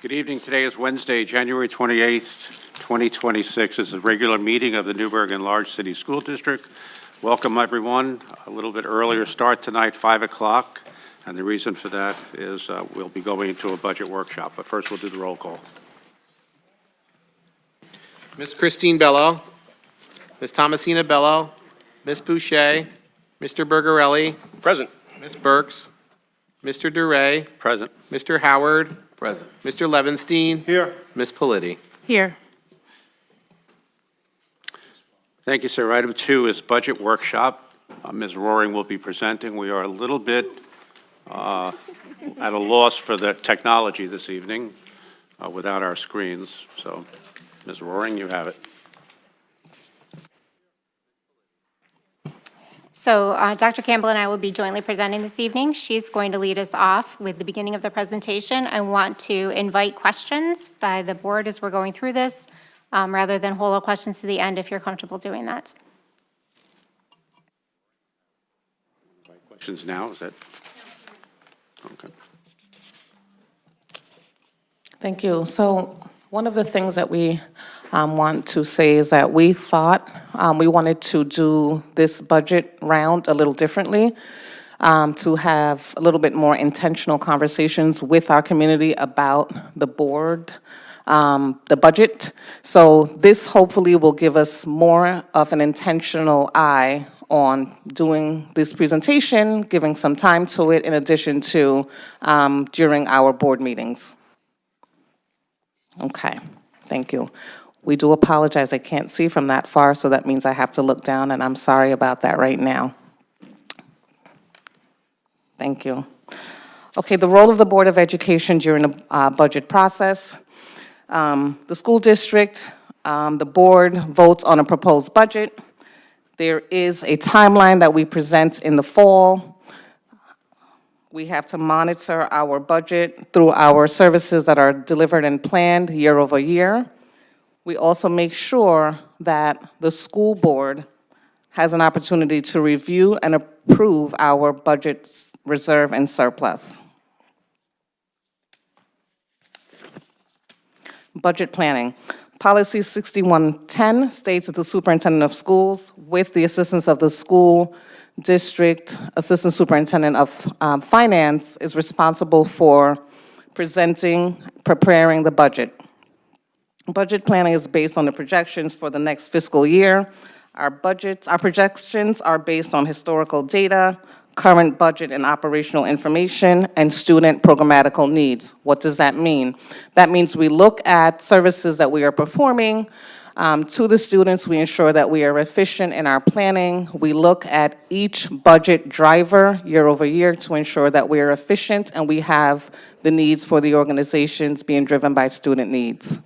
Good evening. Today is Wednesday, January 28th, 2026. This is a regular meeting of the Newburgh Enlarged City School District. Welcome, everyone. A little bit earlier start tonight, 5 o'clock. And the reason for that is we'll be going into a budget workshop. But first, we'll do the roll call. Ms. Christine Bello, Ms. Thomasina Bello, Ms. Boucher, Mr. Bergarelli, Present. Ms. Burks, Mr. Duray, Present. Mr. Howard, Present. Mr. Levenstein, Here. Ms. Politi. Here. Thank you, sir. Item 2 is budget workshop. Ms. Roaring will be presenting. We are a little bit at a loss for the technology this evening without our screens. So, Ms. Roaring, you have it. So Dr. Campbell and I will be jointly presenting this evening. She's going to lead us off with the beginning of the presentation. I want to invite questions by the board as we're going through this, rather than hold all questions to the end if you're comfortable doing that. Questions now, is that? Okay. Thank you. So one of the things that we want to say is that we thought we wanted to do this budget round a little differently, to have a little bit more intentional conversations with our community about the board, the budget. So this hopefully will give us more of an intentional eye on doing this presentation, giving some time to it in addition to during our board meetings. Okay, thank you. We do apologize, I can't see from that far, so that means I have to look down, and I'm sorry about that right now. Thank you. Okay, the role of the Board of Education during the budget process. The school district, the board votes on a proposed budget. There is a timeline that we present in the fall. We have to monitor our budget through our services that are delivered and planned year over year. We also make sure that the school board has an opportunity to review and approve our budget reserve and surplus. Budget planning. Policy 6110 states that the superintendent of schools, with the assistance of the school district assistant superintendent of finance, is responsible for preparing the budget. Budget planning is based on the projections for the next fiscal year. Our projections are based on historical data, current budget and operational information, and student programmatical needs. What does that mean? That means we look at services that we are performing to the students. We ensure that we are efficient in our planning. We look at each budget driver year over year to ensure that we are efficient and we have the needs for the organizations being driven by student needs.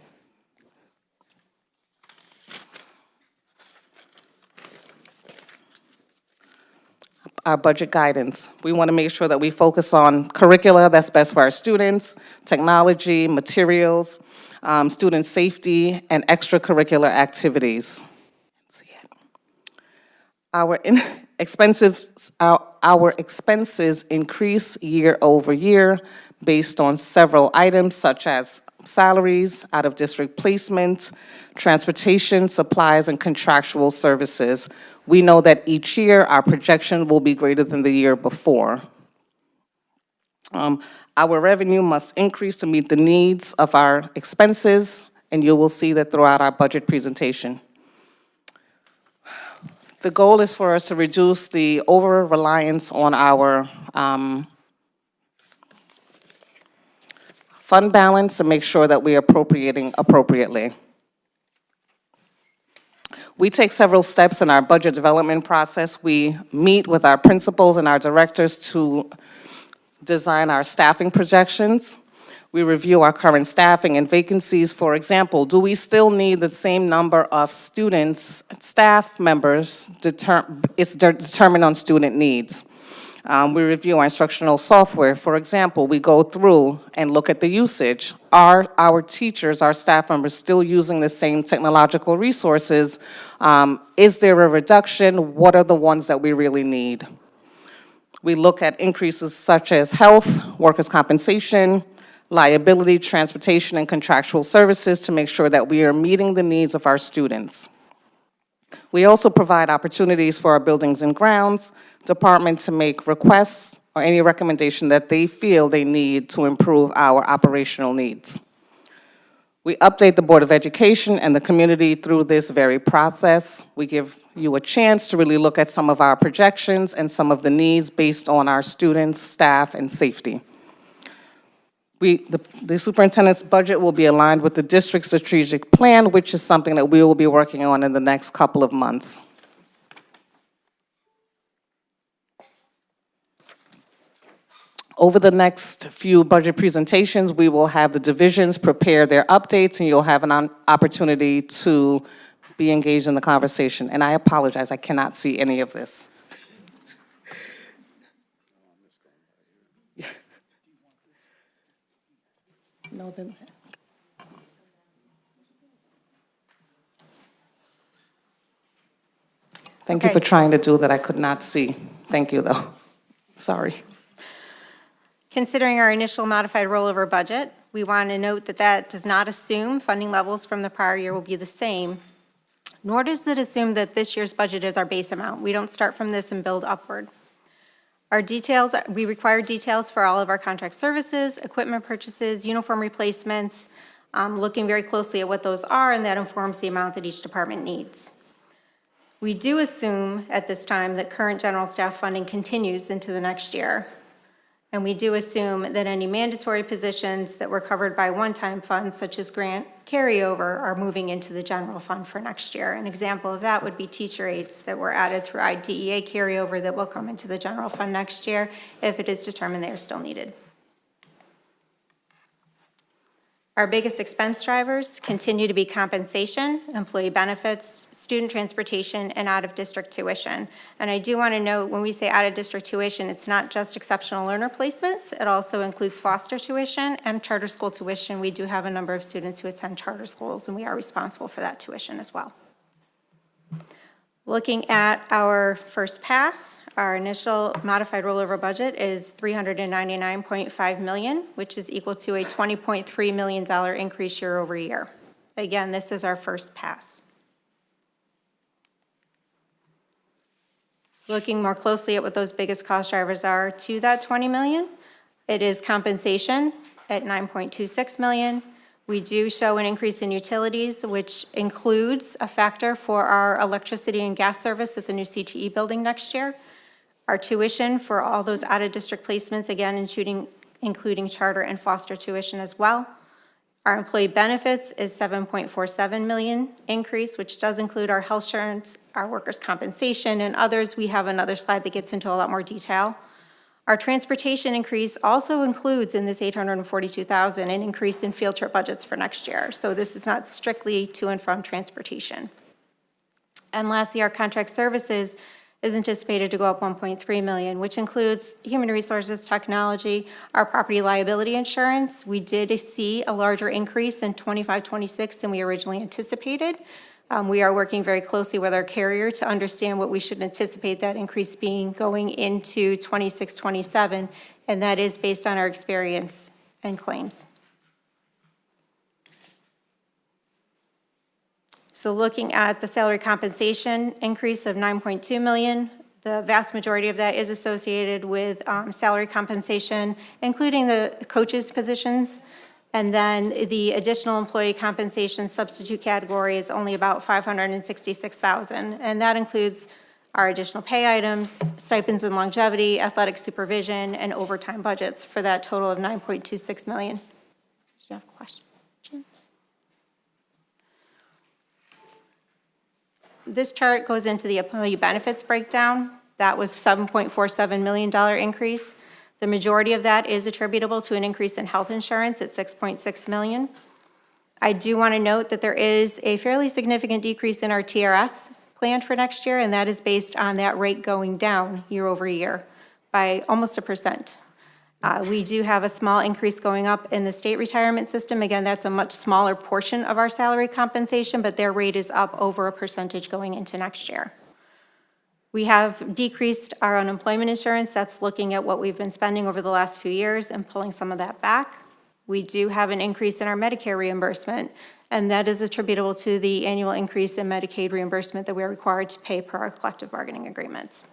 Our budget guidance. We want to make sure that we focus on curricula that's best for our students, technology, materials, student safety, and extracurricular activities. Our expenses increase year over year based on several items such as salaries, out-of-district placement, transportation, supplies, and contractual services. We know that each year our projection will be greater than the year before. Our revenue must increase to meet the needs of our expenses, and you will see that throughout our budget presentation. The goal is for us to reduce the over-reliance on our fund balance and make sure that we are appropriating appropriately. We take several steps in our budget development process. We meet with our principals and our directors to design our staffing projections. We review our current staffing and vacancies. For example, do we still need the same number of students, staff members? It's determined on student needs. We review our instructional software. For example, we go through and look at the usage. Are our teachers, our staff members still using the same technological resources? Is there a reduction? What are the ones that we really need? We look at increases such as health, workers' compensation, liability, transportation, and contractual services to make sure that we are meeting the needs of our students. We also provide opportunities for our buildings and grounds department to make requests or any recommendation that they feel they need to improve our operational needs. We update the Board of Education and the community through this very process. We give you a chance to really look at some of our projections and some of the needs based on our students, staff, and safety. The superintendent's budget will be aligned with the district's strategic plan, which is something that we will be working on in the next couple of months. Over the next few budget presentations, we will have the divisions prepare their updates, and you'll have an opportunity to be engaged in the conversation. And I apologize, I cannot see any of this. No, then. Thank you for Okay. trying to do that. I could not see. Thank you, though. Sorry. Considering our initial modified rollover budget, we want to note that that does not assume funding levels from the prior year will be the same, nor does it assume that this year's budget is our base amount. We don't start from this and build upward. Our details, we require details for all of our contract services, equipment purchases, uniform replacements, looking very closely at what those are, and that informs the amount that each department needs. We do assume at this time that current general staff funding continues into the next year. And we do assume that any mandatory positions that were covered by one-time funds, such as grant carryover, are moving into the general fund for next year. An example of that would be teacher aides that were added through IDEA carryover that will come into the general fund next year if it is determined they are still needed. Our biggest expense drivers continue to be compensation, employee benefits, student transportation, and out-of-district tuition. And I do want to note, when we say out-of-district tuition, it's not just exceptional learner placements. It also includes foster tuition and charter school tuition. We do have a number of students who attend charter schools, and we are responsible for that tuition as well. Looking at our first pass, our initial modified rollover budget is $399.5 million, which is equal to a $20.3 million increase year over year. Again, this is our first pass. Looking more closely at what those biggest cost drivers are to that $20 million, it is compensation at $9.26 million. We do show an increase in utilities, which includes a factor for our electricity and gas service at the new CTE building next year. Our tuition for all those out-of-district placements, again, including charter and foster tuition as well. Our employee benefits is $7.47 million increase, which does include our health insurance, our workers' compensation, and others. We have another slide that gets into a lot more detail. Our transportation increase also includes in this $842,000 an increase in field trip budgets for next year. So this is not strictly to and from transportation. And lastly, our contract services is anticipated to go up $1.3 million, which includes human resources, technology, our property liability insurance. We did see a larger increase in 25-26 than we originally anticipated. We are working very closely with our carrier to understand what we should anticipate that increase being going into 26-27, and that is based on our experience and claims. So looking at the salary compensation increase of $9.2 million, the vast majority of that is associated with salary compensation, including the coaches' positions. And then the additional employee compensation substitute category is only about $566,000. And that includes our additional pay items, stipends and longevity, athletic supervision, and overtime budgets for that total of $9.26 million. Do you have a question? This chart goes into the employee benefits breakdown. That was $7.47 million increase. The majority of that is attributable to an increase in health insurance at $6.6 million. I do want to note that there is a fairly significant decrease in our TRS planned for next year, and that is based on that rate going down year over year by almost 1%. We do have a small increase going up in the state retirement system. Again, that's a much smaller portion of our salary compensation, but their rate is up over 1% going into next year. We have decreased our unemployment insurance. That's looking at what we've been spending over the last few years and pulling some of that back. We do have an increase in our Medicare reimbursement, and that is attributable to the annual increase in Medicaid reimbursement that we are required to pay per our collective bargaining agreements.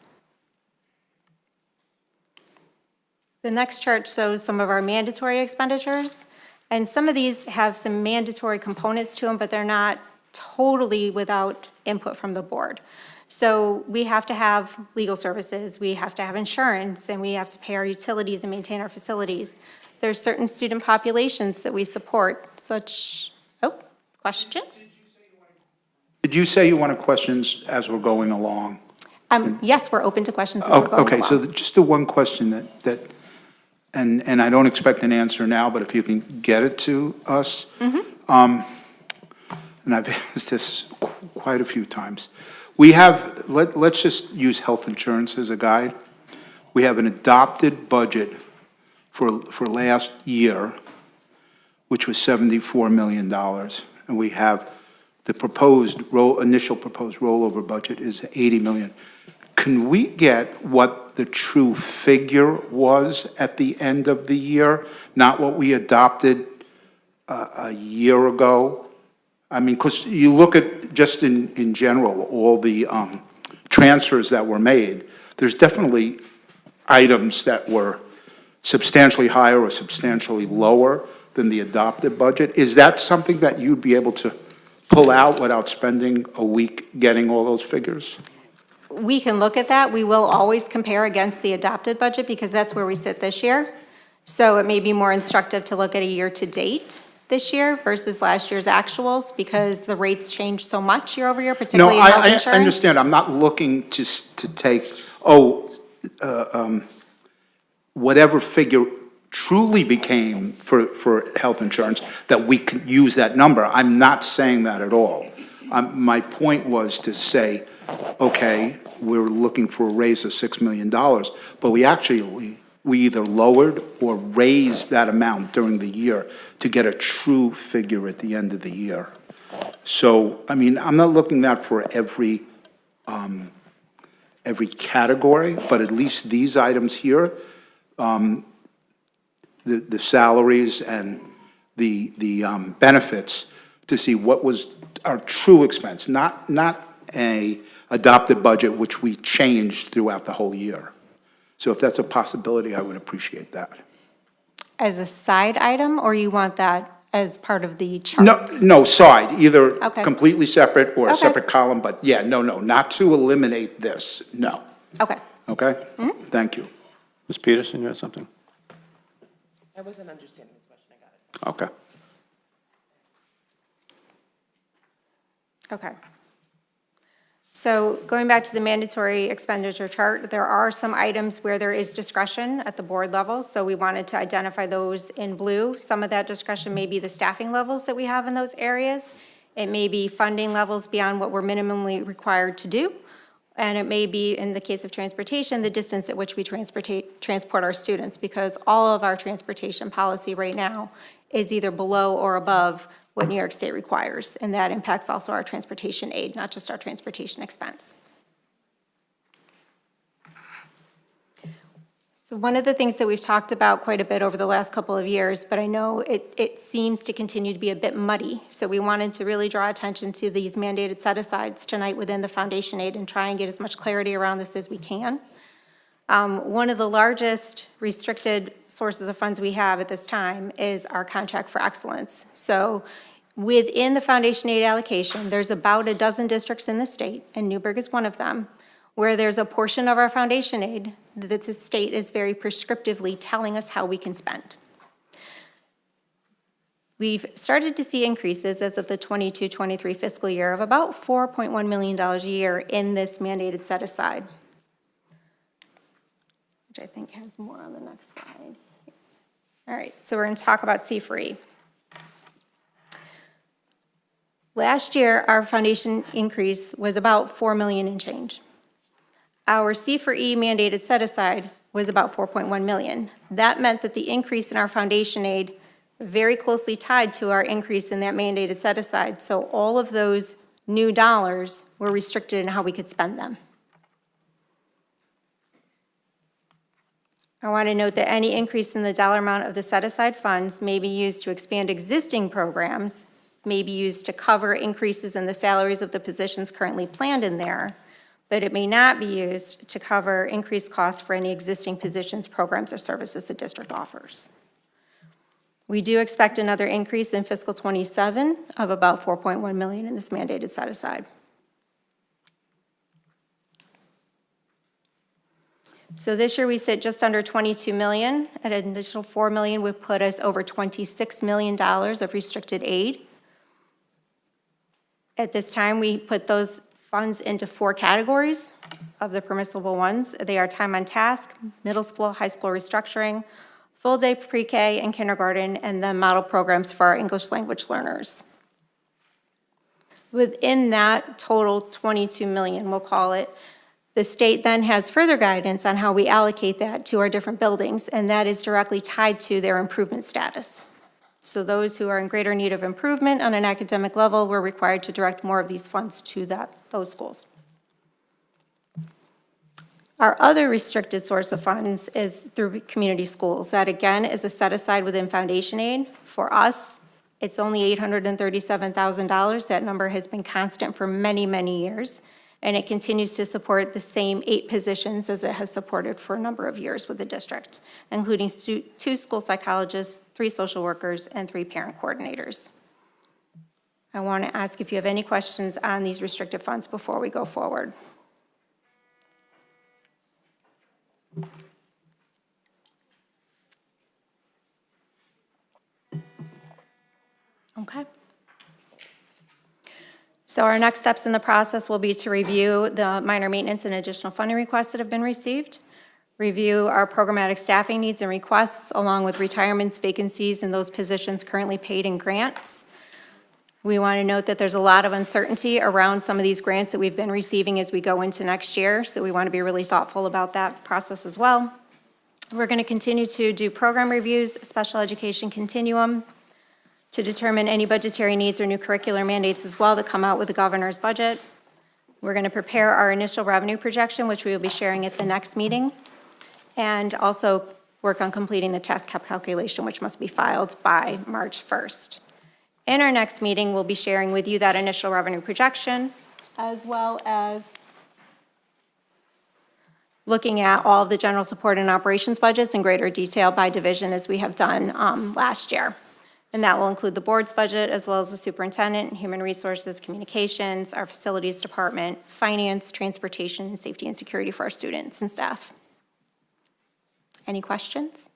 The next chart shows some of our mandatory expenditures, and some of these have some mandatory components to them, but they're not totally without input from the board. So we have to have legal services, we have to have insurance, and we have to pay our utilities and maintain our facilities. There's certain student populations that we support, such, question? Did you say you wanted questions as we're going along? Yes, we're open to questions as we're going Okay, so along. just the one question and I don't expect an answer now, but if you can get it to us. And I've asked this quite a few times. We have, let's just use health insurance as a guide. We have an adopted budget for last year, which was $74 million. And we have the initial proposed rollover budget is $80 million. Can we get what the true figure was at the end of the year, not what we adopted a year ago? I mean, because you look at, just in general, all the transfers that were made, there's definitely items that were substantially higher or substantially lower than the adopted budget. Is that something that you'd be able to pull out without spending a week getting all those figures? We can look at that. We will always compare against the adopted budget because that's where we sit this year. So it may be more instructive to look at a year-to-date this year versus last year's actuals because the rates change so much year over year, particularly in health insurance. I understand. I'm not looking to take, whatever figure truly became for health insurance, that we can use that number. I'm not saying that at all. My point was to say, okay, we're looking for a raise of $6 million, but we either lowered or raised that amount during the year to get a true figure at the end of the year. So, I mean, I'm not looking at for every category, but at least these items here, the salaries and the benefits, to see what was our true expense, not a adopted budget which we changed throughout the whole year. So if that's a possibility, I would appreciate that. As a side item, or you want that as part of the charts? No, side, either Okay. completely separate or a Okay. separate column, but yeah, no, not to eliminate this, no. Okay. Okay? Thank you. Ms. Peterson, you had something? I wasn't understanding this question, I got it. Okay. Okay. So going back to the mandatory expenditure chart, there are some items where there is discretion at the board level, so we wanted to identify those in blue. Some of that discretion may be the staffing levels that we have in those areas. It may be funding levels beyond what we're minimally required to do. And it may be, in the case of transportation, the distance at which we transport our students, because all of our transportation policy right now is either below or above what New York State requires, and that impacts also our transportation aid, not just our transportation expense. So one of the things that we've talked about quite a bit over the last couple of years, but I know it seems to continue to be a bit muddy, so we wanted to really draw attention to these mandated set-asides tonight within the foundation aid and try and get as much clarity around this as we can. One of the largest restricted sources of funds we have at this time is our contract for excellence. So within the foundation aid allocation, there's about a dozen districts in the state, and Newburgh is one of them, where there's a portion of our foundation aid that the state is very prescriptively telling us how we can spend. We've started to see increases as of the 22-23 fiscal year of about $4.1 million a year in this mandated set-aside, which I think has more on the next slide. All right, so we're going to talk about C4E. Last year, our foundation increase was about $4 million and change. Our C4E mandated set-aside was about $4.1 million. That meant that the increase in our foundation aid very closely tied to our increase in that mandated set-aside. So all of those new dollars were restricted in how we could spend them. I want to note that any increase in the dollar amount of the set-aside funds may be used to expand existing programs, may be used to cover increases in the salaries of the positions currently planned in there, but it may not be used to cover increased costs for any existing positions, programs, or services the district offers. We do expect another increase in fiscal '27 of about $4.1 million in this mandated set-aside. So this year, we sit just under $22 million. An additional $4 million would put us over $26 million of restricted aid. At this time, we put those funds into 4 categories of the permissible ones. They are time on task, middle school, high school restructuring, full-day pre-K and kindergarten, and then model programs for our English language learners. Within that total $22 million, we'll call it, the state then has further guidance on how we allocate that to our different buildings, and that is directly tied to their improvement status. So those who are in greater need of improvement on an academic level, we're required to direct more of these funds to those schools. Our other restricted source of funds is through community schools. That, again, is a set-aside within foundation aid. For us, it's only $837,000. That number has been constant for many, many years, and it continues to support the same 8 positions as it has supported for a number of years with the district, including 2 school psychologists, 3 social workers, and 3 parent coordinators. I want to ask if you have any questions on these restricted funds before we go forward. Okay. So our next steps in the process will be to review the minor maintenance and additional funding requests that have been received, review our programmatic staffing needs and requests, along with retirements, vacancies, and those positions currently paid in grants. We want to note that there's a lot of uncertainty around some of these grants that we've been receiving as we go into next year, so we want to be really thoughtful about that process as well. We're going to continue to do program reviews, special education continuum, to determine any budgetary needs or new curricular mandates as well that come out with the governor's budget. We're going to prepare our initial revenue projection, which we will be sharing at the next meeting, and also work on completing the tax cap calculation, which must be filed by March 1st. In our next meeting, we'll be sharing with you that initial revenue projection, as well as looking at all of the general support and operations budgets in greater detail by division as we have done last year. And that will include the board's budget, as well as the superintendent, human resources, communications, our facilities department, finance, transportation, safety and security for our students and staff. Any questions?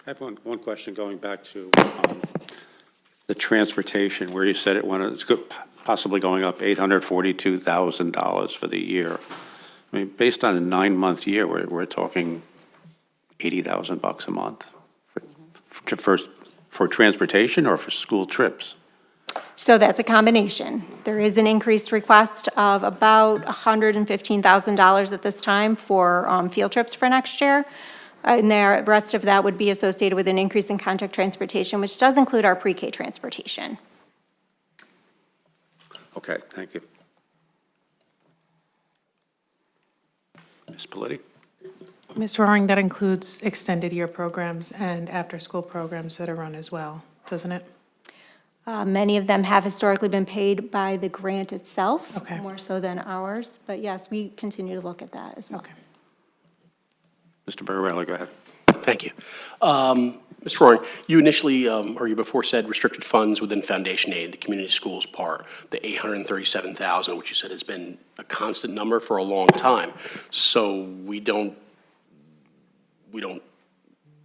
I have one question going back to the transportation, where you said it's possibly going up $842,000 for the year. I mean, based on a 9-month year, we're talking $80,000 a month for transportation or for school trips? So that's a combination. There is an increased request of about $115,000 at this time for field trips for next year. And the rest of that would be associated with an increase in contract transportation, which does include our pre-K transportation. Okay, thank you. Ms. Politi? Ms. Roaring, that includes extended year programs and after-school programs that are run as well, doesn't it? Many of them have historically been paid by the grant itself, Okay. more so than ours. But yes, we continue to look at that as well. Okay. Mr. Barbarella, go ahead. Thank you. Mr. Roaring, you initially, or you before said restricted funds within foundation aid, the community schools part, the $837,000, which you said has been a constant number for a long time. So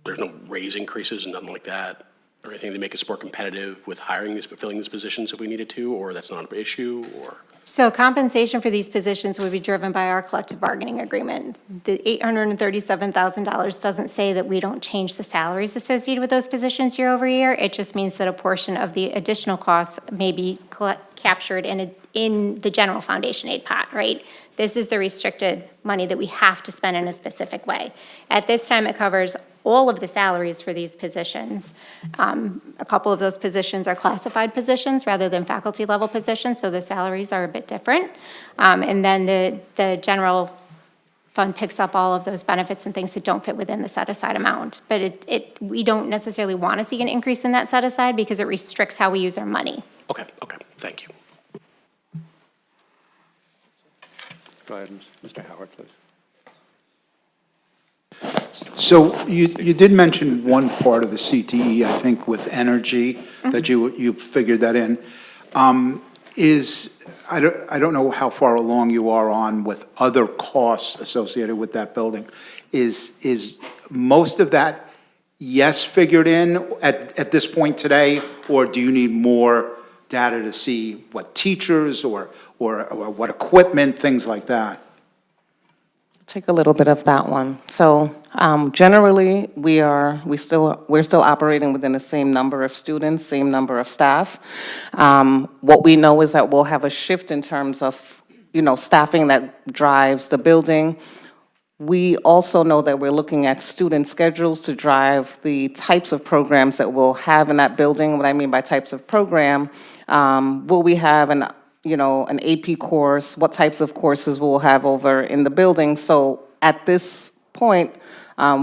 there's no raise increases and nothing like that, or anything to make us more competitive with filling these positions if we needed to, or that's not an issue, or? So compensation for these positions would be driven by our collective bargaining agreement. The $837,000 doesn't say that we don't change the salaries associated with those positions year over year. It just means that a portion of the additional costs may be captured in the general foundation aid pot, right? This is the restricted money that we have to spend in a specific way. At this time, it covers all of the salaries for these positions. A couple of those positions are classified positions rather than faculty level positions, so the salaries are a bit different. And then the general fund picks up all of those benefits and things that don't fit within the set-aside amount. But we don't necessarily want to see an increase in that set-aside because it restricts how we use our money. Okay, thank you. Go ahead, Mr. Howard, please. So you did mention one part of the CTE, I think, with energy, that you figured that in. I don't know how far along you are on with other costs associated with that building. Is most of that, yes, figured in at this point today, or do you need more data to see what teachers or what equipment, things like that? Take a little bit of that one. So generally, we're still operating within the same number of students, same number of staff. What we know is that we'll have a shift in terms of, staffing that drives the building. We also know that we're looking at student schedules to drive the types of programs that we'll have in that building. What I mean by types of program, will we have an AP course, what types of courses we'll have over in the building. So at this point,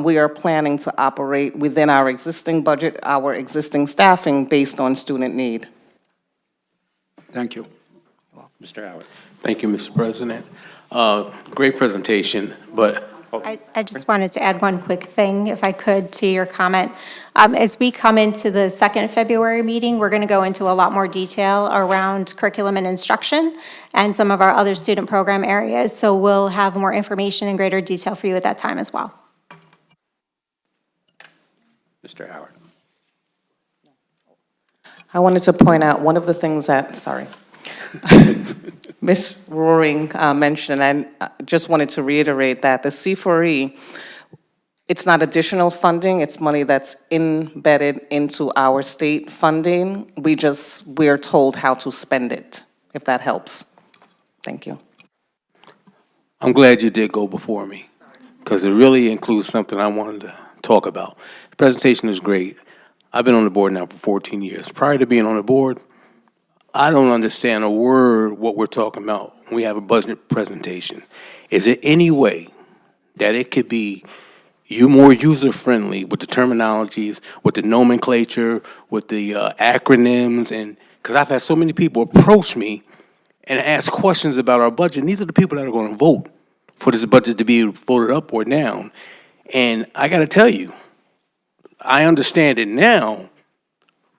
we are planning to operate within our existing budget, our existing staffing based on student need. Thank you. Mr. Howard. Thank you, Mr. President. Great presentation, but I just wanted to add one quick thing, if I could, to your comment. As we come into the 2nd February meeting, we're going to go into a lot more detail around curriculum and instruction and some of our other student program areas. So we'll have more information in greater detail for you at that time as well. Mr. Howard. I wanted to point out one of the things that, Ms. Roaring mentioned, and I just wanted to reiterate that the C4E, it's not additional funding, it's money that's embedded into our state funding. We're told how to spend it, if that helps. Thank you. I'm glad you did go before me, because it really includes something I wanted to talk about. The presentation is great. I've been on the board now for 14 years. Prior to being on the board, I don't understand a word what we're talking about when we have a budget presentation. Is there any way that it could be more user-friendly with the terminologies, with the nomenclature, with the acronyms? And because I've had so many people approach me and ask questions about our budget, and these are the people that are going to vote for this budget to be voted up or down. And I got to tell you, I understand it now,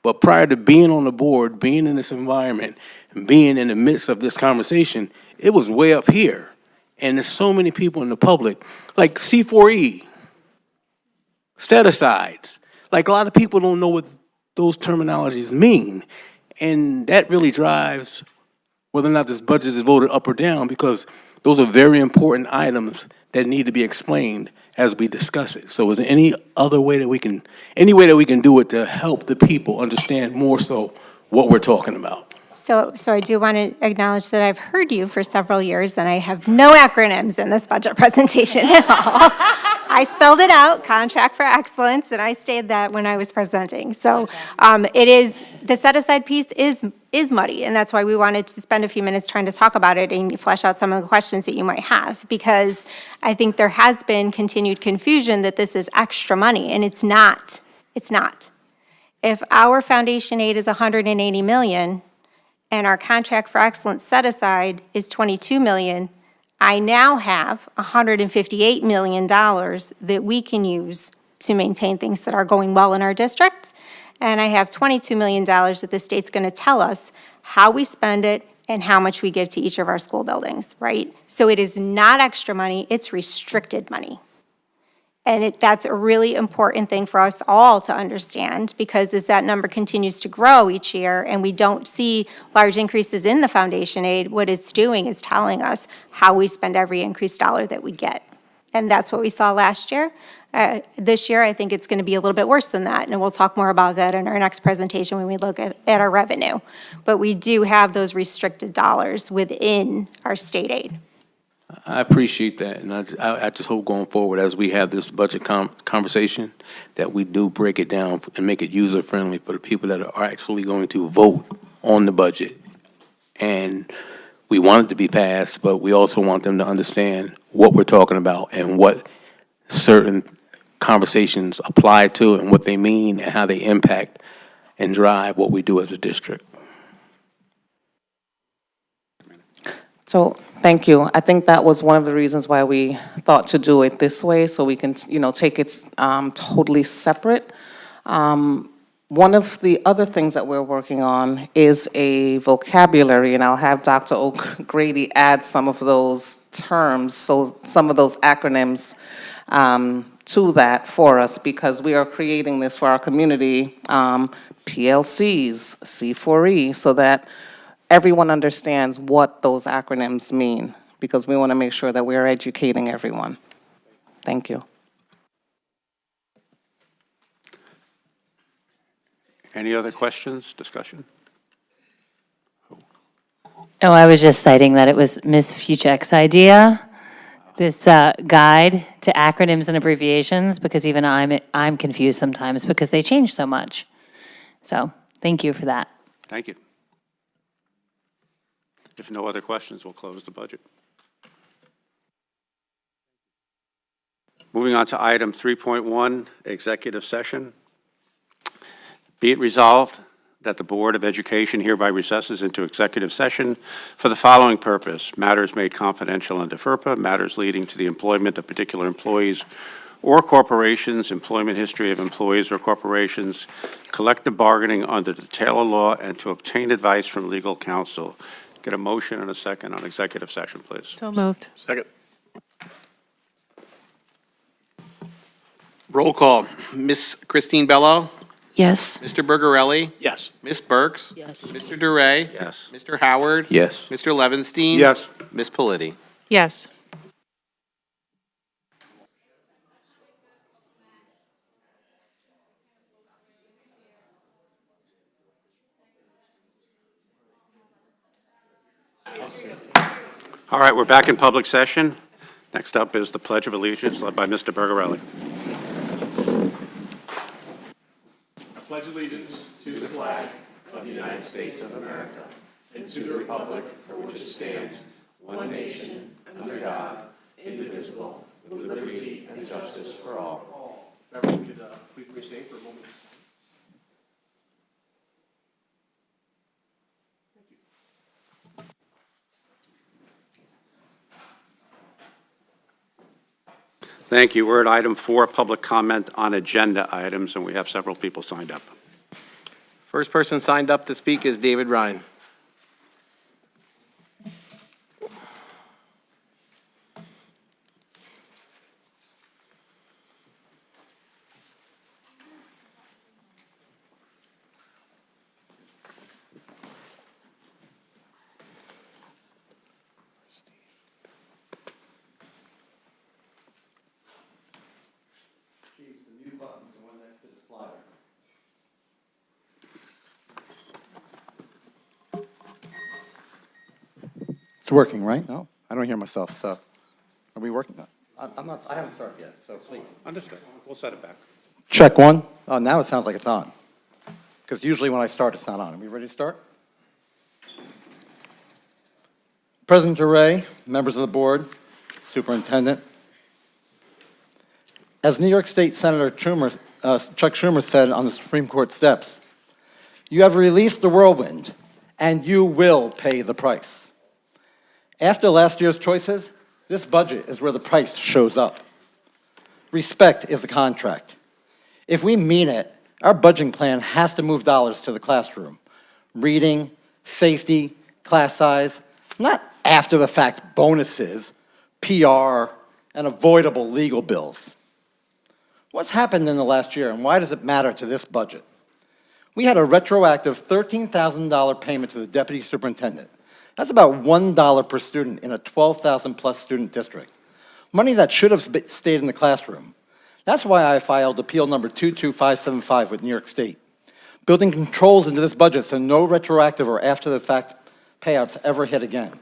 but prior to being on the board, being in this environment, and being in the midst of this conversation, it was way up here. And there's so many people in the public, like C4E, set-asides. Like, a lot of people don't know what those terminologies mean. And that really drives whether or not this budget is voted up or down, because those are very important items that need to be explained as we discuss it. So is there any way that we can do it to help the people understand more so what we're talking about? So I do want to acknowledge that I've heard you for several years, and I have no acronyms in this budget presentation at all. I spelled it out, contract for excellence, and I stated that when I was presenting. So it is, the set-aside piece is muddy, and that's why we wanted to spend a few minutes trying to talk about it and flesh out some of the questions that you might have, because I think there has been continued confusion that this is extra money, and it's not. It's not. If our foundation aid is $180 million, and our contract for excellence set aside is $22 million, I now have $158 million that we can use to maintain things that are going well in our district. And I have $22 million that the state's going to tell us how we spend it and how much we give to each of our school buildings, right? So it is not extra money, it's restricted money. And that's a really important thing for us all to understand, because as that number continues to grow each year and we don't see large increases in the foundation aid, what it's doing is telling us how we spend every increased dollar that we get. And that's what we saw last year. This year, I think it's going to be a little bit worse than that, and we'll talk more about that in our next presentation when we look at our revenue. But we do have those restricted dollars within our state aid. I appreciate that, and I just hope going forward, as we have this budget conversation, that we do break it down and make it user-friendly for the people that are actually going to vote on the budget. And We want it to be passed, but we also want them to understand what we're talking about and what certain conversations apply to and what they mean and how they impact and drive what we do as a district. So, thank you. I think that was one of the reasons why we thought to do it this way, so we can, take it totally separate. One of the other things that we're working on is a vocabulary, and I'll have Dr. O'Grady add some of those terms, so some of those acronyms to that for us, because we are creating this for our community, PLCs, C4E, so that everyone understands what those acronyms mean, because we want to make sure that we're educating everyone. Thank you. Any other questions, discussion? Oh, I was just citing that it was Ms. Fuchek's idea, this guide to acronyms and abbreviations, because even I'm confused sometimes because they change so much. So, thank you for that. Thank you. If no other questions, we'll close the budget. Moving on to item 3.1, executive session. Be it resolved that the Board of Education hereby recesses into executive session for the following purpose: matters made confidential under FERPA, matters leading to the employment of particular employees or corporations, employment history of employees or corporations, collective bargaining under the Taylor Law, and to obtain advice from legal counsel. Get a motion and a second on executive session, please. So moved. Second. Roll call. Ms. Christine Bello? Yes. Mr. Bergarelli? Yes. Ms. Burks? Yes. Mr. DeRay? Yes. Mr. Howard? Yes. Mr. Levinstein? Yes. Ms. Politi? Yes. All right, we're back in public session. Next up is the Pledge of Allegiance, led by Mr. Bergarelli. I pledge allegiance to the flag of the United States of America and to the republic for which it stands, one nation, under God, indivisible, with liberty and justice for all. Everyone could please restate for a moment. Thank you. We're at item 4, public comment on agenda items, and we have several people signed up. First person signed up to speak is David Ryan. It's working, right? No, I don't hear myself, so, are we working? No, I'm not, I haven't started yet, so please. Understood. We'll set it back. Check one. Oh, now it sounds like it's on. Because usually when I start, it's not on. Are we ready to start? President DeRay, members of the board, superintendent. As New York State Senator Chuck Schumer said on the Supreme Court steps, you have released the whirlwind, and you will pay the price. After last year's choices, this budget is where the price shows up. Respect is the contract. If we mean it, our budgeting plan has to move dollars to the classroom. Reading, safety, class size, not after-the-fact bonuses, PR, and avoidable legal bills. What's happened in the last year, and why does it matter to this budget? We had a retroactive $13,000 payment to the deputy superintendent. That's about $1 per student in a 12,000-plus student district. Money that should have stayed in the classroom. That's why I filed appeal number 22575 with New York State, building controls into this budget so no retroactive or after-the-fact payouts ever hit again.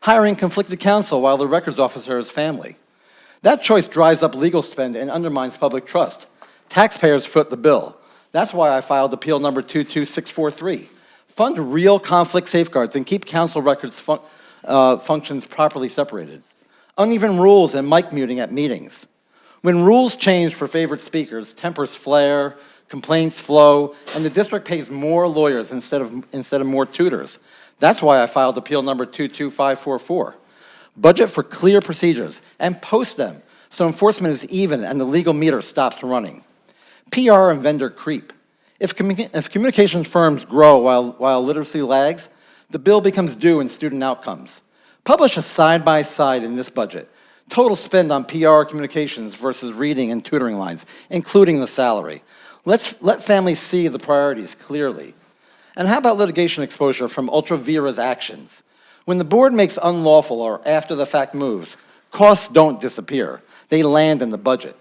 Hiring conflicted counsel while the records officer is family. That choice dries up legal spend and undermines public trust. Taxpayers foot the bill. That's why I filed appeal number 22643. Fund real conflict safeguards and keep council records functions properly separated. Uneven rules and mic muting at meetings. When rules change for favored speakers, tempers flare, complaints flow, and the district pays more lawyers instead of more tutors. That's why I filed appeal number 22544. Budget for clear procedures and post them so enforcement is even and the legal meter stops running. PR and vendor creep. If communications firms grow while literacy lags, the bill becomes due in student outcomes. Publish a side-by-side in this budget. Total spend on PR communications versus reading and tutoring lines, including the salary. Let families see the priorities clearly. And how about litigation exposure from ultra vires actions? When the board makes unlawful or after-the-fact moves, costs don't disappear. They land in the budget.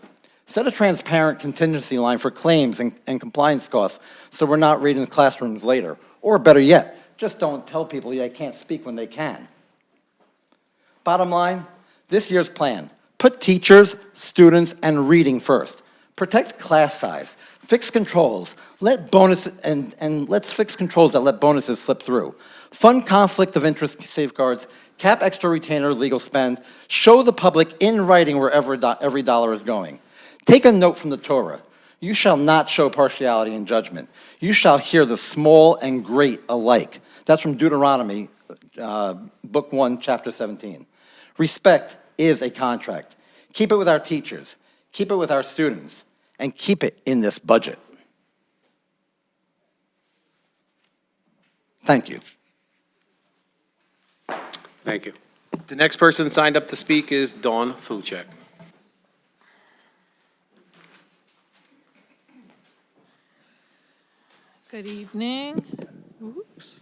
Set a transparent contingency line for claims and compliance costs so we're not reading classrooms later. Or better yet, just don't tell people they can't speak when they can. Bottom line, this year's plan, put teachers, students, and reading first. Protect class size, fix controls, let's fix controls that let bonuses slip through. Fund conflict of interest safeguards, cap extra retainer legal spend, show the public in writing where every dollar is going. Take a note from the Torah. You shall not show partiality in judgment. You shall hear the small and great alike. That's from Deuteronomy, Book 1, Chapter 17. Respect is a contract. Keep it with our teachers, keep it with our students, and keep it in this budget. Thank you. Thank you. The next person signed up to speak is Dawn Fuchek. Good evening. Oops.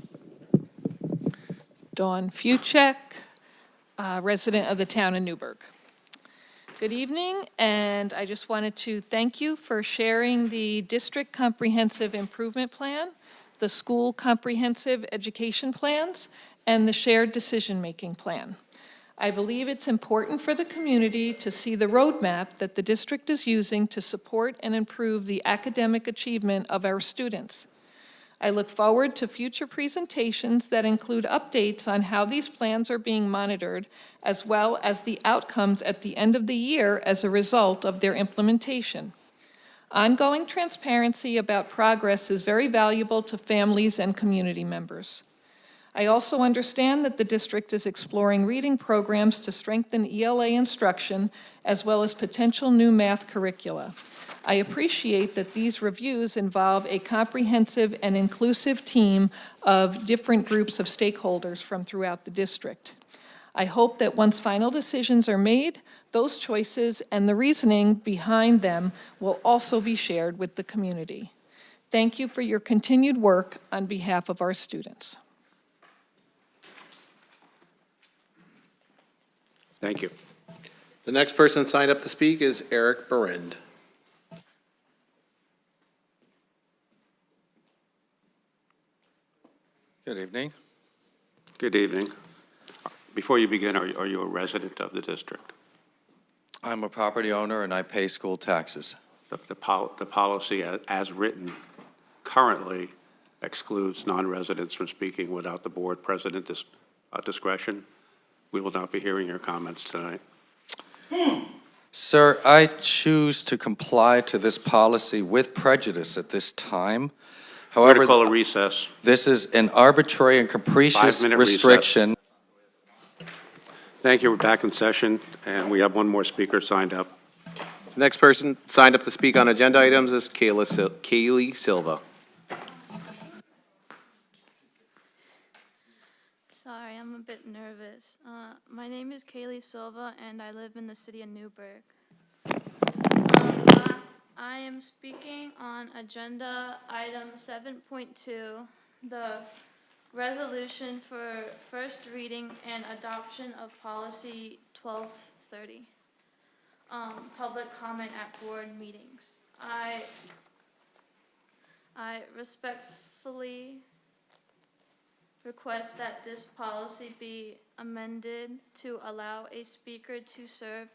Dawn Fuchek, resident of the town of Newburgh. Good evening, and I just wanted to thank you for sharing the District Comprehensive Improvement Plan, the School Comprehensive Education Plans, and the Shared Decision-Making Plan. I believe it's important for the community to see the roadmap that the district is using to support and improve the academic achievement of our students. I look forward to future presentations that include updates on how these plans are being monitored, as well as the outcomes at the end of the year as a result of their implementation. Ongoing transparency about progress is very valuable to families and community members. I also understand that the district is exploring reading programs to strengthen ELA instruction, as well as potential new math curricula. I appreciate that these reviews involve a comprehensive and inclusive team of different groups of stakeholders from throughout the district. I hope that once final decisions are made, those choices and the reasoning behind them will also be shared with the community. Thank you for your continued work on behalf of our students. Thank you. The next person signed up to speak is Eric Berend. Good evening. Good evening. Before you begin, are you a resident of the district? I'm a property owner and I pay school taxes. The policy as written currently excludes non-residents from speaking without the board president discretion. We will not be hearing your comments tonight. Sir, I choose to comply to this policy with prejudice at this time. We're However, going to call a recess. this is an arbitrary and capricious 5-minute restriction. Thank you. We're back in session, and we have one more speaker signed up. The next person signed up to speak on agenda items is Kaylee Silva. Sorry, I'm a bit nervous. My name is Kaylee Silva, and I live in the city of Newburgh. I am speaking on agenda item 7.2, the resolution for first reading and adoption of policy 1230, public comment at board meetings. I respectfully request that this policy be amended to allow a speaker to serve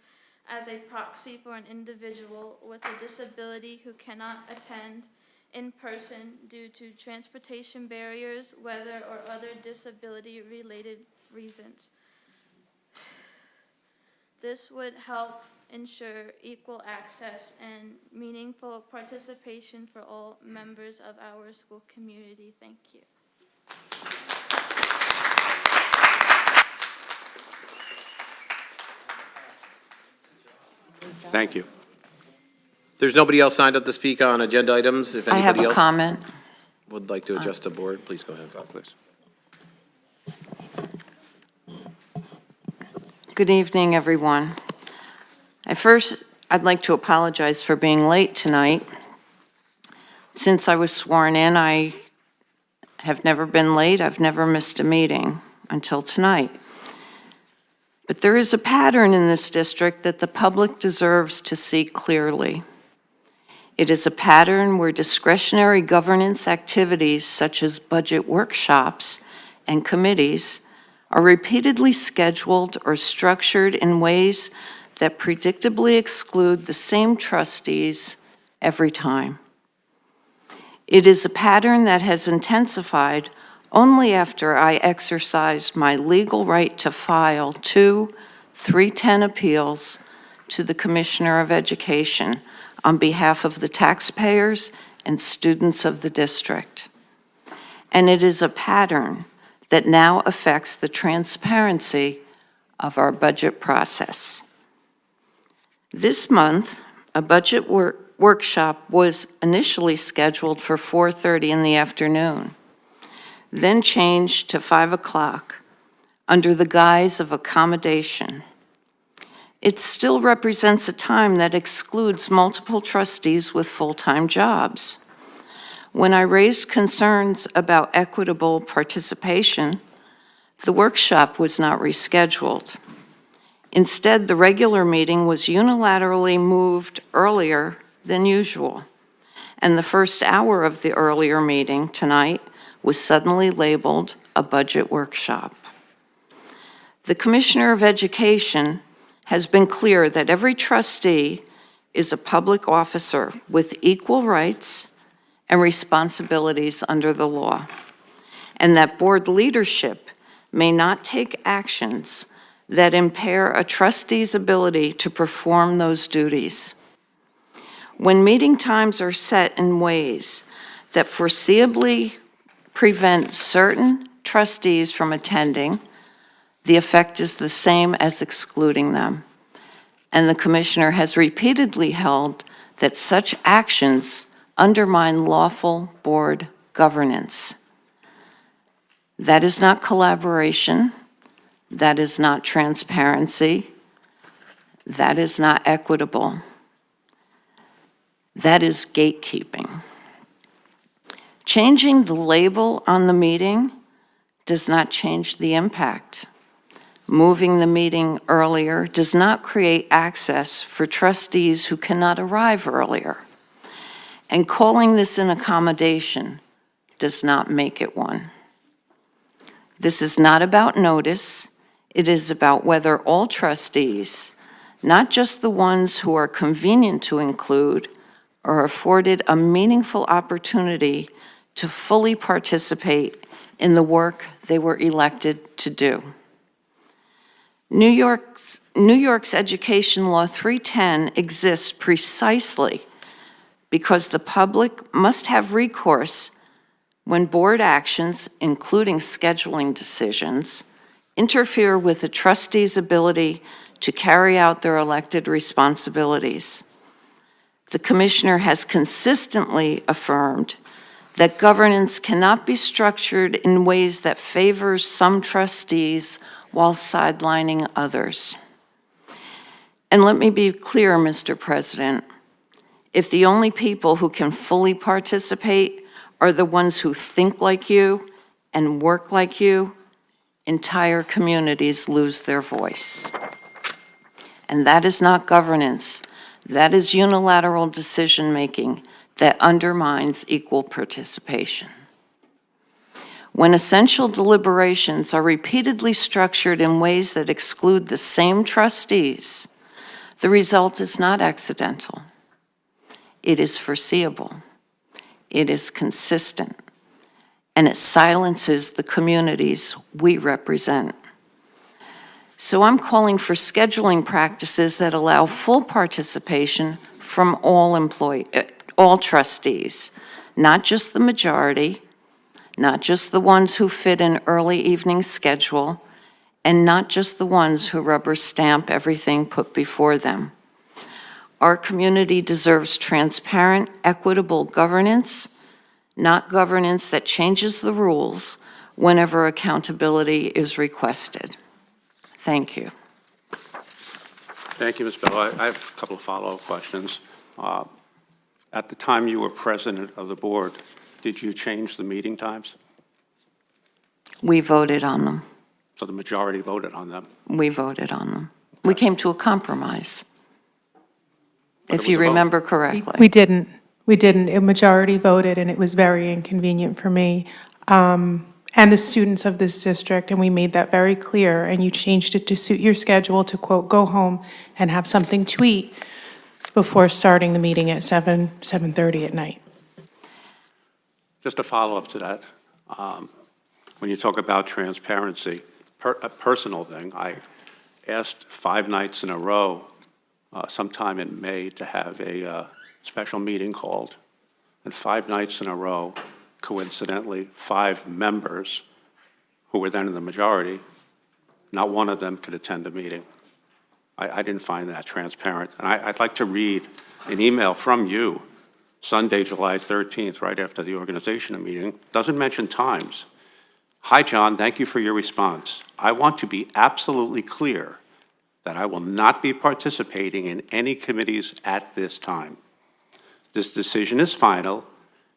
as a proxy for an individual with a disability who cannot attend in person due to transportation barriers, weather, or other disability-related reasons. This would help ensure equal access and meaningful participation for all members of our school community. Thank you. Thank you. There's nobody else signed up to speak on agenda items. If I have anybody a else comment. would like to address the board, please go ahead, please. Good evening, everyone. I'd like to apologize for being late tonight. Since I was sworn in, I have never been late. I've never missed a meeting until tonight. But there is a pattern in this district that the public deserves to see clearly. It is a pattern where discretionary governance activities such as budget workshops and committees are repeatedly scheduled or structured in ways that predictably exclude the same trustees every time. It is a pattern that has intensified only after I exercised my legal right to file 2 310 appeals to the Commissioner of Education on behalf of the taxpayers and students of the district. And it is a pattern that now affects the transparency of our budget process. This month, a budget workshop was initially scheduled for 4:30 in the afternoon, then changed to 5 o'clock under the guise of accommodation. It still represents a time that excludes multiple trustees with full-time jobs. When I raised concerns about equitable participation, the workshop was not rescheduled. Instead, the regular meeting was unilaterally moved earlier than usual, and the first hour of the earlier meeting tonight was suddenly labeled a budget workshop. The Commissioner of Education has been clear that every trustee is a public officer with equal rights and responsibilities under the law, and that board leadership may not take actions that impair a trustee's ability to perform those duties. When meeting times are set in ways that foreseeably prevent certain trustees from attending, the effect is the same as excluding them. And the Commissioner has repeatedly held that such actions undermine lawful board governance. That is not collaboration. That is not transparency. That is not equitable. That is gatekeeping. Changing the label on the meeting does not change the impact. Moving the meeting earlier does not create access for trustees who cannot arrive earlier. And calling this an accommodation does not make it one. This is not about notice. It is about whether all trustees, not just the ones who are convenient to include, are afforded a meaningful opportunity to fully participate in the work they were elected to do. New York's Education Law 310 exists precisely because the public must have recourse when board actions, including scheduling decisions, interfere with the trustee's ability to carry out their elected responsibilities. The Commissioner has consistently affirmed that governance cannot be structured in ways that favors some trustees while sidelining others. And let me be clear, Mr. President, if the only people who can fully participate are the ones who think like you and work like you, entire communities lose their voice. And that is not governance. That is unilateral decision-making that undermines equal participation. When essential deliberations are repeatedly structured in ways that exclude the same trustees, the result is not accidental. It is foreseeable. It is consistent. And it silences the communities we represent. So I'm calling for scheduling practices that allow full participation from all trustees, not just the majority, not just the ones who fit an early evening schedule, and not just the ones who rubber stamp everything put before them. Our community deserves transparent, equitable governance, not governance that changes the rules whenever accountability is requested. Thank you. Thank you, Ms. Bell. I have a couple of follow-up questions. At the time you were president of the board, did you change the meeting times? We voted on them. So the majority voted on them? We voted on them. We came to a compromise, But it if was you a vote. We remember correctly. We didn't. A majority voted, and it was very inconvenient for me and the students of this district, and we made that very clear, and you changed it to suit your schedule to, quote, go home and have something to eat before starting the meeting at 7:30 at night. Just a follow-up to that. When you talk about transparency, a personal thing, I asked 5 nights in a row, sometime in May, to have a special meeting called. And 5 nights in a row, coincidentally, 5 members who were then in the majority, not one of them could attend a meeting. I didn't find that transparent. And I'd like to read an email from you, Sunday, July 13th, right after the organizational meeting. Doesn't mention times. Hi, John, thank you for your response. I want to be absolutely clear that I will not be participating in any committees at this time. This decision is final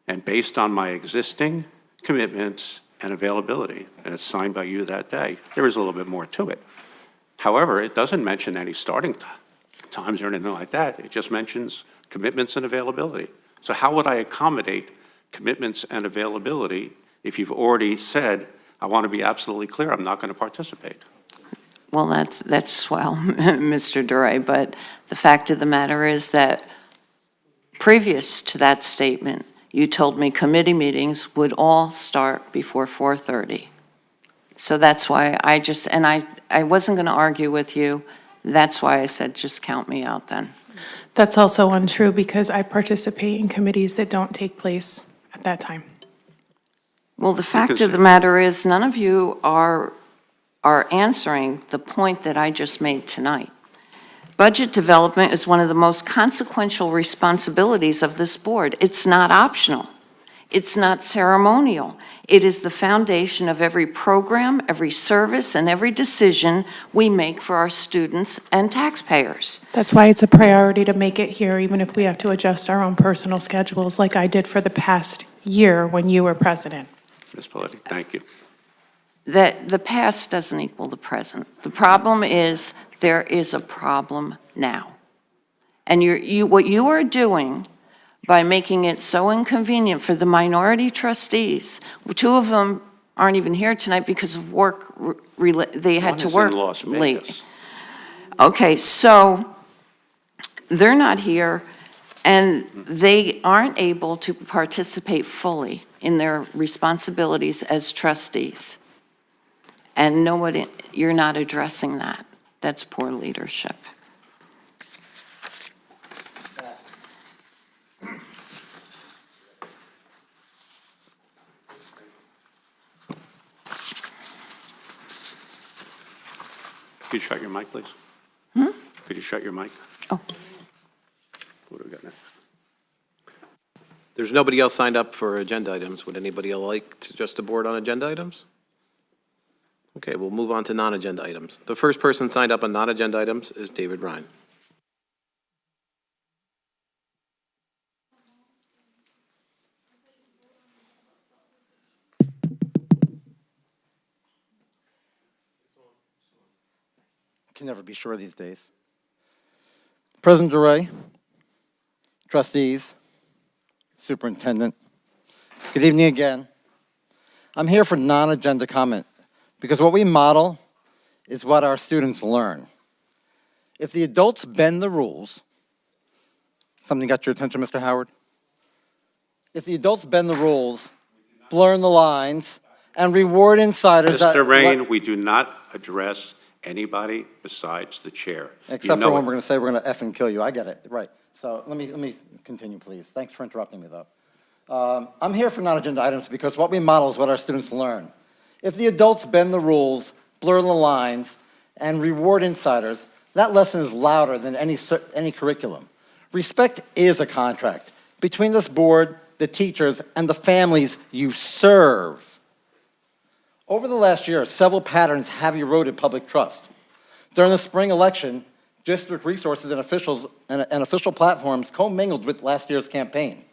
and based on my existing commitments and availability, and it's signed by you that day. There is a little bit more to it. However, it doesn't mention any starting times or anything like that. It just mentions commitments and availability. So how would I accommodate commitments and availability if you've already said, I want to be absolutely clear, I'm not going to participate? Well, that's swell, Mr. Duray, but the fact of the matter is that previous to that statement, you told me committee meetings would all start before 4:30. So that's why I wasn't going to argue with you. That's why I said, just count me out then. That's also untrue because I participate in committees that don't take place at that time. Well, the fact of the matter is, none of you are answering the point that I just made tonight. Budget development is one of the most consequential responsibilities of this board. It's not optional. It's not ceremonial. It is the foundation of every program, every service, and every decision we make for our students and taxpayers. That's why it's a priority to make it here, even if we have to adjust our own personal schedules like I did for the past year when you were president. Ms. Paletti, thank you. That the past doesn't equal the present. The problem is there is a problem now. And what you are doing by making it so inconvenient for the minority trustees, 2 of them aren't even here tonight because of work, they had to work late. Okay, so they're not here and they aren't able to participate fully in their responsibilities as trustees. And you're not addressing that. That's poor leadership. Could you shut your mic, please? Could you shut your mic? Oh. What do we got next? There's nobody else signed up for agenda items. Would anybody else like to address the board on agenda items? Okay, we'll move on to non-agenda items. The first person signed up on non-agenda items is David Ryan. Can never be sure these days. President Duray, trustees, superintendent, good evening again. I'm here for non-agenda comment because what we model is what our students learn. If the adults bend the rules, something got your attention, Mr. Howard? If the adults bend the rules, blur the lines, and reward insiders. Mr. Rain, we do not address anybody besides the chair. You Except know for when it. we're going to say we're going to effing kill you. I get it, right. So let me continue, please. Thanks for interrupting me, though. I'm here for non-agenda items because what we model is what our students learn. If the adults bend the rules, blur the lines, and reward insiders, that lesson is louder than any curriculum. Respect is a contract between this board, the teachers, and the families you serve. Over the last year, several patterns have eroded public trust. During the spring election, district resources and official platforms commingled with last year's campaign.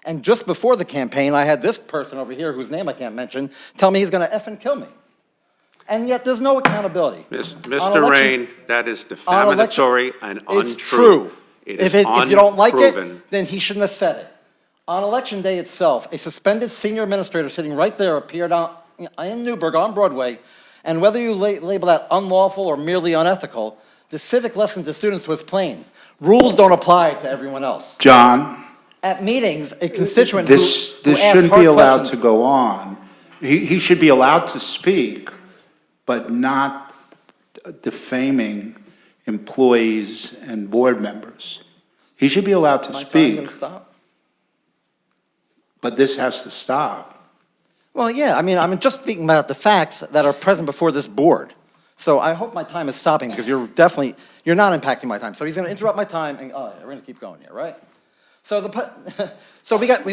And just before the campaign, I had this person over here, whose name I can't mention, tell me he's going to effing kill me. And yet there's no accountability. Mr. Rain, that is defamatory and untrue. It's true. It is If you don't like unproven. it, then he shouldn't have said it. On election day itself, a suspended senior administrator sitting right there appeared in Newburgh on Broadway, and whether you label that unlawful or merely unethical, the civic lesson to students was plain. Rules don't apply to everyone else. John, At meetings, a constituent this who asked shouldn't hard be allowed questions- to go on. He should be allowed to speak, but not defaming employees and board members. He should be allowed to My time speak, gonna stop? but this has to stop. Well, yeah, I mean, I'm just speaking about the facts that are present before this board. So I hope my time is stopping, because you're not impacting my time. So he's gonna interrupt my time, and, we're gonna keep going here, right? So so we got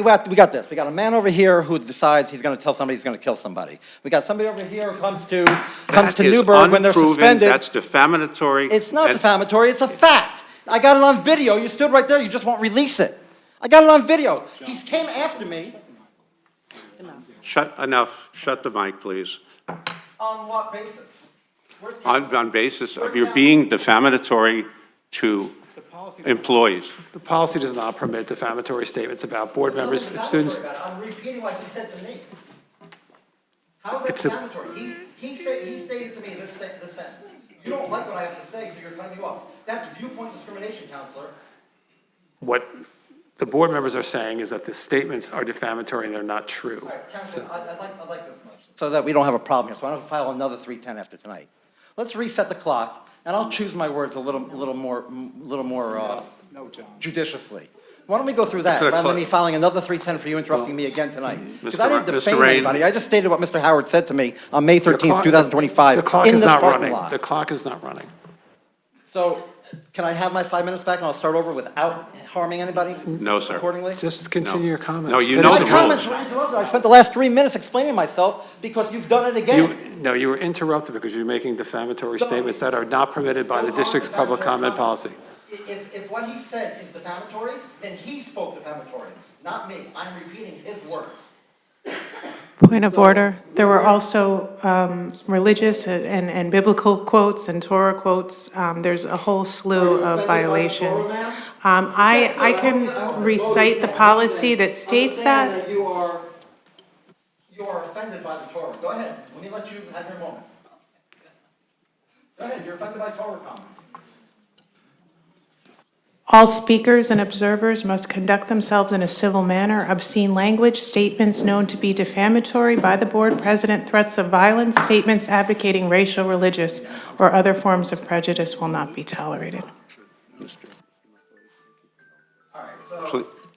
this. We got a man over here who decides he's gonna tell somebody he's gonna kill somebody. We got somebody over here who comes to That is Newburgh when they're unproven. suspended. That's defamatory. It's not and- defamatory, it's a fact. I got it on video, you stood right there, you just won't release it. I got it on video. He came after me. Shut the mic, please. On what basis? On basis of your being defamatory to employees. The policy does not permit defamatory statements about board members, students. I'm repeating what he said to me. How is that It's a- defamatory? He stated to me this sentence. You don't like what I have to say, so you're cutting me off. That's viewpoint discrimination, counselor. What the board members are saying is that the statements are defamatory and they're not true. All right, counselor, I'd like this much. So that we don't have a problem here, so I don't file another 310 after tonight. Let's reset the clock, and I'll choose my words a little more judiciously. Why don't we go through that, rather than me filing another 310 for you interrupting me again tonight? Because I didn't defame anybody, I just stated what Mr. Howard said to me on May 13th, 2025, The clock in is this not parking running. lot. The clock is not running. So, can I have my 5 minutes back and I'll start over without harming anybody? No, sir. Accordingly? Just continue your comments. No, you Finish know My the it. comments rules. were interrupted. I spent the last 3 minutes explaining myself because you've done it again. No, you were interrupted because you're making defamatory statements that are not permitted by the district's public comment policy. If what he said is defamatory, then he spoke defamatory, not me. I'm repeating his words. Point of order. There were also religious and biblical quotes and Torah quotes. There's a whole slew of violations. I can recite the policy that states that. You are offended by the Torah. Go ahead. Let me let you have your moment. Go ahead. You're offended by Torah comments. All speakers and observers must conduct themselves in a civil manner. Obscene language, statements known to be defamatory by the board president, threats of violence, statements advocating racial, religious, or other forms of prejudice will not be tolerated.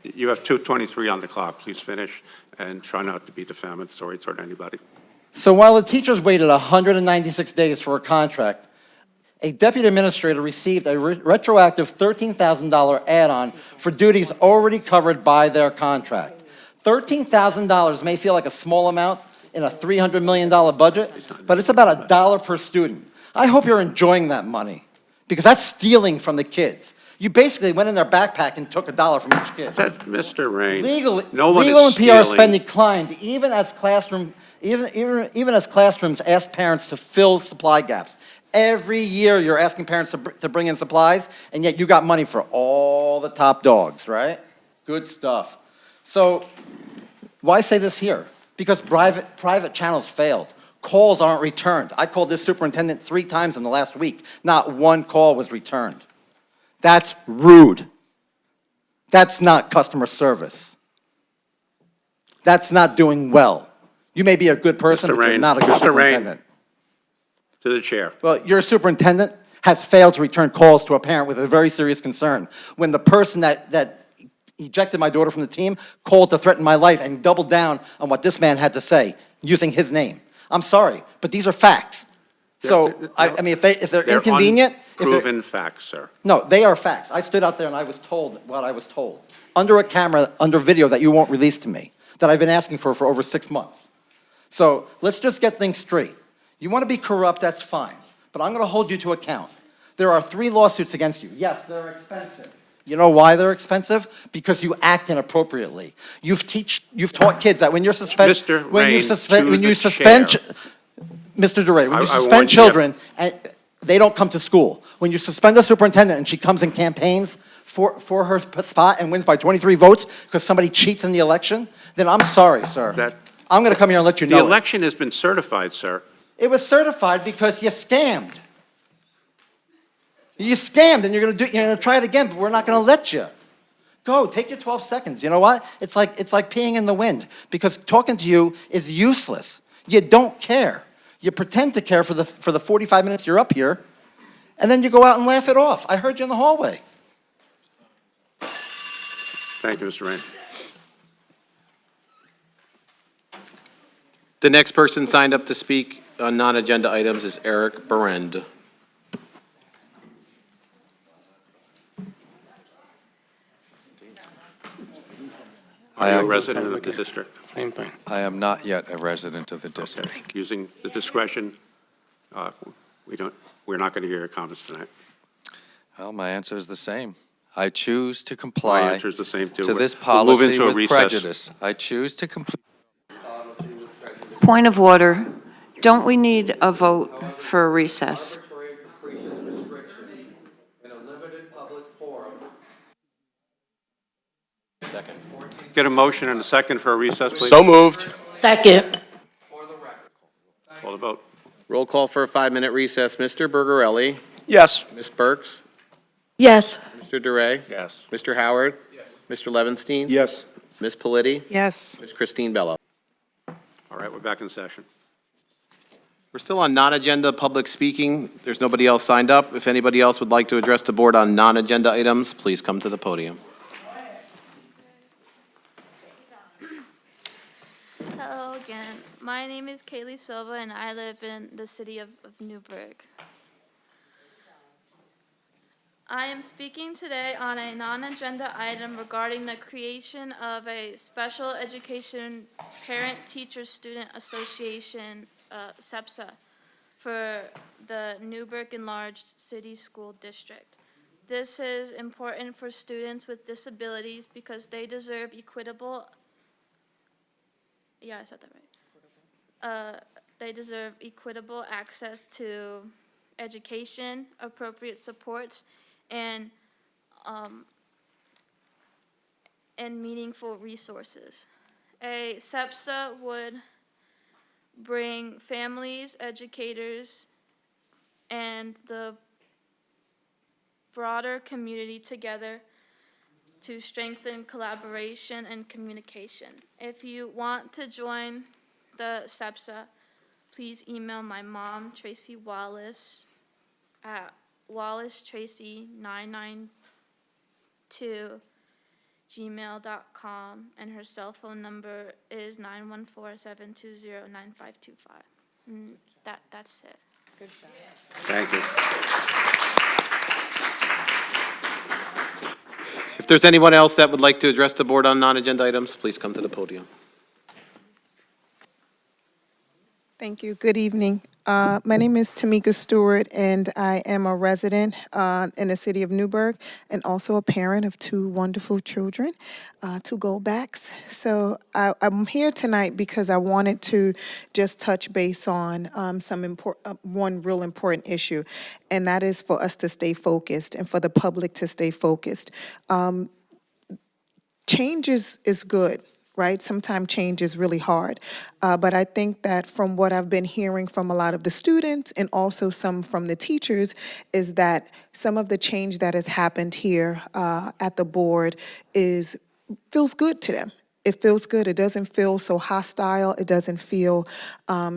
You have 2:23 on the clock. Please finish and try not to be defamatory toward anybody. So while the teachers waited 196 days for a contract, a deputy administrator received a retroactive $13,000 add-on for duties already covered by their contract. $13,000 may feel like a small amount in a $300 million budget, but it's about $1 per student. I hope you're enjoying that money, because that's stealing from the kids. You basically went in their backpack and took $1 from each kid. That's Mr. Rain. Legal is and PR spend stealing. declined, even as classrooms asked parents to fill supply gaps. Every year, you're asking parents to bring in supplies, and yet you got money for all the top dogs, right? Good stuff. So, why say this here? Because private channels failed. Calls aren't returned. I called this superintendent 3 times in the last week. Not one call was returned. That's rude. That's not customer service. That's not doing well. You may be a good person, Mr. but you're Rain, not a good Mr. Rain. superintendent. To the chair. Well, your superintendent has failed to return calls to a parent with a very serious concern. When the person that ejected my daughter from the team called to threaten my life and doubled down on what this man had to say, using his name. I'm sorry, but these are facts. So, I mean, if they're inconvenient. Proven facts, sir. No, they are facts. I stood out there and I was told what I was told. Under a camera, under video that you won't release to me, that I've been asking for over 6 months. So let's just get things straight. You want to be corrupt, that's fine. But I'm going to hold you to account. There are 3 lawsuits against you. Yes, they're expensive. You know why they're expensive? Because you act inappropriately. You've taught kids that when you're suspended. Mr. Rain, Mr. DeRay, when you I suspend want you- children, and they don't come to school. When you suspend a superintendent and she comes and campaigns for her spot and wins by 23 votes because somebody cheats in the election, then I'm sorry, sir. I'm going to come here and let you know. The election has been certified, sir. It was certified because you scammed. You scammed, and you're going to try it again, but we're not going to let you. Go, take your 12 seconds. You know what? It's like peeing in the wind, because talking to you is useless. You don't care. You pretend to care for the 45 minutes you're up here, and then you go out and laugh it off. I heard you in the hallway. Thank you, Mr. Rain. The next person signed up to speak on non-agenda items is Eric Berend. Are you a resident of the district? Same thing. I am not yet a resident of the district. Okay. Using the discretion, we're not going to hear your comments tonight. Well, my answer is the same. I choose to My comply answer is the same, too. to this We'll move policy into a with recess. prejudice. I choose to comply. Point of order. Don't we need a vote for a recess? Get a motion and a second for a recess, please. So moved. Second. Call the vote. Roll call for a 5-minute recess. Mr. Bergarelli, Yes. Ms. Burks, Yes. Mr. DeRay, Yes. Mr. Howard, Mr. Levinstein, Yes. Ms. Politi, Yes. Ms. Christine Bello. All right, we're back in session. We're still on non-agenda public speaking. There's nobody else signed up. If anybody else would like to address the board on non-agenda items, please come to the podium. Hello again. My name is Kaylee Silva, and I live in the city of Newburgh. I am speaking today on a non-agenda item regarding the creation of a special education parent-teacher-student association, SEPSA, for the Newburgh Enlarged City School District. This is important for students with disabilities because they deserve equitable. Yeah, I said that right. They deserve equitable access to education, appropriate supports, and meaningful resources. A SEPSA would bring families, educators, and the broader community together to strengthen collaboration and communication. If you want to join the SEPSA, please email my mom, Tracy Wallace, at wallacetracy992@gmail.com, and her cell phone number is 914-720-9525. That's it. Good job. Thank you. If there's anyone else that would like to address the board on non-agenda items, please come to the podium. Thank you. Good evening. My name is Tamika Stewart, and I am a resident in the city of Newburgh and also a parent of 2 wonderful children, 2 Goldbacks. So I'm here tonight because I wanted to just touch base on one real important issue, and that is for us to stay focused and for the public to stay focused. Change is good. Right? Sometimes change is really hard. But I think that from what I've been hearing from a lot of the students and also some from the teachers is that some of the change that has happened here at the board feels good to them. it feels good. It doesn't feel so hostile. It doesn't feel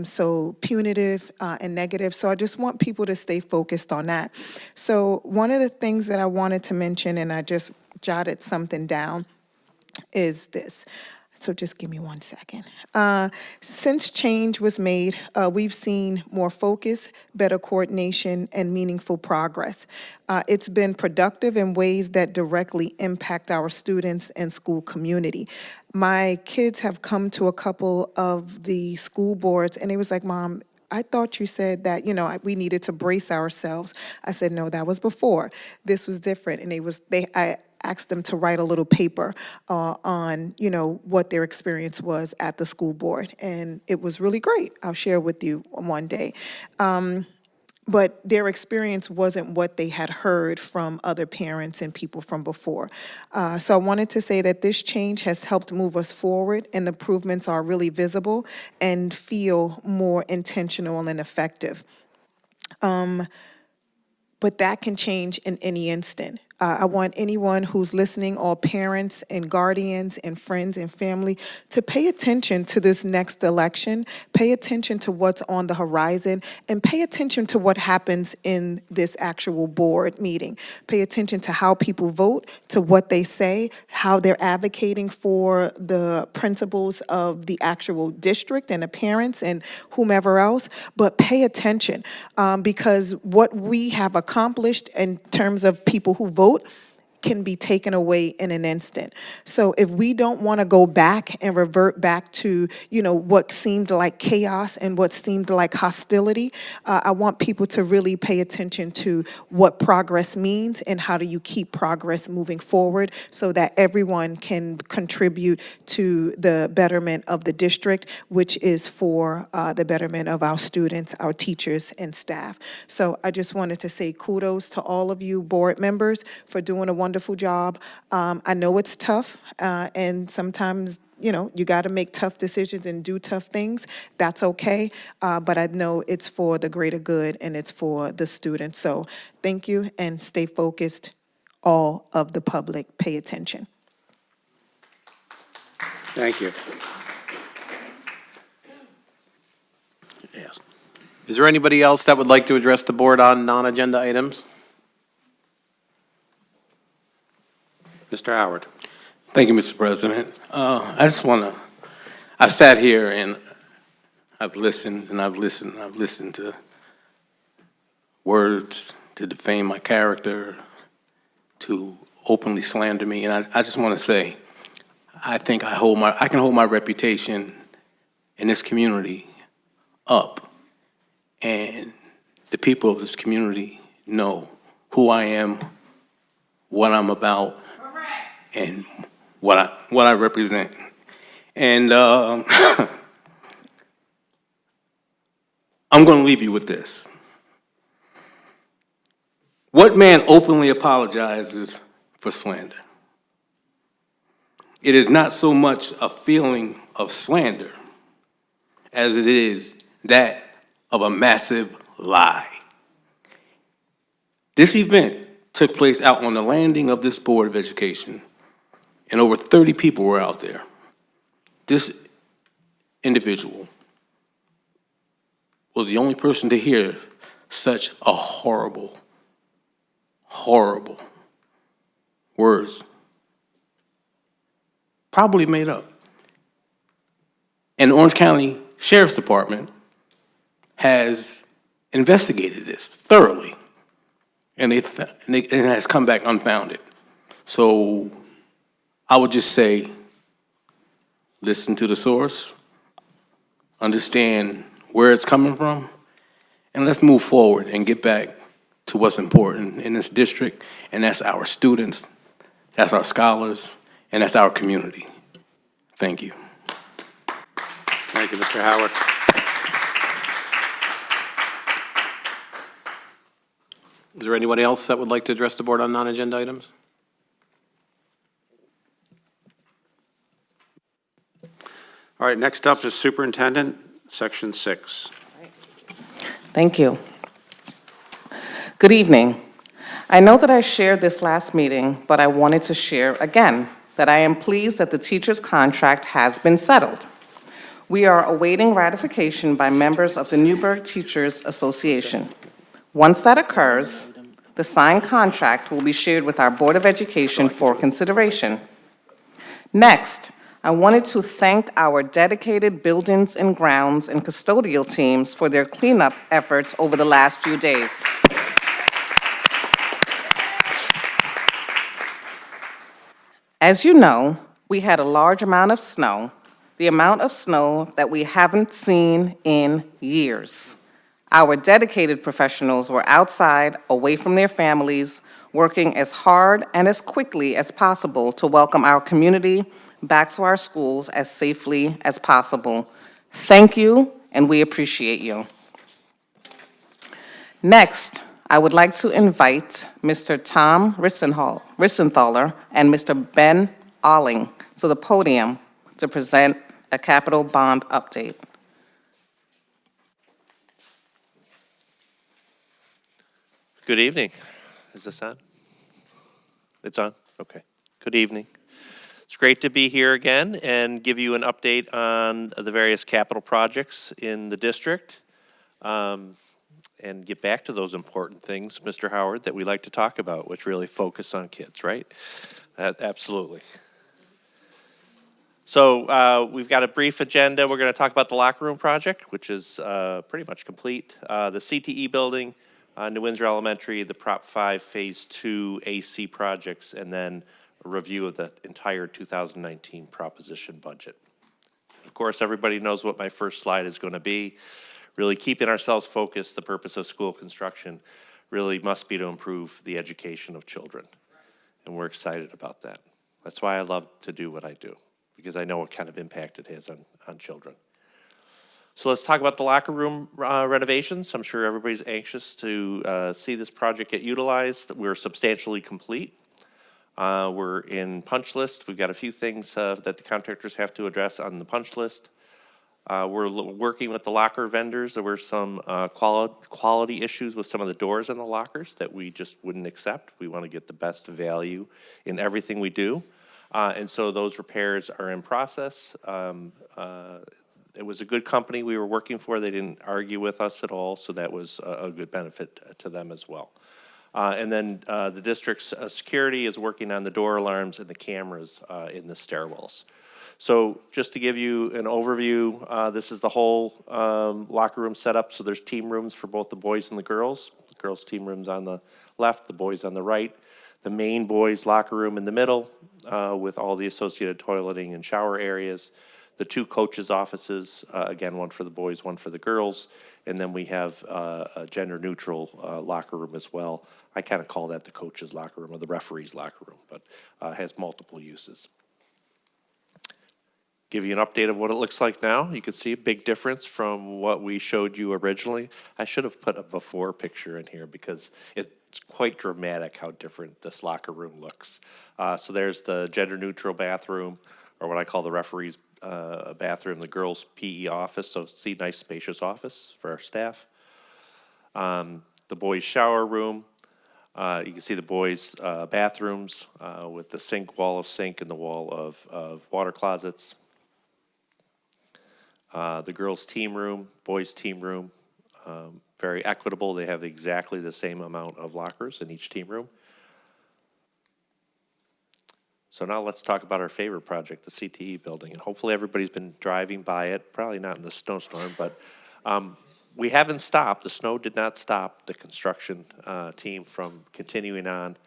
so punitive and negative. So I just want people to stay focused on that. So one of the things that I wanted to mention, and I just jotted something down, is this. So just give me 1 second. Since change was made, we've seen more focus, better coordination, and meaningful progress. It's been productive in ways that directly impact our students and school community. My kids have come to a couple of the school boards, and it was like, Mom, I thought you said that, we needed to brace ourselves. I said, no, that was before. This was different. And I asked them to write a little paper on, what their experience was at the school board. And it was really great. I'll share with you one day. But their experience wasn't what they had heard from other parents and people from before. So I wanted to say that this change has helped move us forward, and the improvements are really visible and feel more intentional and effective. But that can change in any instant. I want anyone who's listening, all parents and guardians and friends and family, to pay attention to this next election, pay attention to what's on the horizon, and pay attention to what happens in this actual board meeting. Pay attention to how people vote, to what they say, how they're advocating for the principles of the actual district and the parents and whomever else. But pay attention because what we have accomplished in terms of people who vote can be taken away in an instant. So if we don't want to go back and revert back to, what seemed like chaos and what seemed like hostility, I want people to really pay attention to what progress means and how do you keep progress moving forward so that everyone can contribute to the betterment of the district, which is for the betterment of our students, our teachers, and staff. So I just wanted to say kudos to all of you board members for doing a wonderful job. I know it's tough, and sometimes, you got to make tough decisions and do tough things. That's okay, but I know it's for the greater good and it's for the students. So thank you, and stay focused. All of the public, pay attention. Thank you. Yes. Is there anybody else that would like to address the board on non-agenda items? Mr. Howard. Thank you, Mr. President. I've sat here and I've listened to words to defame my character, to openly slander me, and I just want to say, I think I can hold my reputation in this community up, and the people of this community know who I am, what I'm about, and what I represent. And I'm going to leave you with this. What man openly apologizes for slander? It is not so much a feeling of slander as it is that of a massive lie. This event took place out on the landing of this Board of Education, and over 30 people were out there. This individual was the only person to hear such a horrible, horrible words, probably made up. And the Orange County Sheriff's Department has investigated this thoroughly, and it has come back unfounded. So I would just say, listen to the source, understand where it's coming from, and let's move forward and get back to what's important in this district, and that's our students, that's our scholars, and that's our community. Thank you. Thank you, Mr. Howard. Is there anybody else that would like to address the board on non-agenda items? All right, next up is Superintendent, Section 6. Thank you. Good evening. I know that I shared this last meeting, but I wanted to share again. that I am pleased that the teacher's contract has been settled. We are awaiting ratification by members of the Newburgh Teachers Association. Once that occurs, the signed contract will be shared with our Board of Education for consideration. Next, I wanted to thank our dedicated buildings and grounds and custodial teams for their cleanup efforts over the last few days. As you know, we had a large amount of snow, the amount of snow that we haven't seen in years. Our dedicated professionals were outside, away from their families, working as hard and as quickly as possible to welcome our community back to our schools as safely as possible. Thank you, and we appreciate you. Next, I would like to invite Mr. Tom Rissenthaler and Mr. Ben Alling to the podium to present a capital bond update. Good evening. Is this on? It's on? Okay. Good evening. It's great to be here again and give you an update on the various capital projects in the district and get back to those important things, Mr. Howard, that we like to talk about, which really focus on kids, right? Absolutely. So we've got a brief agenda. We're going to talk about the locker room project, which is pretty much complete. The CTE building, New Windsor Elementary, the Prop 5 Phase 2 AC projects, and then a review of the entire 2019 proposition budget. Of course, everybody knows what my first slide is going to be. Really keeping ourselves focused, the purpose of school construction really must be to improve the education of children. And we're excited about that. That's why I love to do what I do, because I know what kind of impact it has on children. So let's talk about the locker room renovations. I'm sure everybody's anxious to see this project get utilized. We're substantially complete. We're in punch list. We've got a few things that the contractors have to address on the punch list. We're working with the locker vendors. There were some quality issues with some of the doors in the lockers that we just wouldn't accept. We want to get the best value in everything we do. And so those repairs are in process. It was a good company we were working for. They didn't argue with us at all, so that was a good benefit to them as well. And then the district's security is working on the door alarms and the cameras in the stairwells. So just to give you an overview, this is the whole locker room setup. So there's team rooms for both the boys and the girls. The girls' team room's on the left, the boys on the right. The main boys' locker room in the middle with all the associated toileting and shower areas. The two coaches' offices, again, one for the boys, one for the girls. And then we have a gender-neutral locker room as well. I kind of call that the coach's locker room or the referee's locker room, but has multiple uses. Give you an update of what it looks like now. You can see a big difference from what we showed you originally. I should have put a before picture in here because it's quite dramatic how different this locker room looks. So there's the gender-neutral bathroom, or what I call the referee's bathroom, the girls' PE office. So see, nice spacious office for our staff. The boys' shower room. You can see the boys' bathrooms with the sink, wall of sink, and the wall of water closets. The girls' team room, boys' team room, very equitable. They have exactly the same amount of lockers in each team room. So now let's talk about our favorite project, the CTE building. And hopefully everybody's been driving by it, probably not in the snowstorm, but we haven't stopped. The snow did not stop the construction team from continuing on.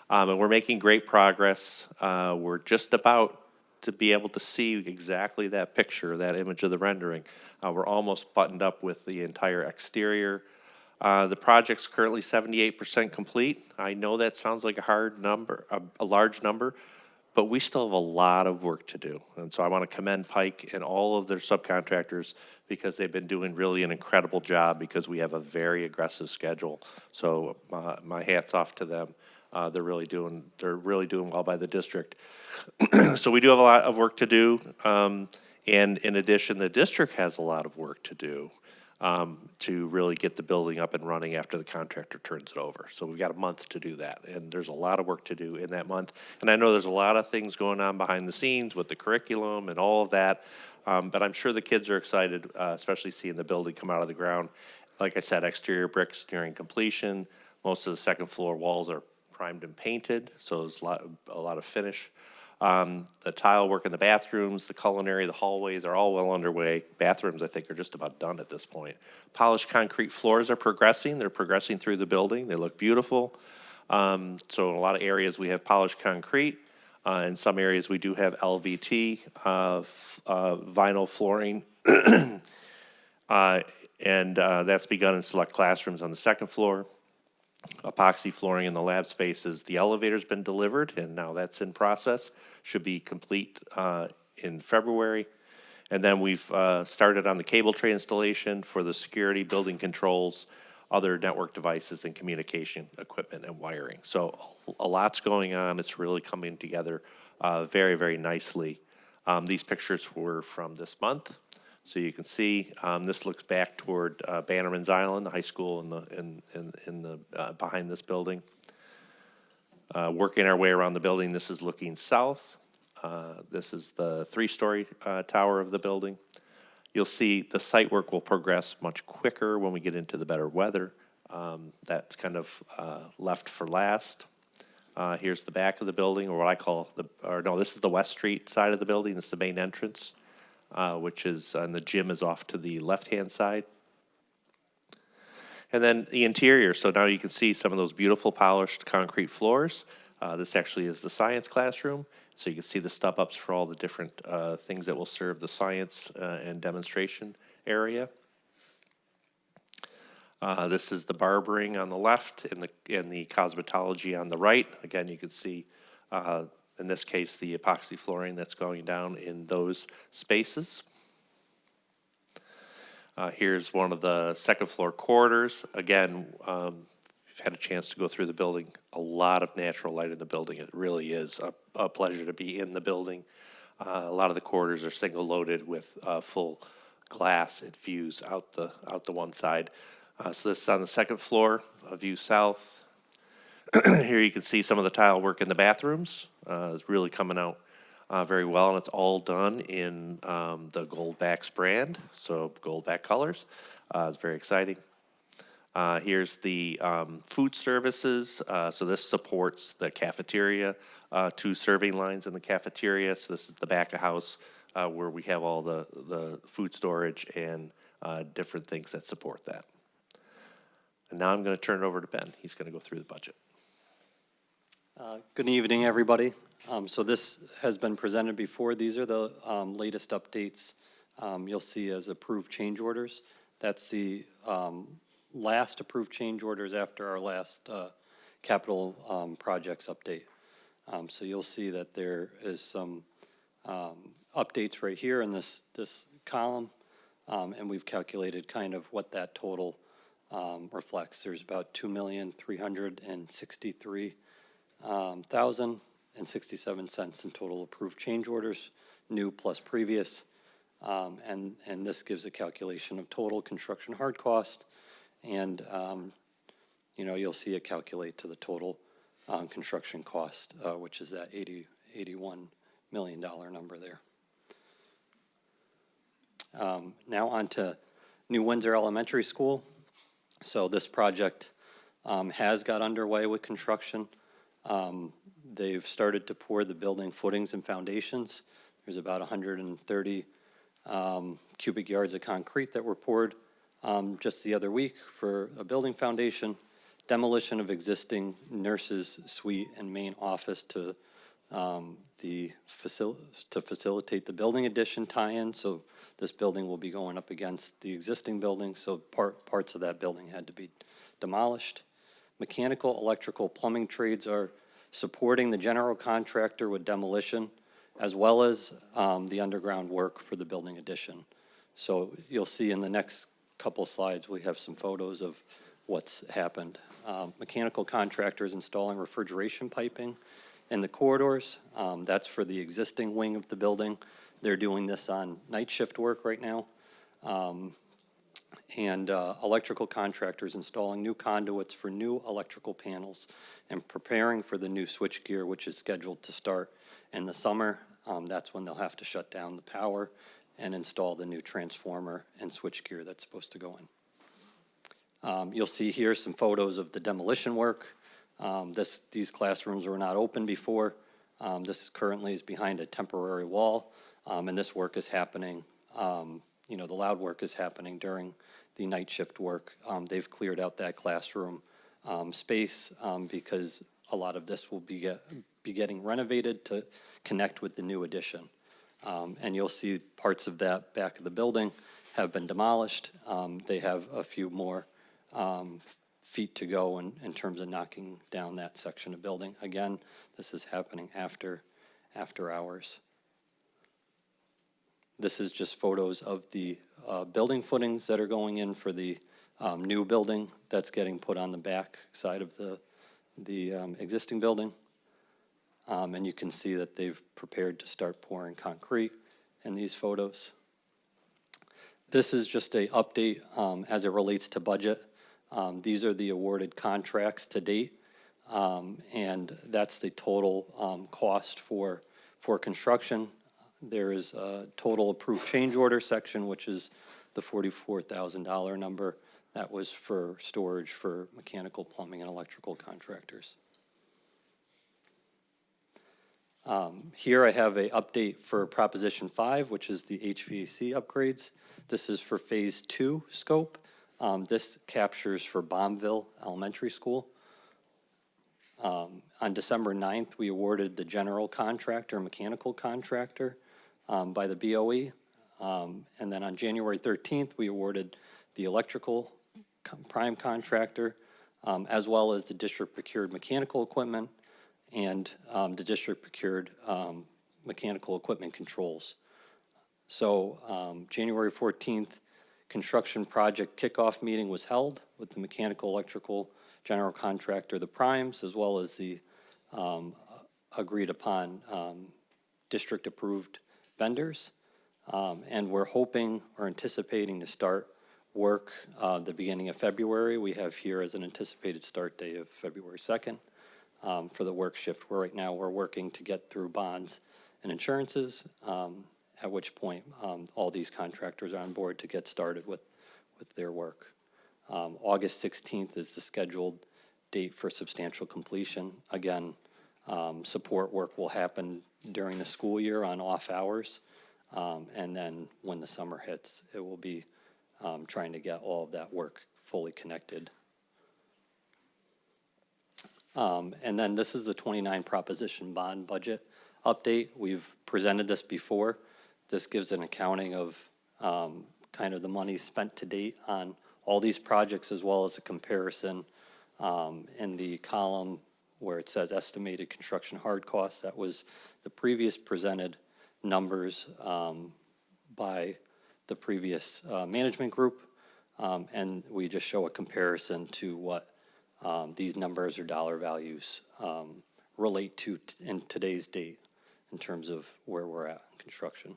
And we're making great progress. We're just about to be able to see exactly that picture, that image of the rendering. We're almost buttoned up with the entire exterior. The project's currently 78% complete. I know that sounds like a hard number, a large number, but we still have a lot of work to do. And so I want to commend Pike and all of their subcontractors because they've been doing really an incredible job because we have a very aggressive schedule. So my hat's off to them. They're really doing well by the district. So we do have a lot of work to do. And in addition, the district has a lot of work to do. to really get the building up and running after the contractor turns it over. So we've got a month to do that, and there's a lot of work to do in that month. And I know there's a lot of things going on behind the scenes with the curriculum and all of that, but I'm sure the kids are excited, especially seeing the building come out of the ground. Like I said, exterior bricks nearing completion. Most of the second floor walls are primed and painted, so there's a lot of finish. The tile work in the bathrooms, the culinary, the hallways are all well underway. Bathrooms, I think, are just about done at this point. Polished concrete floors are progressing. They're progressing through the building. They look beautiful. So in a lot of areas, we have polished concrete. In some areas, we do have LVT, vinyl flooring. And that's begun in select classrooms on the second floor. Epoxy flooring in the lab spaces. The elevator's been delivered, and now that's in process. Should be complete in February. And then we've started on the cable tray installation for the security, building controls, other network devices, and communication equipment and wiring. So a lot's going on. It's really coming together very, very nicely. These pictures were from this month. So you can see this looks back toward Bannerman's Island, the high school in the behind this building. Working our way around the building, this is looking south. This is the 3-story tower of the building. You'll see the site work will progress much quicker when we get into the better weather. That's kind of left for last. Here's the back of the building, or what I call this is the West Street side of the building. This is the main entrance. Which is, and the gym is off to the left-hand side. And then the interior, so now you can see some of those beautiful polished concrete floors. This actually is the science classroom, so you can see the step-ups for all the different things that will serve the science and demonstration area. This is the barbering on the left and the cosmetology on the right. Again, you can see in this case, the epoxy flooring that's going down in those spaces. Here's one of the second floor corridors. Again, we've had a chance to go through the building. A lot of natural light in the building. It really is a pleasure to be in the building. A lot of the corridors are single loaded with full glass. It views out the one side. So this is on the second floor, a view south. Here you can see some of the tile work in the bathrooms. It's really coming out very well, and it's all done in the Goldbacks brand, so Goldback colors. It's very exciting. Here's the food services. So this supports the cafeteria, 2 serving lines in the cafeteria. So this is the back of house where we have all the food storage and different things that support that. And now I'm going to turn it over to Ben. He's going to go through the budget. Good evening, everybody. So this has been presented before. These are the latest updates you'll see as approved change orders. That's the last approved change orders after our last capital projects update. So you'll see that there is some updates right here in this column, and we've calculated kind of what that total reflects. There's about $2,363,067 in total approved change orders, new plus previous, and this gives a calculation of total construction hard cost, and you'll see it calculate to the total construction cost, which is that $81 million number there. Now on to New Windsor Elementary School. So this project has got underway with construction. They've started to pour the building footings and foundations. There's about 130 cubic yards of concrete that were poured just the other week for a building foundation. Demolition of existing nurses' suite and main office to facilitate the building addition tie-in. So this building will be going up against the existing building, so parts of that building had to be demolished. Mechanical, electrical, plumbing trades are supporting the general contractor with demolition, as well as the underground work for the building addition. So you'll see in the next couple slides, we have some photos of what's happened. Mechanical contractors installing refrigeration piping in the corridors. That's for the existing wing of the building. They're doing this on night shift work right now. and electrical contractors installing new conduits for new electrical panels and preparing for the new switchgear, which is scheduled to start in the summer. That's when they'll have to shut down the power and install the new transformer and switchgear that's supposed to go in. You'll see here some photos of the demolition work. These classrooms were not open before. This currently is behind a temporary wall, and this work is happening, the loud work is happening during the night shift work. They've cleared out that classroom space because a lot of this will be getting renovated to connect with the new addition. And you'll see parts of that back of the building have been demolished. They have a few more feet to go in terms of knocking down that section of building. Again, this is happening after hours. This is just photos of the building footings that are going in for the new building that's getting put on the back side of the existing building. And you can see that they've prepared to start pouring concrete in these photos. This is just an update as it relates to budget. These are the awarded contracts to date, and that's the total cost for construction. There is a total approved change order section, which is the $44,000 number. That was for storage for mechanical, plumbing, and electrical contractors. Here I have an update for Proposition 5, which is the HVAC upgrades. This is for Phase 2 scope. This captures for Bombville Elementary School. On December 9th, we awarded the general contractor, mechanical contractor by the BOE. And then on January 13th, we awarded the electrical prime contractor, as well as the district procured mechanical equipment and the district procured mechanical equipment controls. So January 14th, construction project kickoff meeting was held with the mechanical electrical general contractor, the primes, as well as the agreed upon district approved vendors. And we're hoping or anticipating to start work the beginning of February. We have here as an anticipated start date of February 2nd for the work shift. Where right now we're working to get through bonds and insurances, at which point all these contractors are on board to get started with their work. August 16th is the scheduled date for substantial completion. Again, support work will happen during the school year on off hours. And then when the summer hits, it will be trying to get all of that work fully connected. And then this is the 29 proposition bond budget update. We've presented this before. This gives an accounting of kind of the money spent to date on all these projects, as well as a comparison in the column where it says estimated construction hard costs. That was the previous presented numbers by the previous management group, and we just show a comparison to what these numbers or dollar values relate to in today's date in terms of where we're at in construction.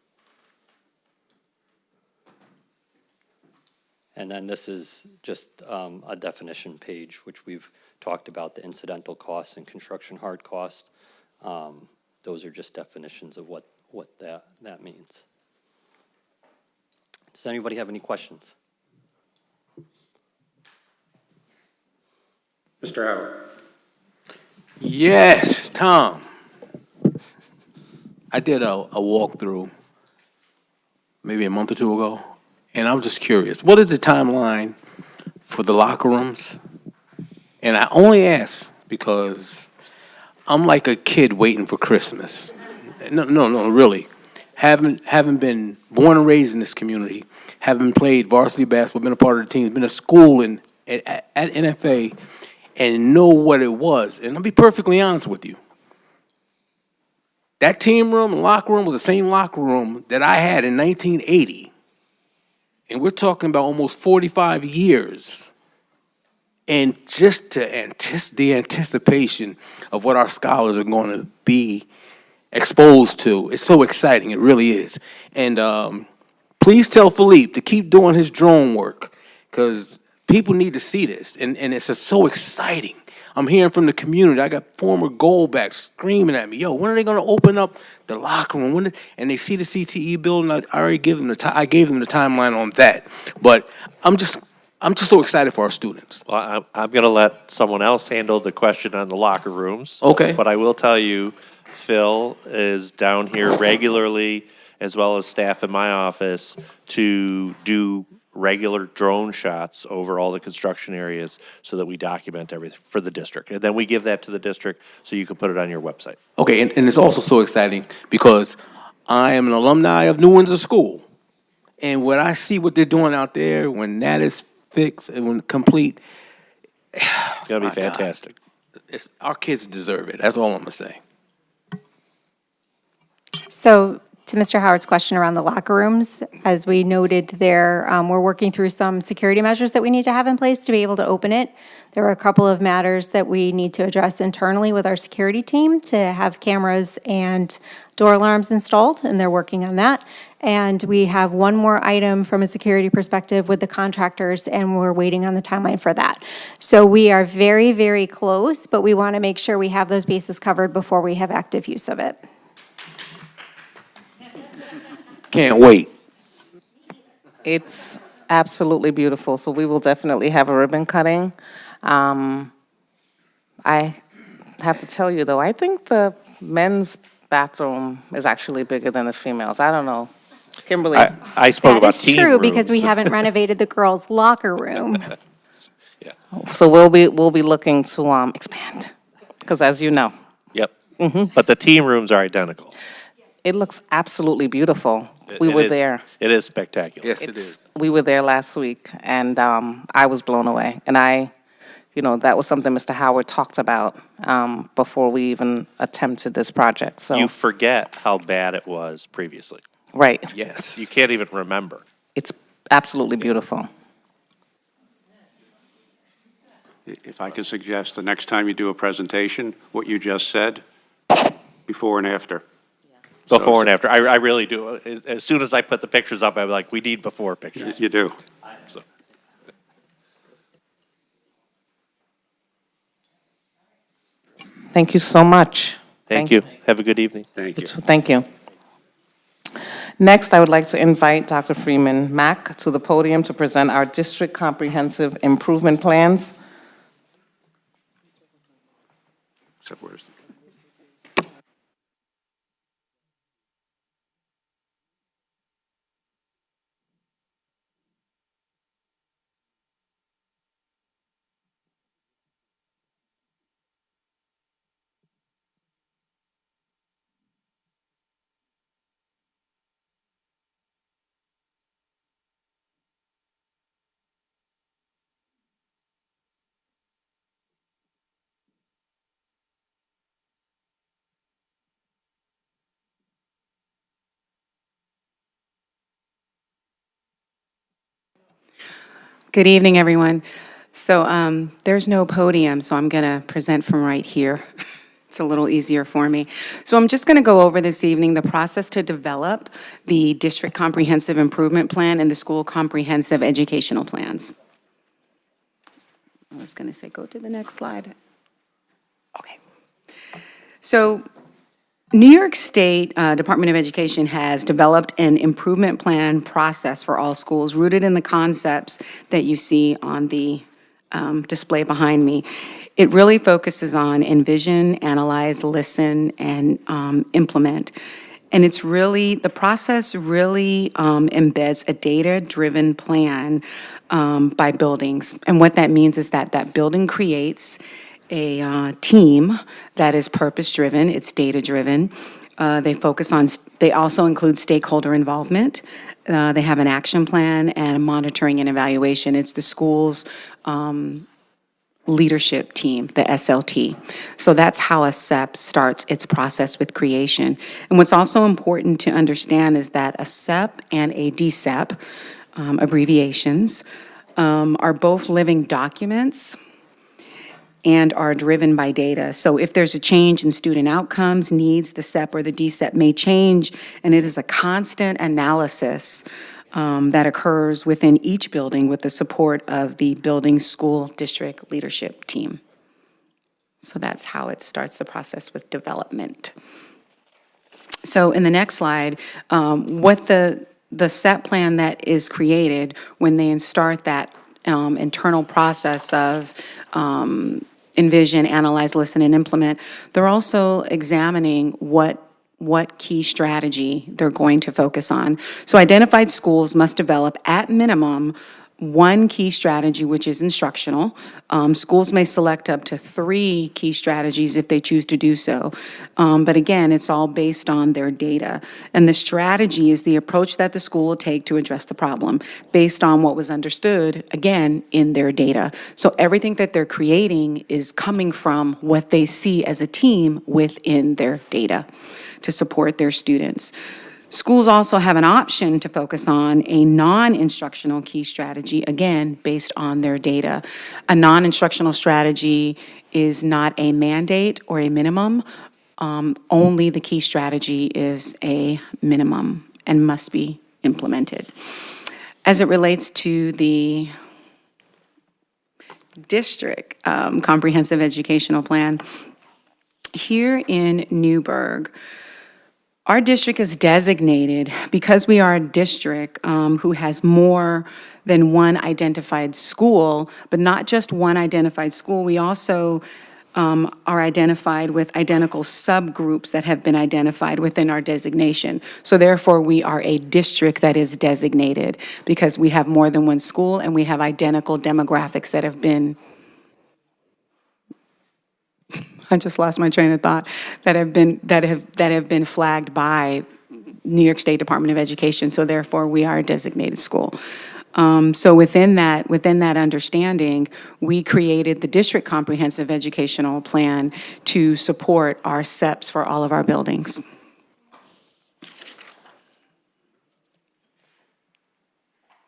And then this is just a definition page, which we've talked about the incidental costs and construction hard costs. Those are just definitions of what that means. Does anybody have any questions? Mr. Howard. Yes, Tom. I did a walkthrough maybe a month or two ago, and I was just curious. What is the timeline for the locker rooms? And I only ask because I'm like a kid waiting for Christmas. No, really. Having been born and raised in this community, having played varsity basketball, been a part of the team, been at school at NFA, and know what it was. And I'll be perfectly honest with you. That team room and locker room was the same locker room that I had in 1980. And we're talking about almost 45 years. And just the anticipation of what our scholars are going to be exposed to, it's so exciting. It really is. And please tell Philippe to keep doing his drone work. because people need to see this, and it's just so exciting. I'm hearing from the community. I got former goalbacks screaming at me, yo, when are they going to open up the locker room? And they see the CTE building. I already gave them I gave them the timeline on that. But I'm just so excited for our students. Well, I'm going to let someone else handle the question on the locker rooms. Okay. But I will tell you, Phil is down here regularly, as well as staff in my office, to do regular drone shots over all the construction areas so that we document everything for the district. And then we give that to the district so you can put it on your website. Okay, and it's also so exciting because I am an alumni of New Windsor School. And when I see what they're doing out there, when that is fixed and when complete, it's going to be fantastic. Our kids deserve it. That's all I'm going to say. So to Mr. Howard's question around the locker rooms, as we noted there, we're working through some security measures that we need to have in place to be able to open it. There are a couple of matters that we need to address internally with our security team to have cameras and door alarms installed, and they're working on that. And we have one more item from a security perspective with the contractors, and we're waiting on the timeline for that. So we are very, very close, but we want to make sure we have those bases covered before we have active use of it. Can't wait. It's absolutely beautiful, so we will definitely have a ribbon cutting. I have to tell you, though, I think the men's bathroom is actually bigger than the females. I don't know. Kimberly? I spoke about team That is true, rooms. because we haven't renovated the girls' locker room. So we'll be looking to expand, because as you know. Yep. But the team rooms are identical. It looks absolutely beautiful. We were there. It is spectacular. Yes, it is. We were there last week, and I was blown away. And that was something Mr. Howard talked about before we even attempted this project, so. You forget how bad it was previously. Right. Yes. You can't even remember. It's absolutely beautiful. If I could suggest, the next time you do a presentation, what you just said, before and after. Before and after. I really do. As soon as I put the pictures up, I'm like, we need before pictures. You do. So. Thank you so much. Thank you. Have a good evening. Thank you. Thank you. Next, I would like to invite Dr. Freeman Mack to the podium to present our district comprehensive improvement plans. Except where's the... Good evening, everyone. So there's no podium, so I'm going to present from right here. It's a little easier for me. So I'm just going to go over this evening the process to develop the District Comprehensive Improvement Plan and the School Comprehensive Educational Plans. I was going to say, go to the next slide. Okay. So New York State Department of Education has developed an improvement plan process for all schools rooted in the concepts that you see on the display behind me. It really focuses on envision, analyze, listen, and implement. And it's really, the process really embeds a data-driven plan by buildings. And what that means is that that building creates a team that is purpose-driven, it's data-driven. They also include stakeholder involvement. They have an action plan and monitoring and evaluation. It's the school's leadership team, the SLT. So that's how a SEP starts its process with creation. And what's also important to understand is that a SEP and a DSEP, abbreviations, are both living documents and are driven by data. So if there's a change in student outcomes, needs, the SEP or the DSEP may change, and it is a constant analysis that occurs within each building with the support of the building school district leadership team. So that's how it starts the process with development. So in the next slide, what the set plan that is created when they start that internal process of envision, analyze, listen, and implement, they're also examining what key strategy they're going to focus on. So identified schools must develop at minimum one key strategy, which is instructional. Schools may select up to 3 key strategies if they choose to do so. But again, it's all based on their data. And the strategy is the approach that the school will take to address the problem based on what was understood, again, in their data. So everything that they're creating is coming from what they see as a team within their data to support their students. Schools also have an option to focus on a non-instructional key strategy, again, based on their data. A non-instructional strategy is not a mandate or a minimum. Only the key strategy is a minimum and must be implemented. As it relates to the district comprehensive educational plan, here in Newburgh, our district is designated, because we are a district who has more than one identified school, but not just one identified school, we also are identified with identical subgroups that have been identified within our designation. So therefore, we are a district that is designated because we have more than one school and we have identical demographics that have been I just lost my train of thought, that have been flagged by New York State Department of Education, so therefore we are a designated school. So within that understanding, we created the District Comprehensive Educational Plan to support our SEPs for all of our buildings.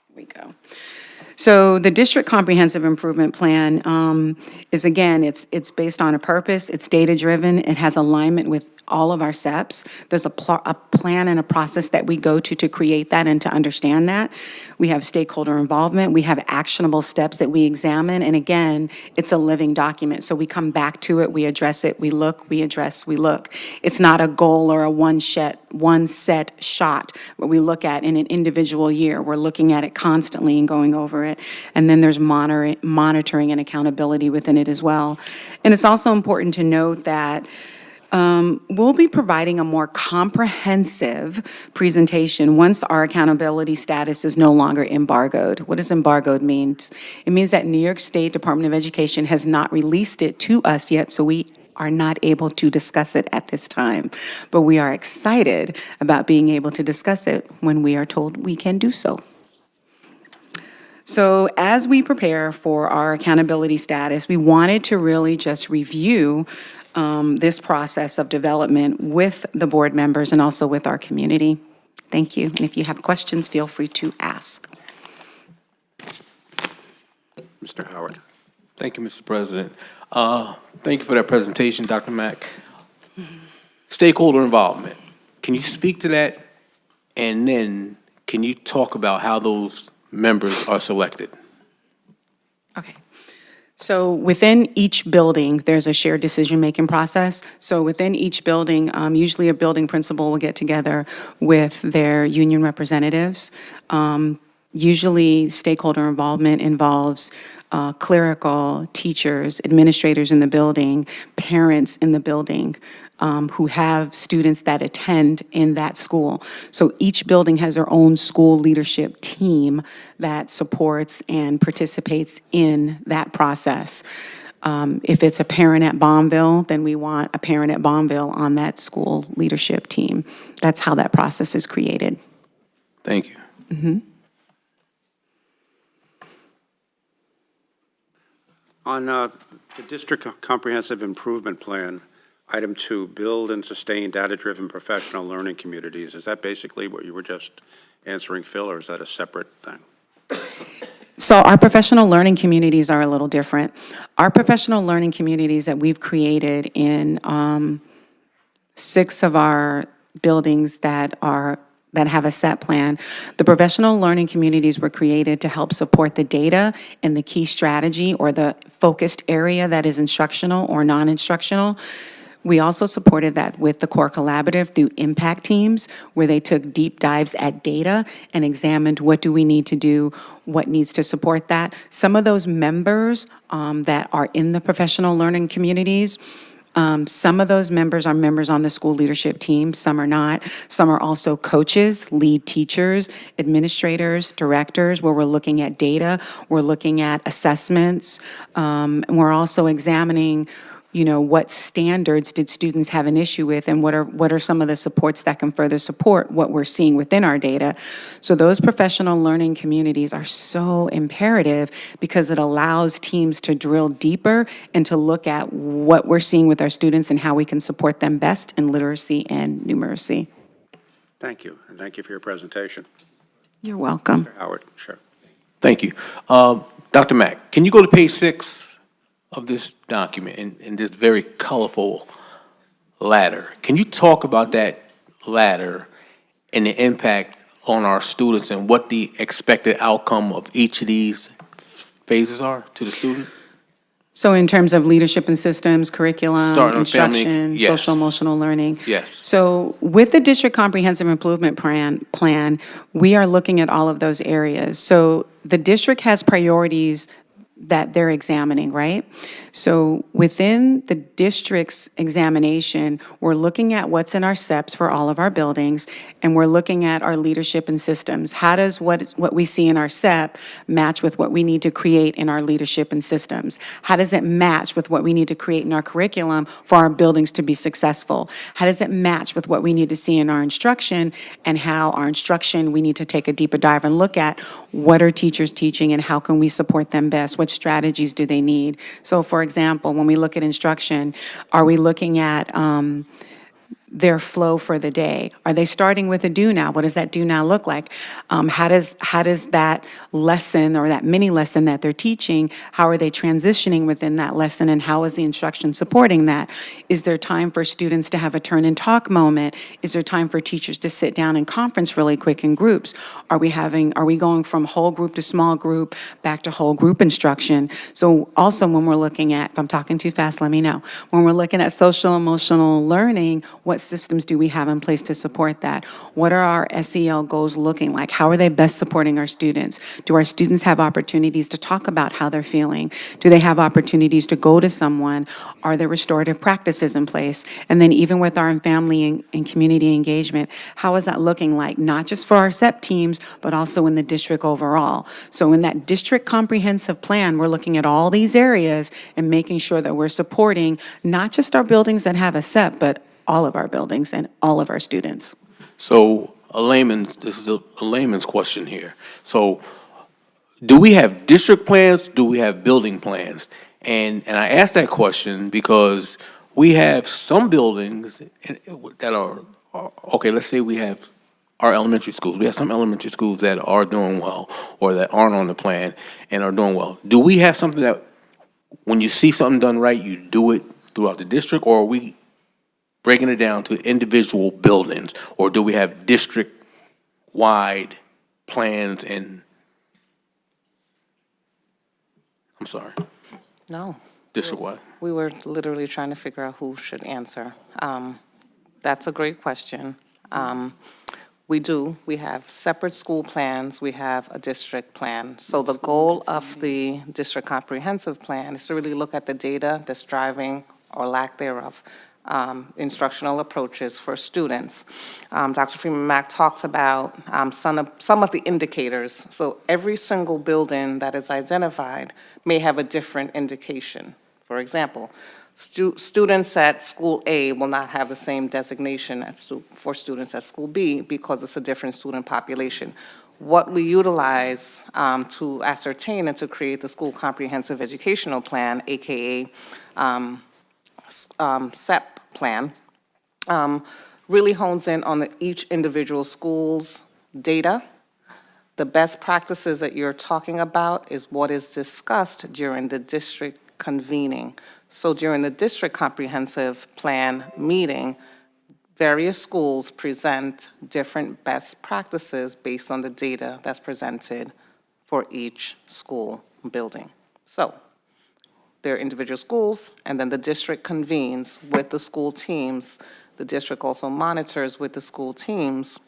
Here we go. So the District Comprehensive Improvement Plan is, again, it's based on a purpose, it's data-driven, it has alignment with all of our SEPs. There's a plan and a process that we go to create that and to understand that. We have stakeholder involvement, we have actionable steps that we examine, and again, it's a living document. So we come back to it, we address it, we look, we address, we look. It's not a goal or a one set shot, what we look at in an individual year. We're looking at it constantly and going over it. And then there's monitoring and accountability within it as well. And it's also important to note that we'll be providing a more comprehensive presentation once our accountability status is no longer embargoed. What does embargoed mean? It means that New York State Department of Education has not released it to us yet, so we are not able to discuss it at this time. But we are excited about being able to discuss it when we are told we can do so. So as we prepare for our accountability status, we wanted to really just review this process of development with the board members and also with our community. Thank you. And if you have questions, feel free to ask. Mr. Howard. Thank you, Mr. President. Thank you for that presentation, Dr. Mack. Stakeholder involvement. Can you speak to that? And then can you talk about how those members are selected? Okay. So within each building, there's a shared decision-making process. So within each building, usually a building principal will get together with their union representatives. Usually stakeholder involvement involves clerical, teachers, administrators in the building, parents in the building, who have students that attend in that school. So each building has their own school leadership team that supports and participates in that process. If it's a parent at Bombville, then we want a parent at Bombville on that school leadership team. That's how that process is created. Thank you. Mm-hmm. On the District Comprehensive Improvement Plan, Item 2, build and sustain data-driven professional learning communities. Is that basically what you were just answering, Phil, or is that a separate thing? So our professional learning communities are a little different. Our professional learning communities that we've created in 6 of our buildings that are that have a set plan. The professional learning communities were created to help support the data and the key strategy or the focused area that is instructional or non-instructional. We also supported that with the core collaborative through impact teams, where they took deep dives at data and examined what do we need to do, what needs to support that. Some of those members that are in the professional learning communities, some of those members are members on the school leadership team, some are not. Some are also coaches, lead teachers, administrators, directors, where we're looking at data, we're looking at assessments, and we're also examining, you know, what standards did students have an issue with, and what are some of the supports that can further support what we're seeing within our data. So those professional learning communities are so imperative because it allows teams to drill deeper and to look at what we're seeing with our students and how we can support them best in literacy and numeracy. Thank you, and thank you for your presentation. You're welcome. Mr. Howard, sure. Thank you. Dr. Mack, can you go to page 6 of this document in this very colorful ladder? Can you talk about that ladder and the impact on our students and what the expected outcome of each of these phases are to the student? So in terms of leadership and systems, curriculum, Starting with family, instruction, yes. social emotional learning. Yes. So with the district comprehensive improvement plan, we are looking at all of those areas. So the district has priorities that they're examining, right? So within the district's examination, we're looking at what's in our SEPs for all of our buildings, and we're looking at our leadership and systems. How does what we see in our SEP match with what we need to create in our leadership and systems? How does it match with what we need to create in our curriculum for our buildings to be successful? How does it match with what we need to see in our instruction, and how our instruction, we need to take a deeper dive and look at what are teachers teaching and how can we support them best? What strategies do they need? So for example, when we look at instruction, are we looking at their flow for the day? Are they starting with a do now? What does that do now look like? How does that lesson or that mini lesson that they're teaching, how are they transitioning within that lesson, and how is the instruction supporting that? Is there time for students to have a turn and talk moment? Is there time for teachers to sit down and conference really quick in groups? Are we going from whole group to small group back to whole group instruction? So also when we're looking at, if I'm talking too fast, let me know. When we're looking at social emotional learning, what systems do we have in place to support that? What are our SEL goals looking like? How are they best supporting our students? Do our students have opportunities to talk about how they're feeling? Do they have opportunities to go to someone? Are there restorative practices in place? And then even with our family and community engagement, how is that looking like? Not just for our SEP teams, but also in the district overall. So in that district comprehensive plan, we're looking at all these areas and making sure that we're supporting not just our buildings that have a SEP, but all of our buildings and all of our students. So this is a layman's question here. So do we have district plans? Do we have building plans? And I ask that question because we have some buildings that are, okay, let's say we have our elementary schools. We have some elementary schools that are doing well or that aren't on the plan and are doing well. Do we have something that when you see something done right, you do it throughout the district, or are we breaking it down to individual buildings, or do we have district-wide plans and, I'm sorry, No. district-wide? We were literally trying to figure out who should answer. That's a great question. We have separate school plans, we have a district plan. So the goal of the district comprehensive plan is to really look at the data that's driving, or lack thereof, instructional approaches for students. Dr. Freeman-Mac talks about some of the indicators. So every single building that is identified may have a different indication. For example, students at school A will not have the same designation for students at school B because it's a different student population. What we utilize to ascertain and to create the school comprehensive educational plan, AKA SEP plan, really hones in on each individual school's data. The best practices that you're talking about is what is discussed during the district convening. So during the district comprehensive plan meeting, various schools present different best practices based on the data that's presented for each school building. So there are individual schools, and then the district convenes with the school teams. The district also monitors with the school teams,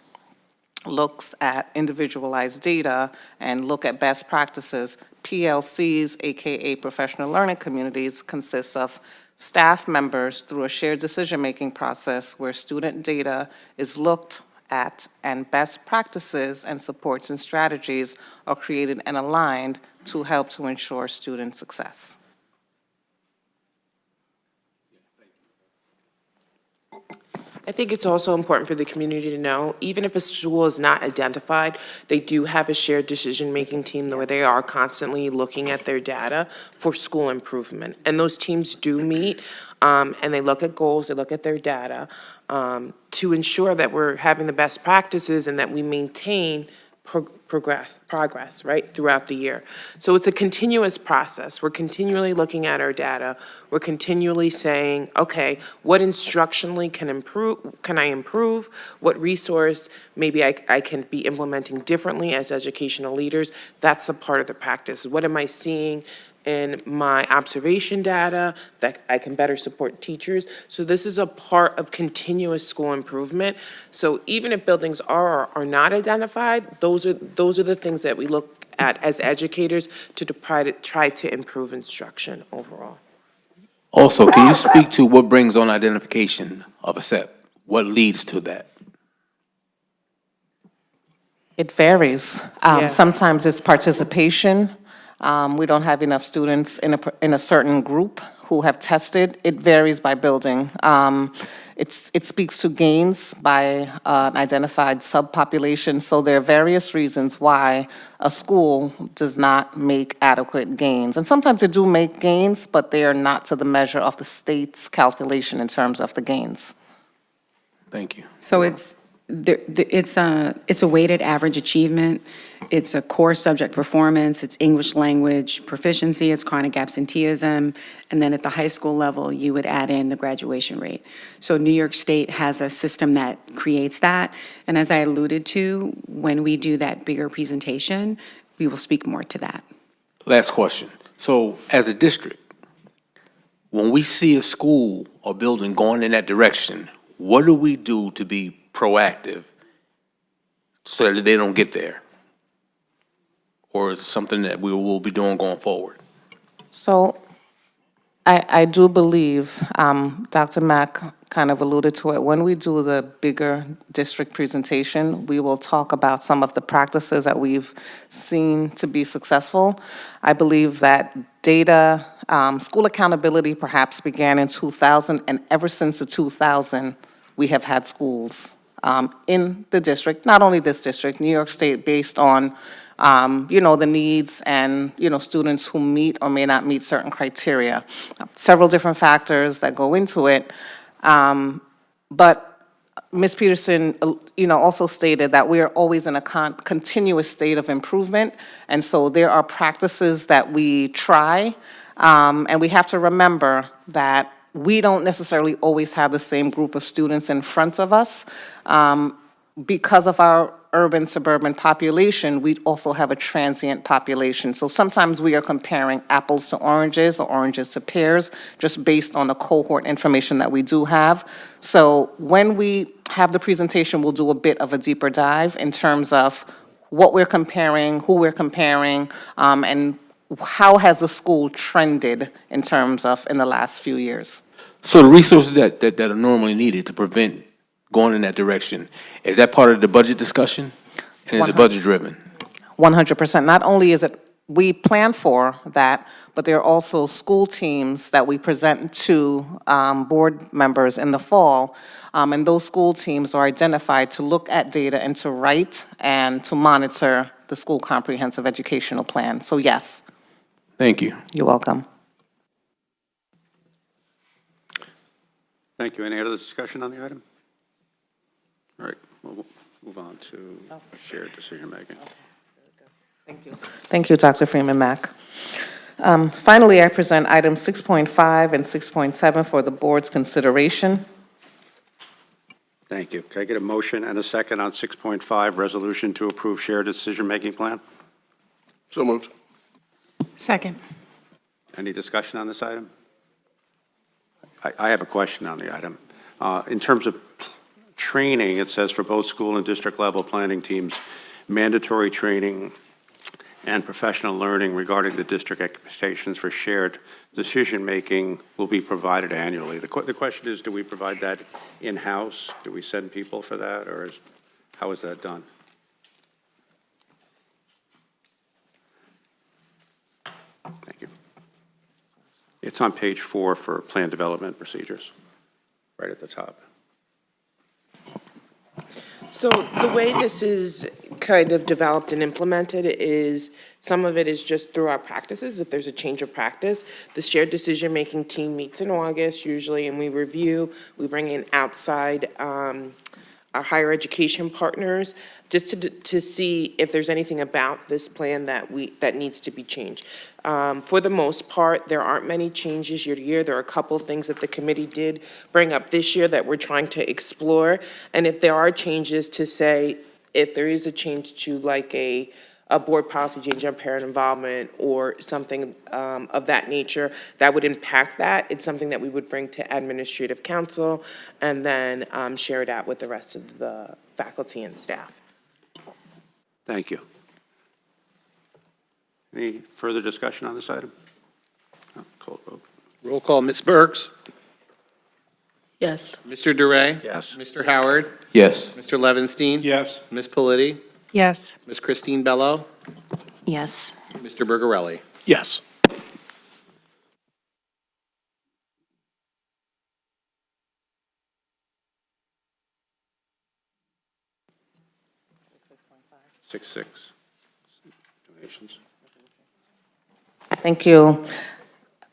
looks at individualized data, and look at best practices. PLCs, AKA professional learning communities, consists of staff members through a shared decision-making process where student data is looked at and best practices and supports and strategies are created and aligned to help to ensure student success. I think it's also important for the community to know, even if a school is not identified, they do have a shared decision-making team where they are constantly looking at their data for school improvement. And those teams do meet, and they look at goals, they look at their data, to ensure that we're having the best practices and that we maintain progress, right, throughout the year. So it's a continuous process. We're continually looking at our data. We're continually saying, okay, what instructionally can I improve? What resource maybe I can be implementing differently as educational leaders? That's a part of the practice. What am I seeing in my observation data that I can better support teachers? So this is a part of continuous school improvement. So even if buildings are or are not identified, those are the things that we look at as educators to try to improve instruction overall. Also, can you speak to what brings on identification of a set? What leads to that? It varies. Yeah. Sometimes it's participation. We don't have enough students in a certain group who have tested. It varies by building. It speaks to gains by an identified subpopulation. So there are various reasons why a school does not make adequate gains. And sometimes they do make gains, but they are not to the measure of the state's calculation in terms of the gains. Thank you. So it's a weighted average achievement. It's a core subject performance. It's English language proficiency. It's chronic absenteeism. And then at the high school level, you would add in the graduation rate. So New York State has a system that creates that. And as I alluded to, when we do that bigger presentation, we will speak more to that. Last question. So as a district, when we see a school or building going in that direction, what do we do to be proactive so that they don't get there? Or is it something that we will be doing going forward? So I do believe, Dr. Mack kind of alluded to it, when we do the bigger district presentation, we will talk about some of the practices that we've seen to be successful. I believe that data, school accountability perhaps began in 2000, and ever since the 2000, we have had schools in the district, not only this district, New York State, based on the needs and, students who meet or may not meet certain criteria. Several different factors that go into it. But Ms. Peterson, also stated that we are always in a continuous state of improvement. And so there are practices that we try. And we have to remember that we don't necessarily always have the same group of students in front of us. Because of our urban suburban population, we also have a transient population. So sometimes we are comparing apples to oranges or oranges to pears, just based on the cohort information that we do have. So when we have the presentation, we'll do a bit of a deeper dive in terms of what we're comparing, who we're comparing, and how has the school trended in terms of in the last few years. So the resources that are normally needed to prevent going in that direction, is that part of the budget discussion? And is it budget driven? 100%. Not only is it, we plan for that, but there are also school teams that we present to board members in the fall. And those school teams are identified to look at data and to write and to monitor the school comprehensive educational plan. So yes. Thank you. You're welcome. Thank you. Any other discussion on the item? All right, we'll move on to shared decision-making. Thank you. Thank you, Dr. Freeman Mack. Finally, I present items 6.5 and 6.7 for the board's consideration. Thank you. Can I get a motion and a second on 6.5, resolution to approve shared decision-making plan? So moved. Second. Any discussion on this item? I have a question on the item. In terms of training, it says for both school and district level planning teams, mandatory training and professional learning regarding the district expectations for shared decision-making will be provided annually. The question is, do we provide that in-house? Do we send people for that, or how is that done? Thank you. It's on page 4 for plan development procedures, right at the top. So the way this is kind of developed and implemented is, some of it is just through our practices. If there's a change of practice, the shared decision-making team meets in August usually, and we review, we bring in outside our higher education partners, just to see if there's anything about this plan that needs to be changed. For the most part, there aren't many changes year to year. There are a couple of things that the committee did bring up this year that we're trying to explore. And if there are changes, to say, if there is a change to like a board policy change on parent involvement or something of that nature that would impact that, it's something that we would bring to administrative council and then share it out with the rest of the faculty and staff. Thank you. Any further discussion on this item? No, call vote. Roll call, Ms. Burks. Yes. Mr. DeRay. Yes. Mr. Howard. Yes. Mr. Levinstein. Yes. Ms. Politi. Yes. Ms. Christine Bello. Yes. Mr. Bergarelli. Yes. Six. Donations. Thank you.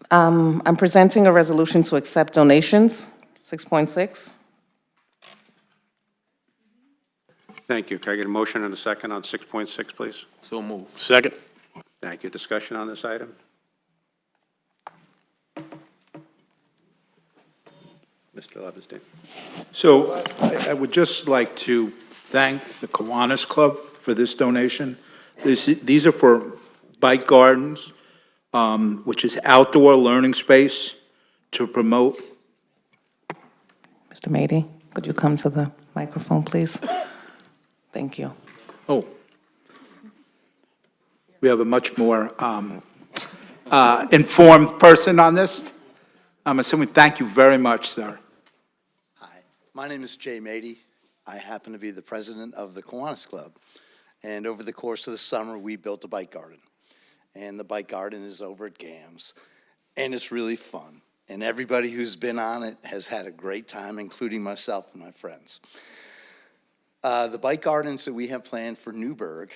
I'm presenting a resolution to accept donations, 6.6. Thank you. Can I get a motion and a second on 6.6, please? So moved. Second. Thank you. Discussion on this item? Mr. Levinstein. So I would just like to thank the Kiwanis Club for this donation. These are for bike gardens, which is outdoor learning space to promote. Mr. Mady, could you come to the microphone, please? Thank you. Oh. We have a much more informed person on this. I'm assuming, thank you very much, sir. Hi, my name is Jay Mady. I happen to be the president of the Kiwanis Club. And over the course of the summer, we built a bike garden. And the bike garden is over at GAMS. And it's really fun. And everybody who's been on it has had a great time, including myself and my friends. The bike gardens that we have planned for Newburgh,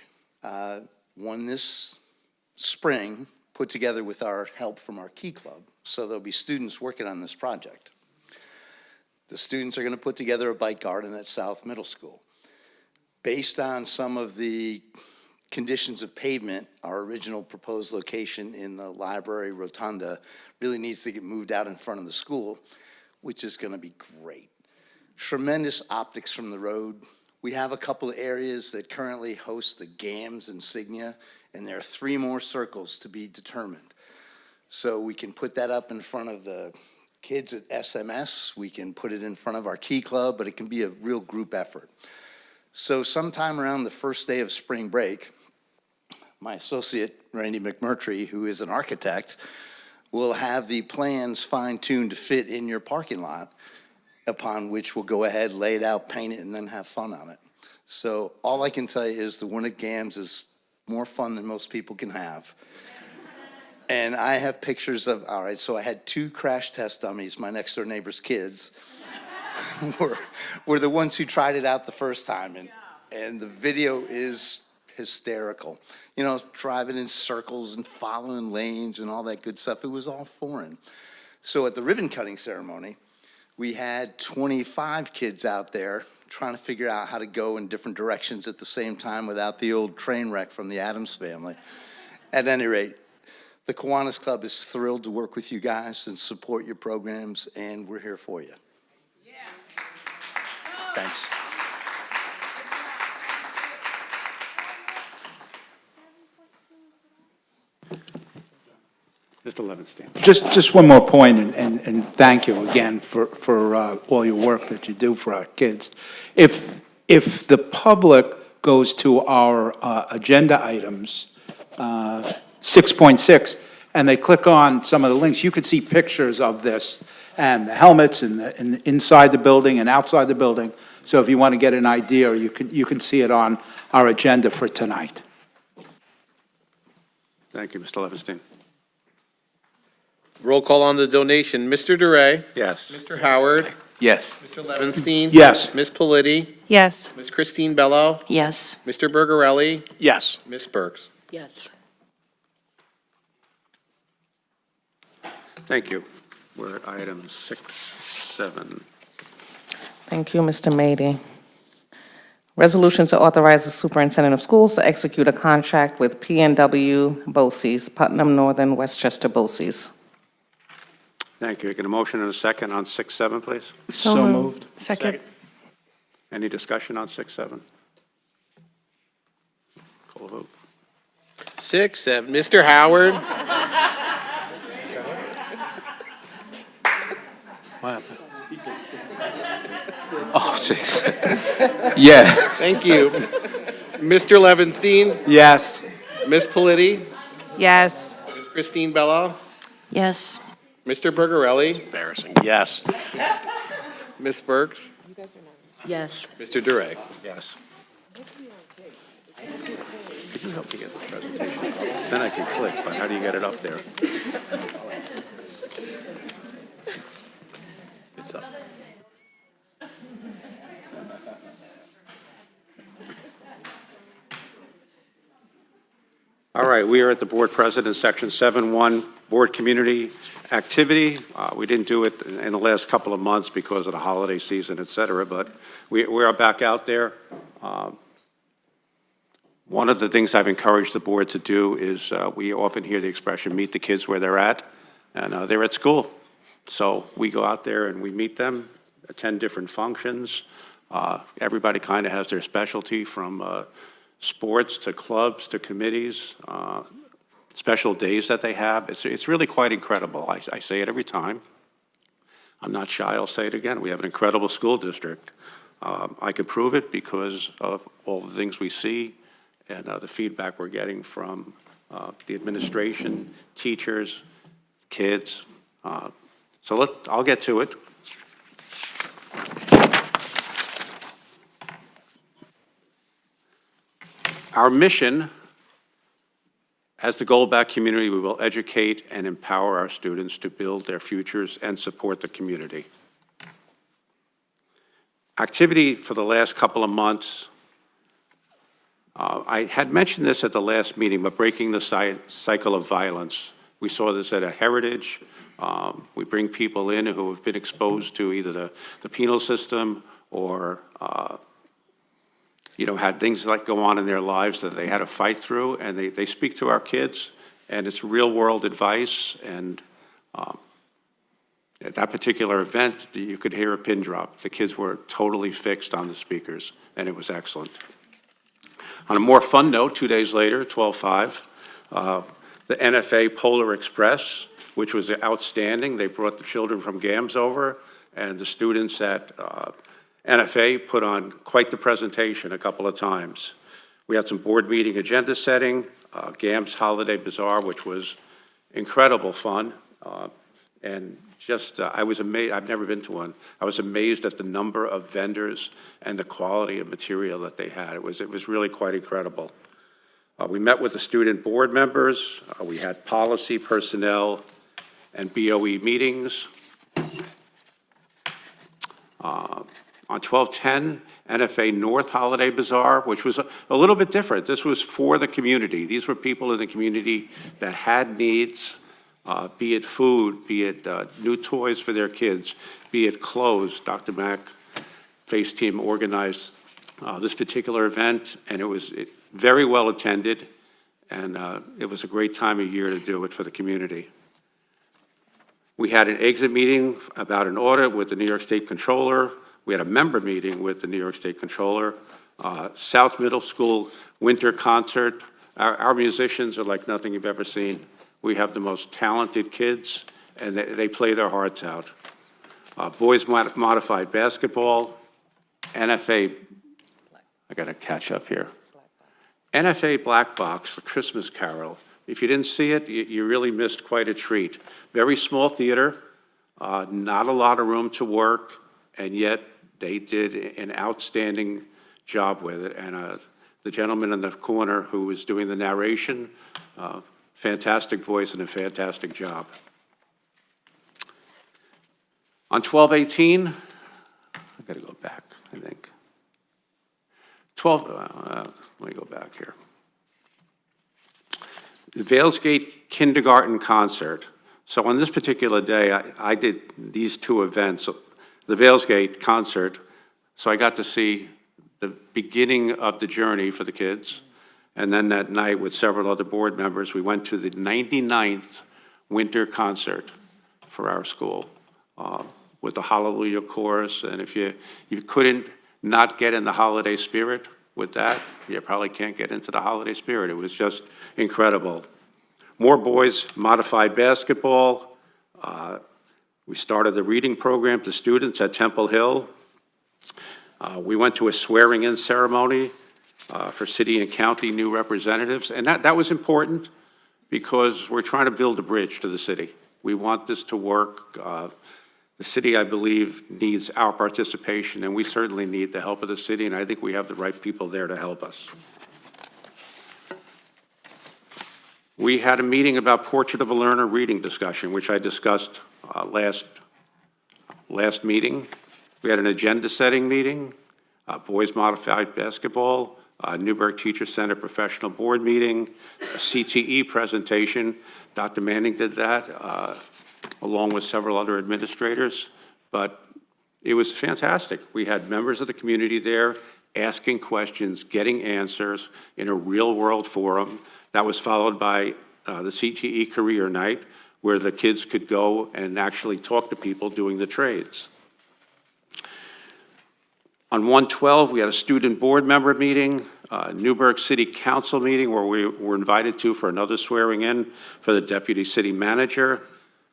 one this spring, put together with our help from our Key Club. So there'll be students working on this project. The students are going to put together a bike garden at South Middle School. Based on some of the conditions of pavement, our original proposed location in the library rotunda really needs to get moved out in front of the school, which is going to be great. Tremendous optics from the road. We have a couple of areas that currently host the GAMS insignia, and there are 3 more circles to be determined. So we can put that up in front of the kids at SMS, we can put it in front of our Key Club, but it can be a real group effort. So sometime around the first day of spring break, my associate, Randy McMurtry, who is an architect, will have the plans fine-tuned to fit in your parking lot, upon which we'll go ahead, lay it out, paint it, and then have fun on it. So all I can tell you is the one at GAMS is more fun than most people can have. And I have pictures of, all right, so I had 2 crash test dummies, my next door neighbor's kids, were the ones who tried it out the first time. And the video is hysterical. You know, driving in circles and following lanes and all that good stuff. It was all foreign. So at the ribbon cutting ceremony, we had 25 kids out there trying to figure out how to go in different directions at the same time without the old train wreck from the Addams Family. At any rate, the Kiwanis Club is thrilled to work with you guys and support your programs, and we're here for you. Thanks. Mr. Levinstein. Just one more point, and thank you again for all your work that you do for our kids. If the public goes to our agenda items, 6.6, and they click on some of the links, you could see pictures of this, and the helmets, and inside the building and outside the building. So if you want to get an idea, you can see it on our agenda for tonight. Thank you, Mr. Levinstein. Roll call on the donation. Mr. DeRay. Yes. Mr. Howard. Yes. Mr. Levinstein. Yes. Ms. Politi. Yes. Ms. Christine Bello. Yes. Mr. Bergarelli. Yes. Ms. Burks. Yes. Thank you. We're at item 6.7. Thank you, Mr. Mady. Resolution to authorize the superintendent of schools to execute a contract with PNW BOCES, Putnam Northern Westchester BOCES. Thank you. Get a motion and a second on 6.7, please. So moved. Second. Any discussion on 6.7? Call a vote. 6.7. Mr. Howard. What happened? Oh, 6. Yes. Thank you. Mr. Levinstein. Yes. Ms. Politi. Yes. Ms. Christine Bello. Yes. Mr. Bergarelli. Embarrassing. Yes. Ms. Burks. Yes. Mr. DeRay. Yes. Could you help me get the presentation up? Then I can click, but how do you get it up there? It's up. All right, we are at the Board President, Section 7.1, Board Community Activity. We didn't do it in the last couple of months because of the holiday season, et cetera, but we are back out there. One of the things I've encouraged the board to do is we often hear the expression, meet the kids where they're at, and they're at school. So we go out there and we meet them, attend different functions. Everybody kind of has their specialty, from sports to clubs to committees, special days that they have. It's really quite incredible. I say it every time. I'm not shy, I'll say it again. We have an incredible school district. I could prove it because of all the things we see and the feedback we're getting from the administration, teachers, kids. So I'll get to it. Our mission, as the Goldback community, we will educate and empower our students to build their futures and support the community. Activity for the last couple of months, I had mentioned this at the last meeting, but breaking the cycle of violence. We saw this at a Heritage. We bring people in who have been exposed to either the penal system or had things like go on in their lives that they had to fight through, and they speak to our kids, and it's real-world advice, and at that particular event, you could hear a pin drop. The kids were totally fixed on the speakers, and it was excellent. On a more fun note, 2 days later, 12/5, the NFA Polar Express, which was outstanding. They brought the children from GAMS over, and the students at NFA put on quite the presentation a couple of times. We had some board meeting agenda setting, GAMS Holiday Bazaar, which was incredible fun. And just, I was amazed, I've never been to one. I was amazed at the number of vendors and the quality of material that they had. It was really quite incredible. We met with the student board members. We had policy, personnel, and BOE meetings. On 12/10, NFA North Holiday Bazaar, which was a little bit different. This was for the community. These were people in the community that had needs, be it food, be it new toys for their kids, be it clothes. Dr. Mack, FACE team organized this particular event, and it was very well attended, and it was a great time of year to do it for the community. We had an exit meeting about an audit with the New York State Controller. We had a member meeting with the New York State Controller. South Middle School winter concert. Our musicians are like nothing you've ever seen. We have the most talented kids, and they play their hearts out. Boys modified basketball, NFA, I got to catch up here. NFA Black Box, the Christmas Carol. If you didn't see it, you really missed quite a treat. Very small theater, not a lot of room to work, and yet they did an outstanding job with it. And the gentleman in the corner who was doing the narration, fantastic voice and a fantastic job. On 12/18, I got to go back, I think. Let me go back here. The Valesgate Kindergarten Concert. So on this particular day, I did these two events, the Valesgate concert, so I got to see the beginning of the journey for the kids. And then that night with several other board members, we went to the 99th winter concert for our school with the Hallelujah Chorus. And if you couldn't not get in the holiday spirit with that, you probably can't get into the holiday spirit. It was just incredible. More boys modified basketball. We started the reading program to students at Temple Hill. We went to a swearing-in ceremony for city and county new representatives, and that was important because we're trying to build a bridge to the city. We want this to work. The city, I believe, needs our participation, and we certainly need the help of the city, and I think we have the right people there to help us. We had a meeting about Portrait of a Learner reading discussion, which I discussed last meeting. We had an agenda-setting meeting, boys modified basketball, Newburgh Teacher Center professional board meeting, a CTE presentation. Dr. Manning did that, along with several other administrators, but it was fantastic. We had members of the community there asking questions, getting answers in a real-world forum. That was followed by the CTE Career Night, where the kids could go and actually talk to people doing the trades. On 1/12, we had a student board member meeting, Newburgh City Council meeting, where we were invited to for another swearing-in for the deputy city manager.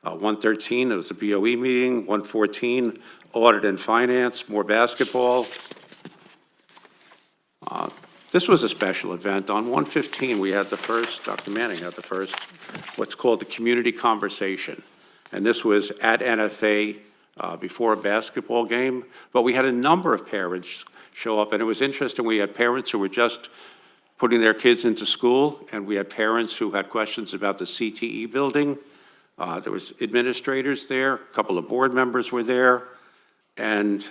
1:13, it was a BOE meeting. 1:14, audit and finance, more basketball. This was a special event. On 1:15, we had the first, Dr. Manning had the first, what's called the community conversation. And this was at NFA before a basketball game. But we had a number of parents show up, and it was interesting. We had parents who were just putting their kids into school, and we had parents who had questions about the CTE building. There was administrators there, a couple of board members were there, and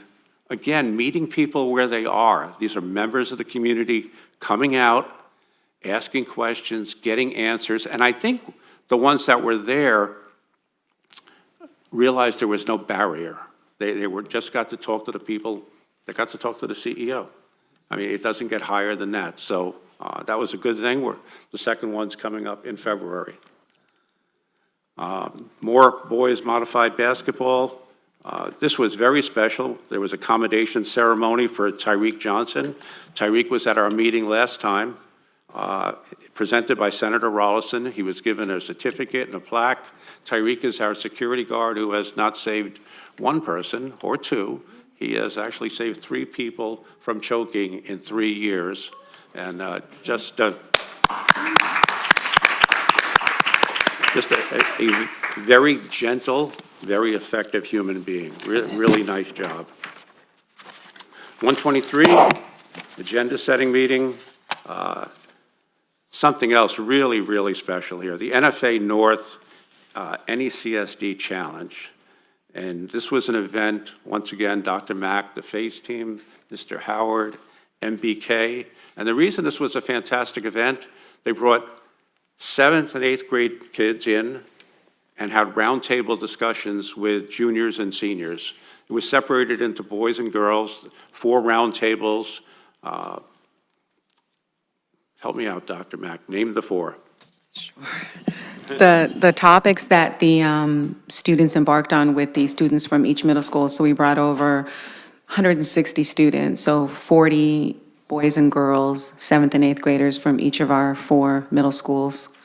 again, meeting people where they are. These are members of the community coming out, asking questions, getting answers, and I think the ones that were there realized there was no barrier. They were just got to talk to the people, they got to talk to the CEO. I mean, it doesn't get higher than that, so that was a good thing. The second one's coming up in February. More boys modified basketball. This was very special. There was a commendation ceremony for Tyreek Johnson. Tyreek was at our meeting last time, presented by Senator Rollison. He was given a certificate and a plaque. Tyreek is our security guard who has not saved one person or two. He has actually saved 3 people from choking in 3 years. And just a very gentle, very effective human being. Really nice job. 123, agenda setting meeting. Something else really special here. The NFA North NECSD Challenge. And this was an event, once again, Dr. Mack, the FACE team, Mr. Howard, MBK. And the reason this was a fantastic event, they brought 7th and 8th grade kids in and had roundtable discussions with juniors and seniors. It was separated into boys and girls, 4 roundtables. Help me out, Dr. Mack. Name the 4. Sure. The topics that the students embarked on with the students from each middle school. So we brought over 160 students, so 40 boys and girls, 7th and 8th graders from each of our 4 middle schools.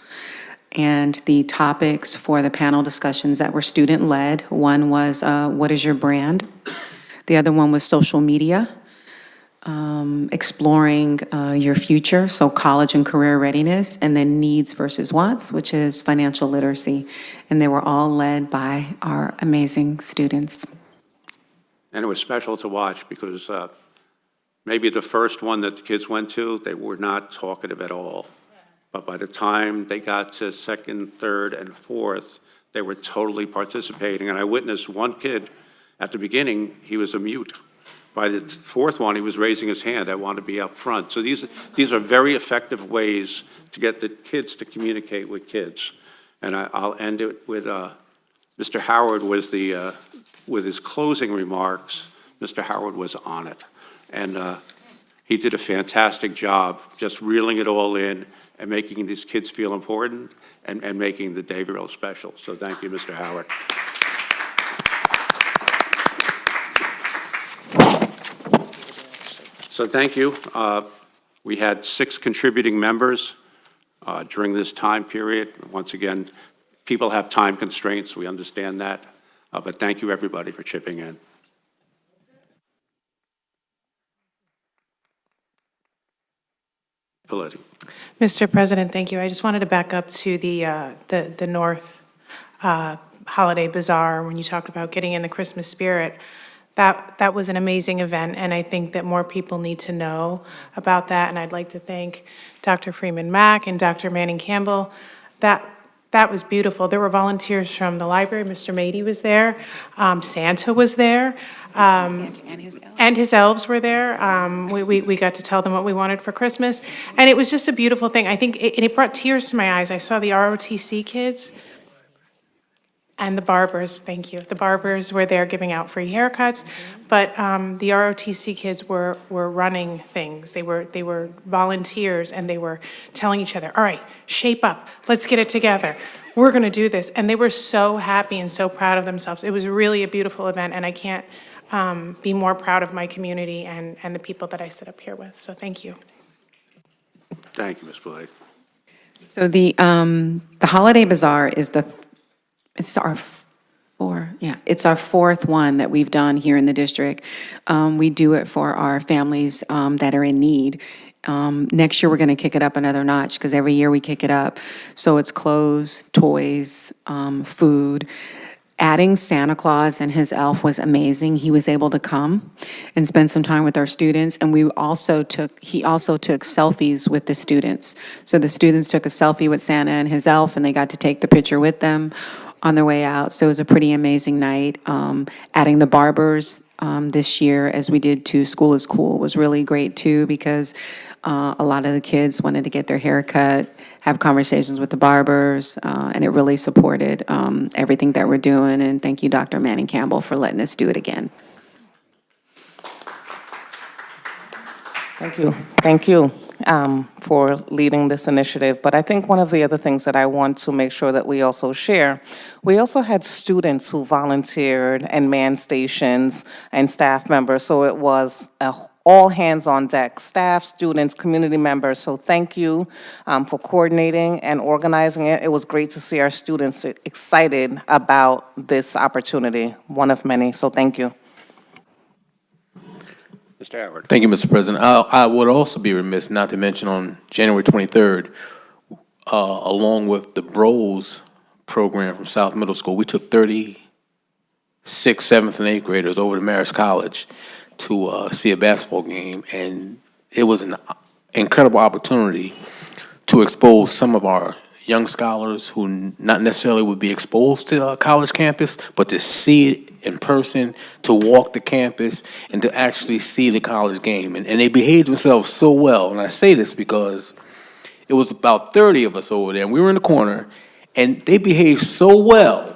And the topics for the panel discussions that were student-led, one was, what is your brand? The other one was social media, exploring your future, so college and career readiness, and then needs versus wants, which is financial literacy. And they were all led by our amazing students. And it was special to watch because maybe the first one that the kids went to, they were not talkative at all. But by the time they got to second, third, and fourth, they were totally participating. And I witnessed one kid, at the beginning, he was a mute. By the fourth one, he was raising his hand, I want to be up front. So these are very effective ways to get the kids to communicate with kids. And I'll end it with Mr. Howard was with his closing remarks. Mr. Howard was on it. And he did a fantastic job just reeling it all in and making these kids feel important and making the day real special. So thank you, Mr. Howard. So thank you. We had 6 contributing members during this time period. Once again, people have time constraints, we understand that. But thank you, everybody, for chipping in. Puede. Mr. President, thank you. I just wanted to back up to the North Holiday Bazaar when you talked about getting in the Christmas spirit. That was an amazing event, and I think that more people need to know about that. And I'd like to thank Dr. Freeman Mack and Dr. Manning Campbell. That was beautiful. There were volunteers from the library. Mr. Mady was there. Santa was there. And his elves were there. We got to tell them what we wanted for Christmas. And it was just a beautiful thing. I think it brought tears to my eyes. I saw the ROTC kids and the barbers, thank you. The barbers were there giving out free haircuts, but the ROTC kids were running things. They were volunteers, and they were telling each other, all right, shape up, let's get it together. We're gonna do this. And they were so happy and so proud of themselves. It was really a beautiful event, and I can't be more proud of my community and the people that I sit up here with. So thank you. Thank you, Ms. Blake. So the Holiday Bazaar is it's our fourth one that we've done here in the district. We do it for our families that are in need. Next year, we're going to kick it up another notch because every year we kick it up. So it's clothes, toys, food. Adding Santa Claus and his elf was amazing. He was able to come and spend some time with our students, and he also took selfies with the students. So the students took a selfie with Santa and his elf, and they got to take the picture with them on their way out. So it was a pretty amazing night. Adding the barbers this year, as we did to School is Cool, was really great too, because a lot of the kids wanted to get their hair cut, have conversations with the barbers, and it really supported everything that we're doing. And thank you, Dr. Manning Campbell, for letting us do it again. Thank you. Thank you for leading this initiative. But I think one of the other things that I want to make sure that we also share, we also had students who volunteered and manned stations and staff members. So it was all hands on deck, staff, students, community members. So thank you for coordinating and organizing it. It was great to see our students excited about this opportunity, one of many. So thank you. Mr. Howard. Thank you, Mr. President. I would also be remiss not to mention on January 23rd, along with the Bros program from South Middle School, we took 36 7th and 8th graders over to Marist College to see a basketball game, and it was an incredible opportunity to expose some of our young scholars who not necessarily would be exposed to a college campus, but to see it in person, to walk the campus, and to actually see the college game. And they behaved themselves so well. And I say this because it was about 30 of us over there, and we were in the corner, and they behaved so well.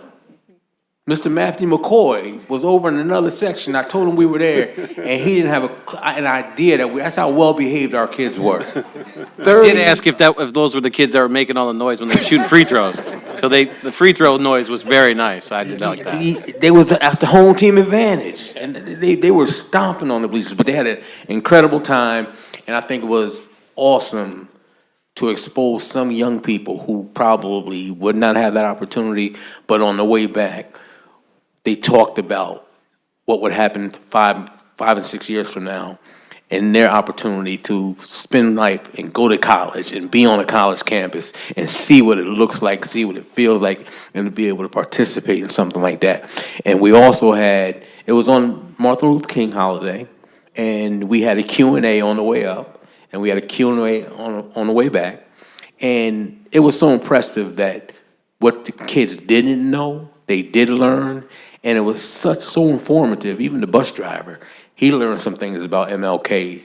Mr. Matthew McCoy was over in another section. I told him we were there, and he didn't have an idea that's how well behaved our kids were. I did ask if those were the kids that were making all the noise when they were shooting free throws. So the free throw noise was very nice. I did like that. That's the home team advantage, and they were stomping on the bleachers, but they had an incredible time, and I think it was awesome to expose some young people who probably would not have that opportunity, but on the way back, they talked about what would happen 5 and 6 years from now, and their opportunity to spend life and go to college and be on a college campus and see what it looks like, see what it feels like, and to be able to participate in something like that. And we also had, it was on Martin Luther King holiday, and we had a Q&A on the way up, and we had a Q&A on the way back. And it was so impressive that what the kids didn't know, they did learn, and it was so informative. Even the bus driver, he learned some things about MLK,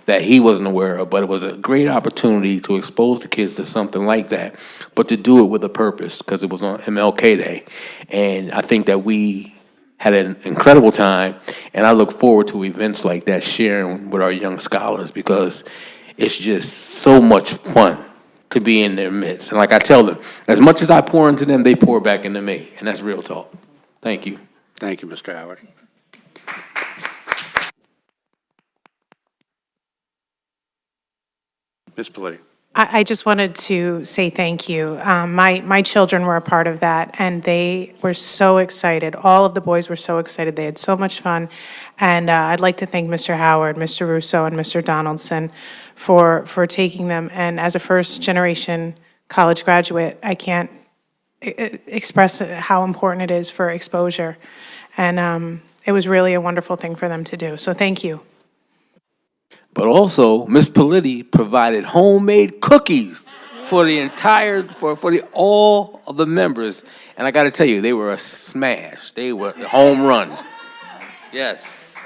that he wasn't aware of, but it was a great opportunity to expose the kids to something like that, but to do it with a purpose, because it was on MLK Day. And I think that we had an incredible time, and I look forward to events like that, sharing with our young scholars, because it's just so much fun to be in their midst. And like I tell them, as much as I pour into them, they pour back into me, and that's real talk. Thank you. Thank you, Mr. Howard. Ms. Politi. I just wanted to say thank you. My children were a part of that, and they were so excited. All of the boys were so excited. They had so much fun. And I'd like to thank Mr. Howard, Mr. Russo, and Mr. Donaldson for taking them. And as a first-generation college graduate, I can't express how important it is for exposure. And it was really a wonderful thing for them to do. So thank you. But also, Ms. Politi provided homemade cookies for the all of the members. And I got to tell you, they were a smash. They were a home run. Yes.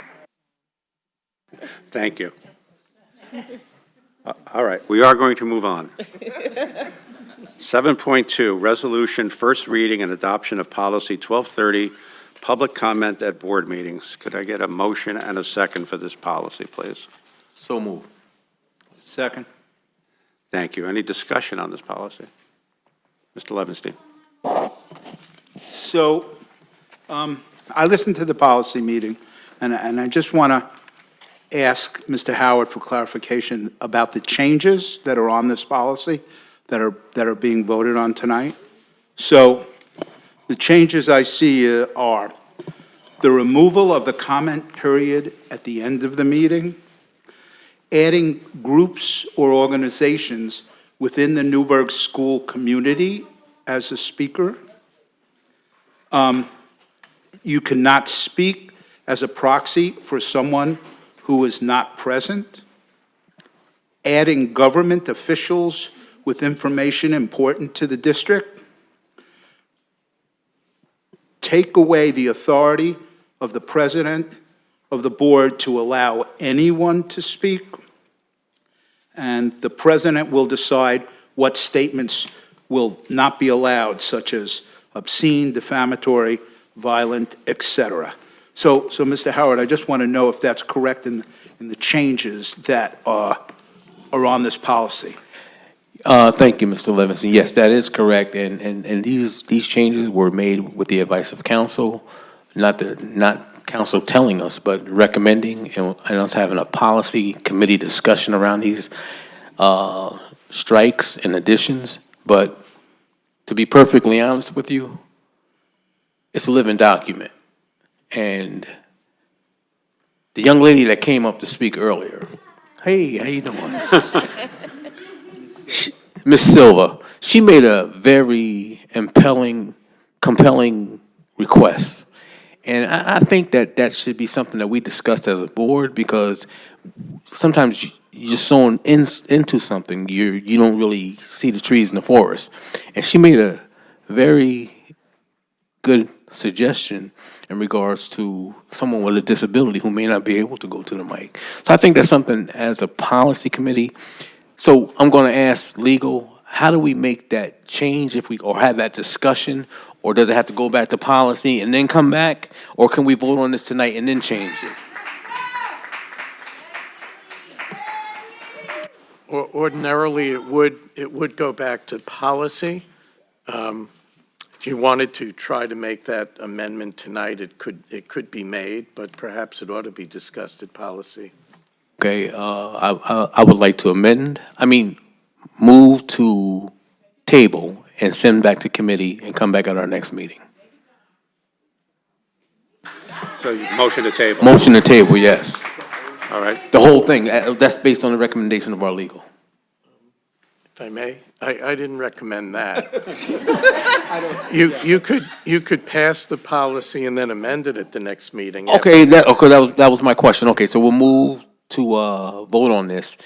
Thank you. All right, we are going to move on. 7.2, resolution, first reading and adoption of policy 1230, public comment at board meetings. Could I get a motion and a second for this policy, please? So moved. Second. Thank you. Any discussion on this policy? Mr. Levinstein. So, I listened to the policy meeting, and I just want to ask Mr. Howard for clarification about the changes that are on this policy that are being voted on tonight. So, the changes I see are the removal of the comment period at the end of the meeting, adding groups or organizations within the Newburgh school community as a speaker. You cannot speak as a proxy for someone who is not present. Adding government officials with information important to the district. Take away the authority of the president of the board to allow anyone to speak, and the president will decide what statements will not be allowed, such as obscene, defamatory, violent, etc. So, Mr. Howard, I just want to know if that's correct in the changes that are on this policy. Thank you, Mr. Levinson. Yes, that is correct, and these changes were made with the advice of council, not council telling us, but recommending, and us having a policy committee discussion around these strikes and additions. But to be perfectly honest with you, it's a living document. And the young lady that came up to speak earlier, hey, how you doing? Miss Silva, she made a very compelling request. And I think that should be something that we discussed as a board, because sometimes you're just so into something, you don't really see the trees in the forest. And she made a very good suggestion in regards to someone with a disability who may not be able to go to the mic. So I think that's something as a policy committee. So I'm going to ask legal, how do we make that change or have that discussion? Or does it have to go back to policy and then come back? Or can we vote on this tonight and then change it? Ordinarily, it would go back to policy. If you wanted to try to make that amendment tonight, it could be made, but perhaps it ought to be discussed at policy. Okay, I would like to move to table and send back to committee and come back at our next meeting. So motion to table. Motion to table, yes. All right. The whole thing, that's based on the recommendation of our legal. If I may, I didn't recommend that. You could pass the policy and then amend it at the next meeting. Okay, that was my question. Okay, so we'll move to vote on this,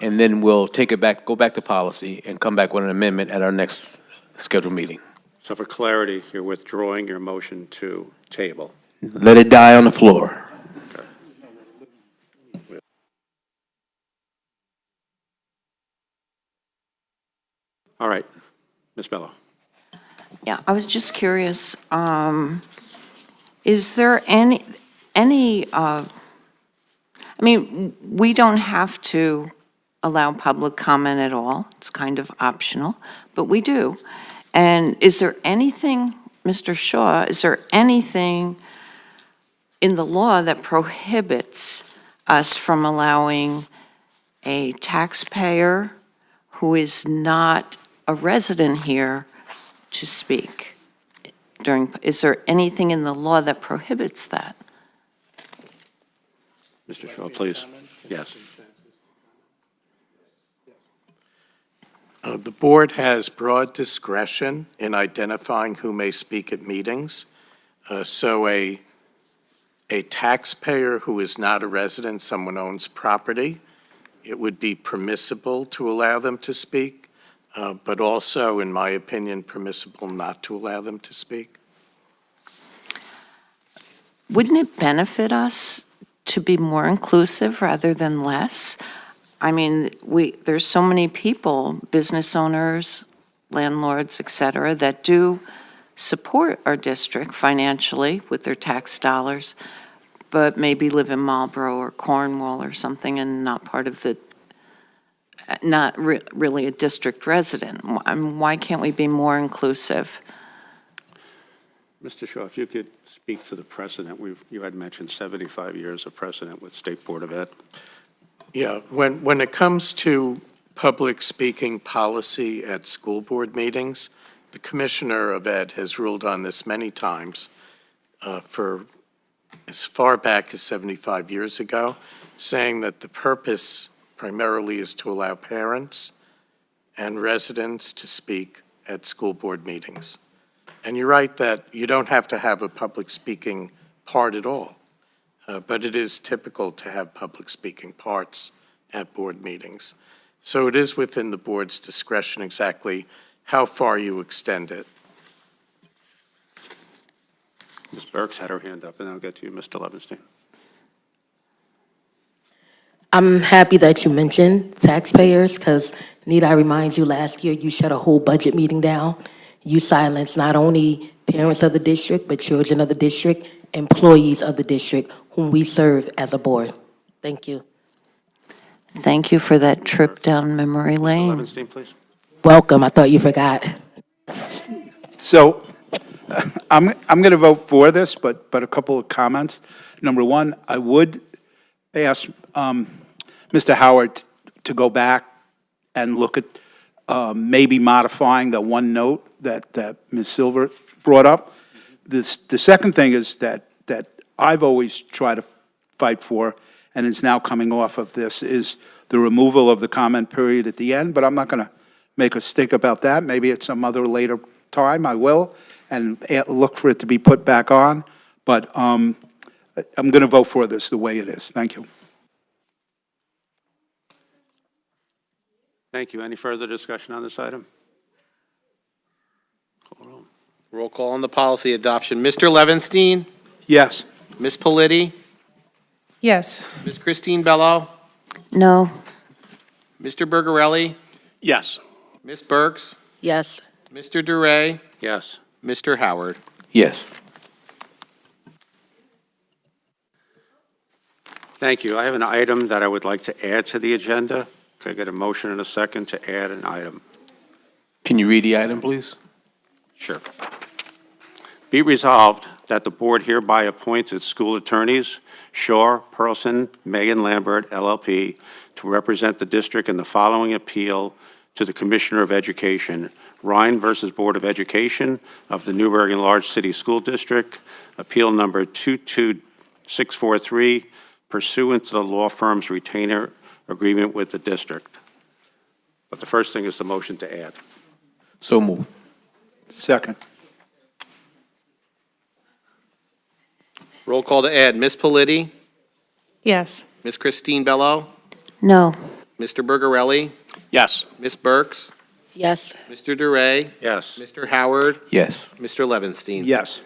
and then we'll take it back, go back to policy, and come back with an amendment at our next scheduled meeting. So for clarity, you're withdrawing your motion to table. Let it die on the floor. All right, Ms. Bello. Yeah, I was just curious, is there we don't have to allow public comment at all. It's kind of optional, but we do. And is there anything, Mr. Shaw, is there anything in the law that prohibits us from allowing a taxpayer who is not a resident here to speak is there anything in the law that prohibits that? Mr. Shaw, please. Yes. The board has broad discretion in identifying who may speak at meetings. So a taxpayer who is not a resident, someone owns property, it would be permissible to allow them to speak, but also, in my opinion, permissible not to allow them to speak. Wouldn't it benefit us to be more inclusive rather than less? I mean, there's so many people, business owners, landlords, et cetera, that do support our district financially with their tax dollars, but maybe live in Marlborough or Cornwall or something and not part of the, really a district resident. Why can't we be more inclusive? Mr. Shaw, if you could speak to the precedent. You had mentioned 75 years of precedent with State Board of Ed. Yeah, when it comes to public speaking policy at school board meetings, the Commissioner of Ed has ruled on this many times for as far back as 75 years ago, saying that the purpose primarily is to allow parents and residents to speak at school board meetings. And you're right that you don't have to have a public speaking part at all, but it is typical to have public speaking parts at board meetings. So it is within the board's discretion exactly how far you extend it. Ms. Burks had her hand up, and I'll get to you, Mr. Levinstein. I'm happy that you mentioned taxpayers, because need I remind you, last year you shut a whole budget meeting down. You silenced not only parents of the district, but children of the district, employees of the district, whom we serve as a board. Thank you. Thank you for that trip down memory lane. Mr. Levinstein, please. Welcome. I thought you forgot. So I'm going to vote for this, but a couple of comments. Number one, I would ask Mr. Howard to go back and look at maybe modifying the one note that Ms. Silver brought up. The second thing is that I've always tried to fight for, and is now coming off of this, is the removal of the comment period at the end, but I'm not going to make a stink about that. Maybe at some other later time I will, and look for it to be put back on, but I'm going to vote for this the way it is. Thank you. Thank you. Any further discussion on this item? Roll call on the policy adoption. Mr. Levinstein? Yes. Ms. Politi? Yes. Ms. Christine Bello? No. Mr. Bergarelli? Yes. Ms. Burks? Yes. Mr. Duray? Yes. Mr. Howard? Yes. Thank you. I have an item that I would like to add to the agenda. Could I get a motion and a second to add an item? Can you read the item, please? Sure. Be resolved that the board hereby appoints its school attorneys, Shaw, Perlson, Megan Lambert, LLP, to represent the district in the following appeal to the Commissioner of Education, Ryan versus Board of Education of the Newburgh Enlarged City School District, appeal number 22643, pursuant to the law firm's retainer agreement with the district. But the first thing is the motion to add. So moved. Second. Roll call to add. Ms. Politi? Yes. Ms. Christine Bello? No. Mr. Bergarelli? Yes. Ms. Burks? Yes. Mr. Duray? Yes. Mr. Howard? Yes. Mr. Levinstein? Yes.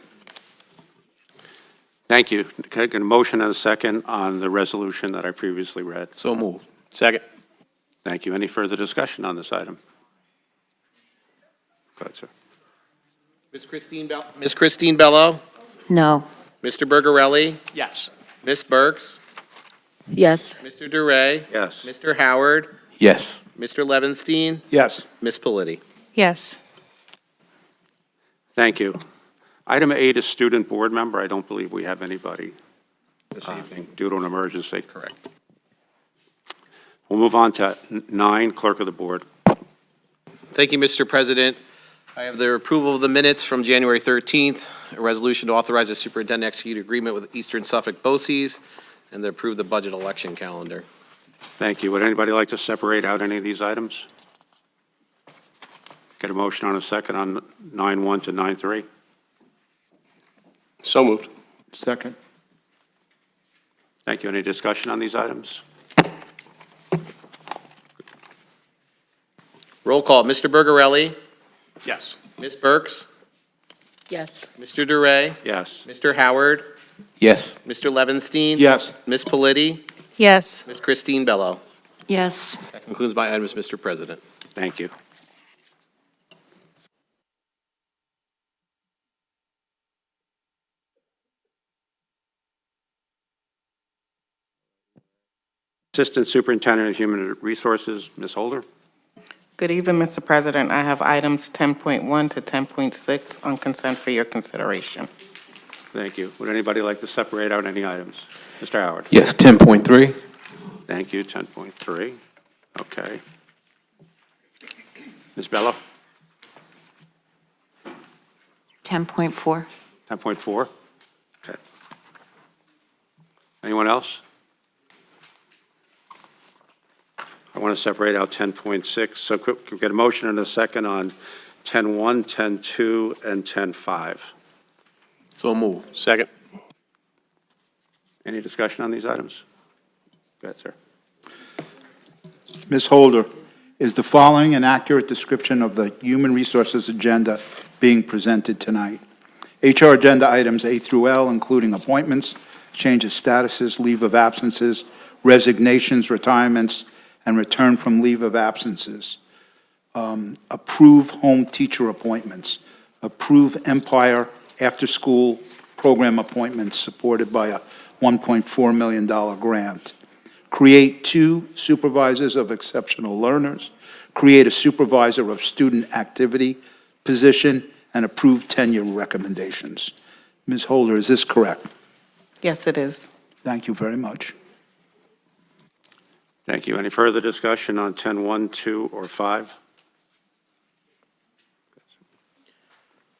Thank you. Can I get a motion and a second on the resolution that I previously read? So moved. Second. Thank you. Any further discussion on this item? Go ahead, sir. Ms. Christine Bello? No. Mr. Bergarelli? Yes. Ms. Burks? Yes. Mr. Duray? Yes. Mr. Howard? Yes. Mr. Levinstein? Yes. Ms. Politi? Yes. Thank you. Item 8 is student board member. I don't believe we have anybody this evening due to an emergency. Correct. We'll move on to 9, clerk of the board. Thank you, Mr. President. I have the approval of the minutes from January 13th, a resolution to authorize the superintendent to execute agreement with Eastern Suffolk BOCES, and to approve the budget election calendar. Thank you. Would anybody like to separate out any of these items? Get a motion on a second on 9-1 to 9-3? So moved. Second. Thank you. Any discussion on these items? Roll call. Mr. Bergarelli? Yes. Ms. Burks? Yes. Mr. Duray? Yes. Mr. Howard? Yes. Mr. Levinstein? Yes. Ms. Politi? Yes. Ms. Christine Bello? Yes. That concludes my items, Mr. President. Thank you. Assistant Superintendent of Human Resources, Ms. Holder. Good evening, Mr. President. I have items 10.1 to 10.6 on consent for your consideration. Thank you. Would anybody like to separate out any items? Mr. Howard? Yes, 10.3. Thank you. 10.3. Okay. Ms. Bello? 10.4. 10.4? Okay. Anyone else? I want to separate out 10.6. So could we get a motion and a second on 10.1, 10.2, and 10.5? So moved. Second. Any discussion on these items? Go ahead, sir. Ms. Holder, is the following an accurate description of the human resources agenda being presented tonight? HR agenda items A through L, including appointments, change of statuses, leave of absences, resignations, retirements, and return from leave of absences. Approve home teacher appointments. Approve Empire after-school program appointments supported by a $1.4 million grant. Create 2 supervisors of exceptional learners. Create a supervisor of student activity position, and approve tenure recommendations. Ms. Holder, is this correct? Yes, it is. Thank you very much. Thank you. Any further discussion on 10.1, 2, or 5?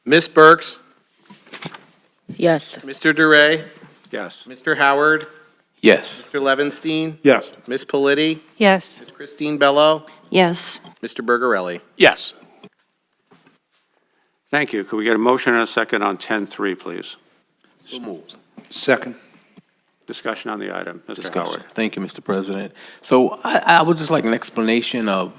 Ms. Burks? Yes. Mr. Duray? Yes. Mr. Howard? Yes. Mr. Levinstein? Yes. Ms. Politi? Yes. Ms. Christine Bello? Yes. Mr. Bergarelli? Yes. Thank you. Could we get a motion and a second on 10.3, please? So moved. Second. Discussion on the item. Mr. Discussion. Howard. Thank you, Mr. President. So I would just like an explanation of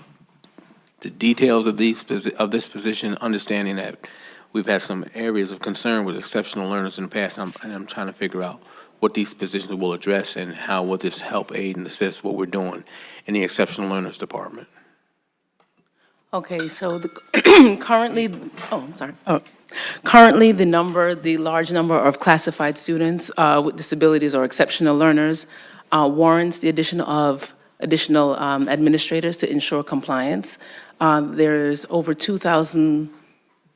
the details of this position, understanding that we've had some areas of concern with exceptional learners in the past, and I'm trying to figure out what these positions will address and how will this help aid and assist what we're doing in the exceptional learners department. Okay, so currently, currently the large number of classified students with disabilities or exceptional learners warrants the addition of additional administrators to ensure compliance. There's over 2,000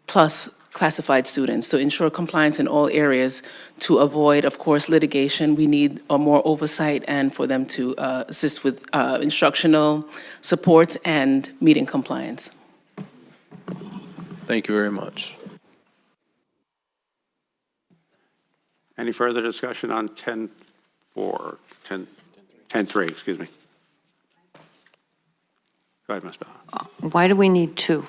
plus classified students, to ensure compliance in all areas, to avoid, of course, litigation. We need more oversight and for them to assist with instructional supports and meeting compliance. Thank you very much. Any further discussion on 10.4, 10.3, excuse me? Go ahead, Ms. Bell. Why do we need two?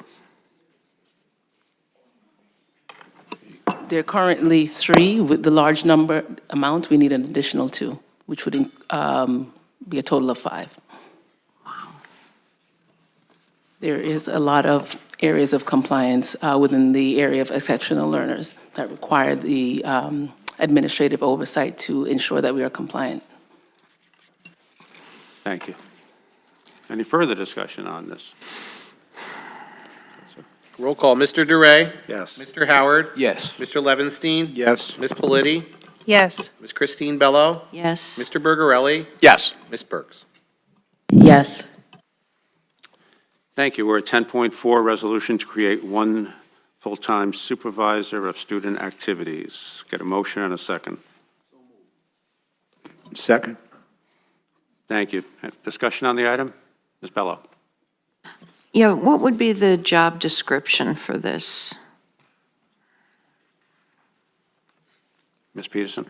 There are currently 3. With the large amount, we need an additional 2, which would be a total of 5. There is a lot of areas of compliance within the area of exceptional learners that require the administrative oversight to ensure that we are compliant. Thank you. Any further discussion on this? Roll call, Mr. DeRay. Yes. Mr. Howard. Yes. Mr. Levinstein. Yes. Ms. Politi. Yes. Ms. Christine Bello. Yes. Mr. Bergarelli. Yes. Ms. Burks. Yes. Thank you. We're at 10.4, resolution to create 1 full-time supervisor of student activities. Get a motion and a second. Second. Thank you. Discussion on the item? Ms. Bello. Yeah, what would be the job description for this? Ms. Peterson.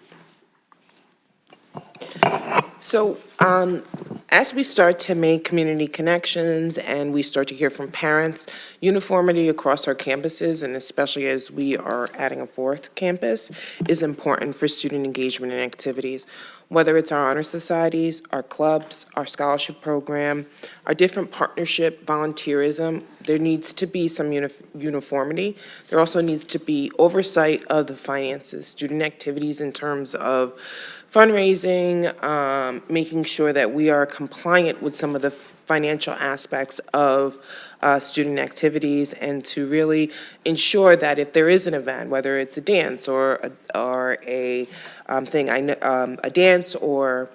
So as we start to make community connections and we start to hear from parents, uniformity across our campuses, and especially as we are adding a 4th campus, is important for student engagement and activities. Whether it's our honor societies, our clubs, our scholarship program, our different partnership, volunteerism, there needs to be some uniformity. There also needs to be oversight of the finances, student activities in terms of fundraising, making sure that we are compliant with some of the financial aspects of student activities, and to really ensure that if there is an event, whether it's a dance or a dance or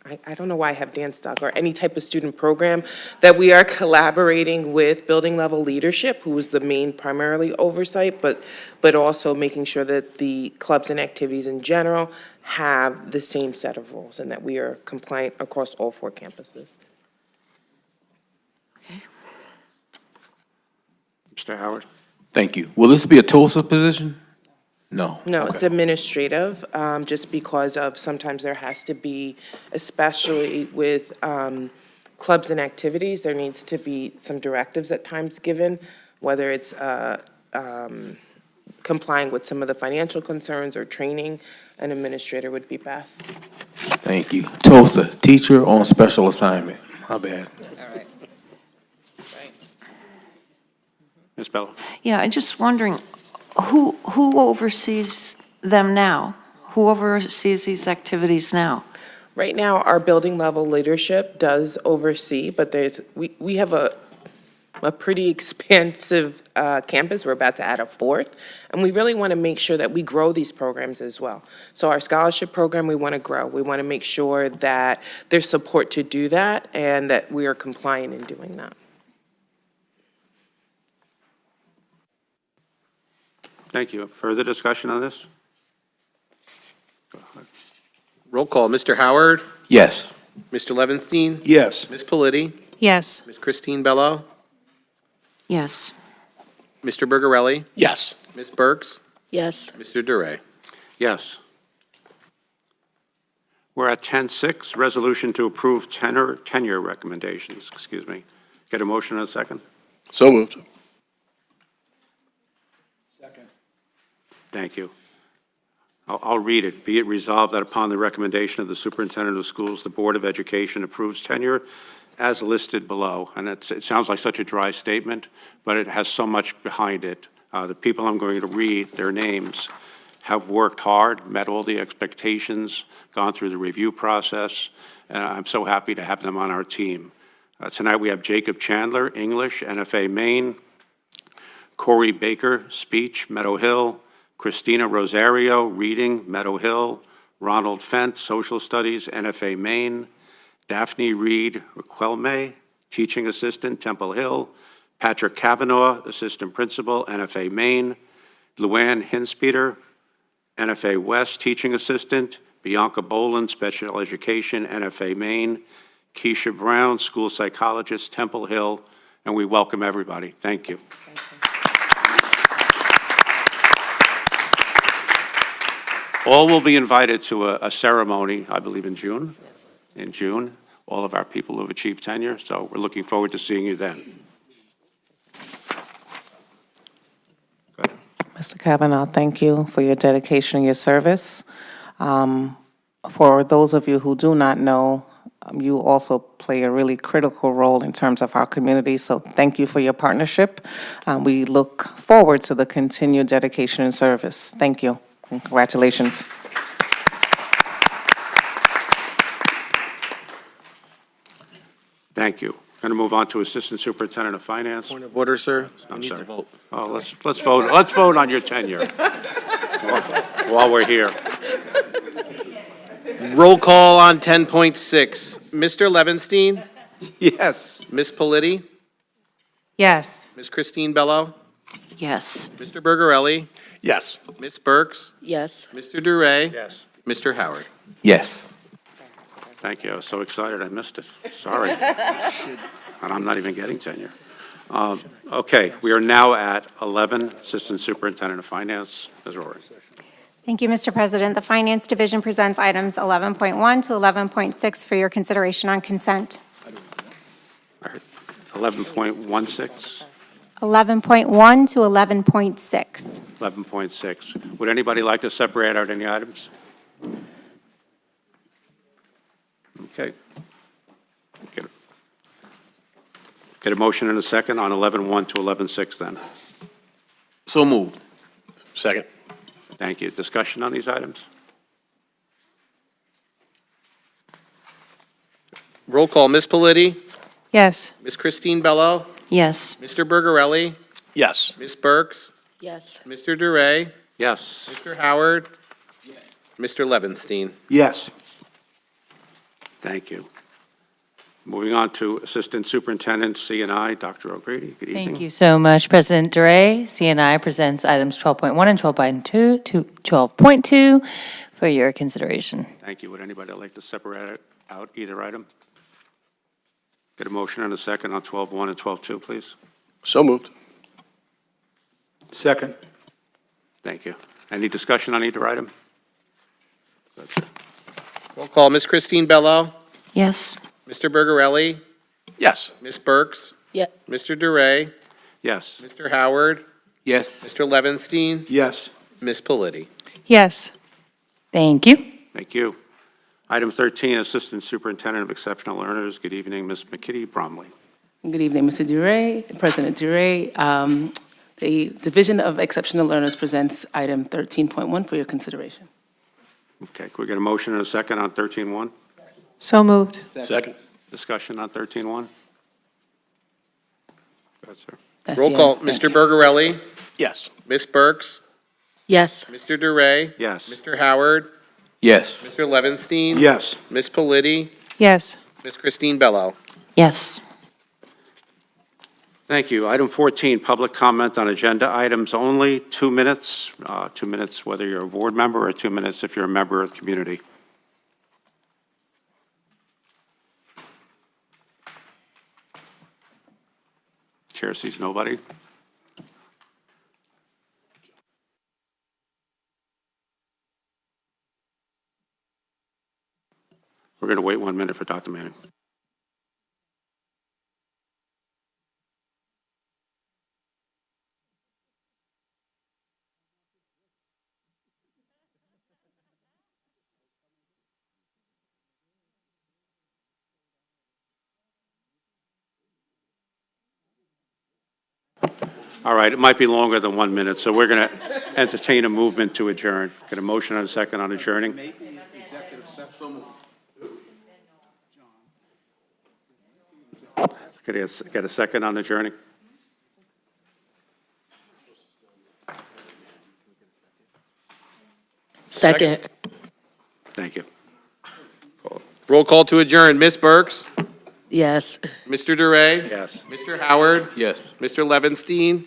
I don't know why I have dance doc, or any type of student program, that we are collaborating with building level leadership, who is the main primarily oversight, but also making sure that the clubs and activities in general have the same set of rules and that we are compliant across all 4 campuses. Mr. Howard. Thank you. Will this be a TOSA position? No. No, it's administrative, just because of sometimes there has to be, especially with clubs and activities, there needs to be some directives at times given, whether it's complying with some of the financial concerns or training, an administrator would be best. Thank you. TOSA, teacher on special assignment. My bad. All right. Ms. Bello. Yeah, I'm just wondering, who oversees them now? Who oversees these activities now? Right now, our building level leadership does oversee, but we have a pretty expansive campus. We're about to add a 4th, and we really want to make sure that we grow these programs as well. So our scholarship program, we want to grow. We want to make sure that there's support to do that and that we are compliant in doing that. Thank you. Further discussion on this? Go ahead. Roll call, Mr. Howard. Yes. Mr. Levinstein. Yes. Ms. Politi. Yes. Ms. Christine Bello. Yes. Mr. Bergarelli. Yes. Ms. Burks. Yes. Mr. DeRay. Yes. We're at 10.6, resolution to approve tenure recommendations, excuse me. Get a motion and a second? So moved. Second. Thank you. I'll read it. Be it resolved that upon the recommendation of the superintendent of schools, the Board of Education approves tenure as listed below. And it sounds like such a dry statement, but it has so much behind it. The people I'm going to read, their names, have worked hard, met all the expectations, gone through the review process, and I'm so happy to have them on our team. Tonight we have Jacob Chandler, English, NFA Maine, Corey Baker, Speech, Meadow Hill, Christina Rosario, Reading, Meadow Hill, Ronald Fent, Social Studies, NFA Maine, Daphne Reed Requelme, Teaching Assistant, Temple Hill, Patrick Kavanaugh, Assistant Principal, NFA Maine. Luann Hinspeter, NFA West Teaching Assistant. Bianca Boland, Special Education, NFA Maine. Keisha Brown, School Psychologist, Temple Hill, and we welcome everybody. Thank you. All will be invited to a ceremony, I believe, in June. In June, all of our people who have achieved tenure, so we're looking forward to seeing you then. Mr. Kavanaugh, thank you for your dedication and your service. For those of you who do not know, you also play a really critical role in terms of our community, so thank you for your partnership. We look forward to the continued dedication and service. Thank you, and congratulations. Thank you. Going to move on to Assistant Superintendent of Finance. Point of order, sir. I'm We need to sorry. vote. Oh, let's vote. Let's vote on your tenure while we're here. Roll call on 10.6. Mr. Levinstein? Yes. Ms. Politi? Yes. Ms. Christine Bello? Yes. Mr. Bergarelli? Yes. Ms. Burks? Yes. Mr. Duray? Yes. Mr. Howard? Yes. Thank you. I was so excited I missed it. Sorry. And I'm not even getting tenure. Okay, we are now at 11, Assistant Superintendent of Finance. Ms. Rory. Thank you, Mr. President. The Finance Division presents items 11.1 to 11.6 for your consideration on consent. 11.16, 11.1 to 11.6. 11.6. Would anybody like to separate out any items? Okay. Get a motion in a second on 11.1 to 11.6 then. So moved. Second. Thank you. Discussion on these items? Roll call, Ms. Politi? Yes. Ms. Christine Bello? Yes. Mr. Bergarelli? Yes. Ms. Burks? Yes. Mr. Duray? Yes. Mr. Howard? Mr. Levinstein? Yes. Thank you. Moving on to Assistant Superintendent, C&I, Dr. O'Grady. Good evening. Thank you so much, President Duray. CNI presents items 12.1 and 12.2 to 12.2 for your consideration. Thank you. Would anybody like to separate out either item? Get a motion and a second on 12.1 and 12.2, please. So moved. Second. Thank you. Any discussion on either item? That's it. Roll call, Ms. Christine Bello? Yes. Mr. Bergarelli? Yes. Ms. Burks? Yeah. Mr. Duray? Yes. Mr. Howard? Yes. Mr. Levinstein? Yes. Ms. Politi? Yes. Thank you. Thank you. Item 13, Assistant Superintendent of Exceptional Learners. Good evening, Ms. McKitty Bromley. Good evening, Mr. Duray, President Duray. The Division of Exceptional Learners presents item 13.1 for your consideration. Okay, can we get a motion and a second on 13.1? So moved. Second. Discussion on 13.1? Go ahead, sir. That's Roll the call, end. Thank Mr. you. Bergarelli? Yes. Ms. Burks? Yes. Mr. Duray? Yes. Mr. Howard? Yes. Mr. Levinstein? Yes. Ms. Politi? Yes. Ms. Christine Bello? Yes. Thank you. Item 14, public comment on agenda items only, 2 minutes. 2 minutes whether you're a board member or 2 minutes if you're a member of the community. Chair sees nobody. We're going to wait 1 minute for Dr. Manning. All right, it might be longer than 1 minute, so we're going to entertain a movement to adjourn. Get a motion and a second on adjourning. Get a second on adjourning? Second. Thank you. Roll call to adjourn, Ms. Burks? Yes. Mr. Duray? Yes. Mr. Howard? Yes. Mr. Levinstein?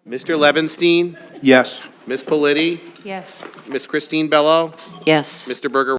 Mr. Levinstein? Yes. Ms. Politi? Yes. Ms. Christine Bello? Yes. Mr. Berger?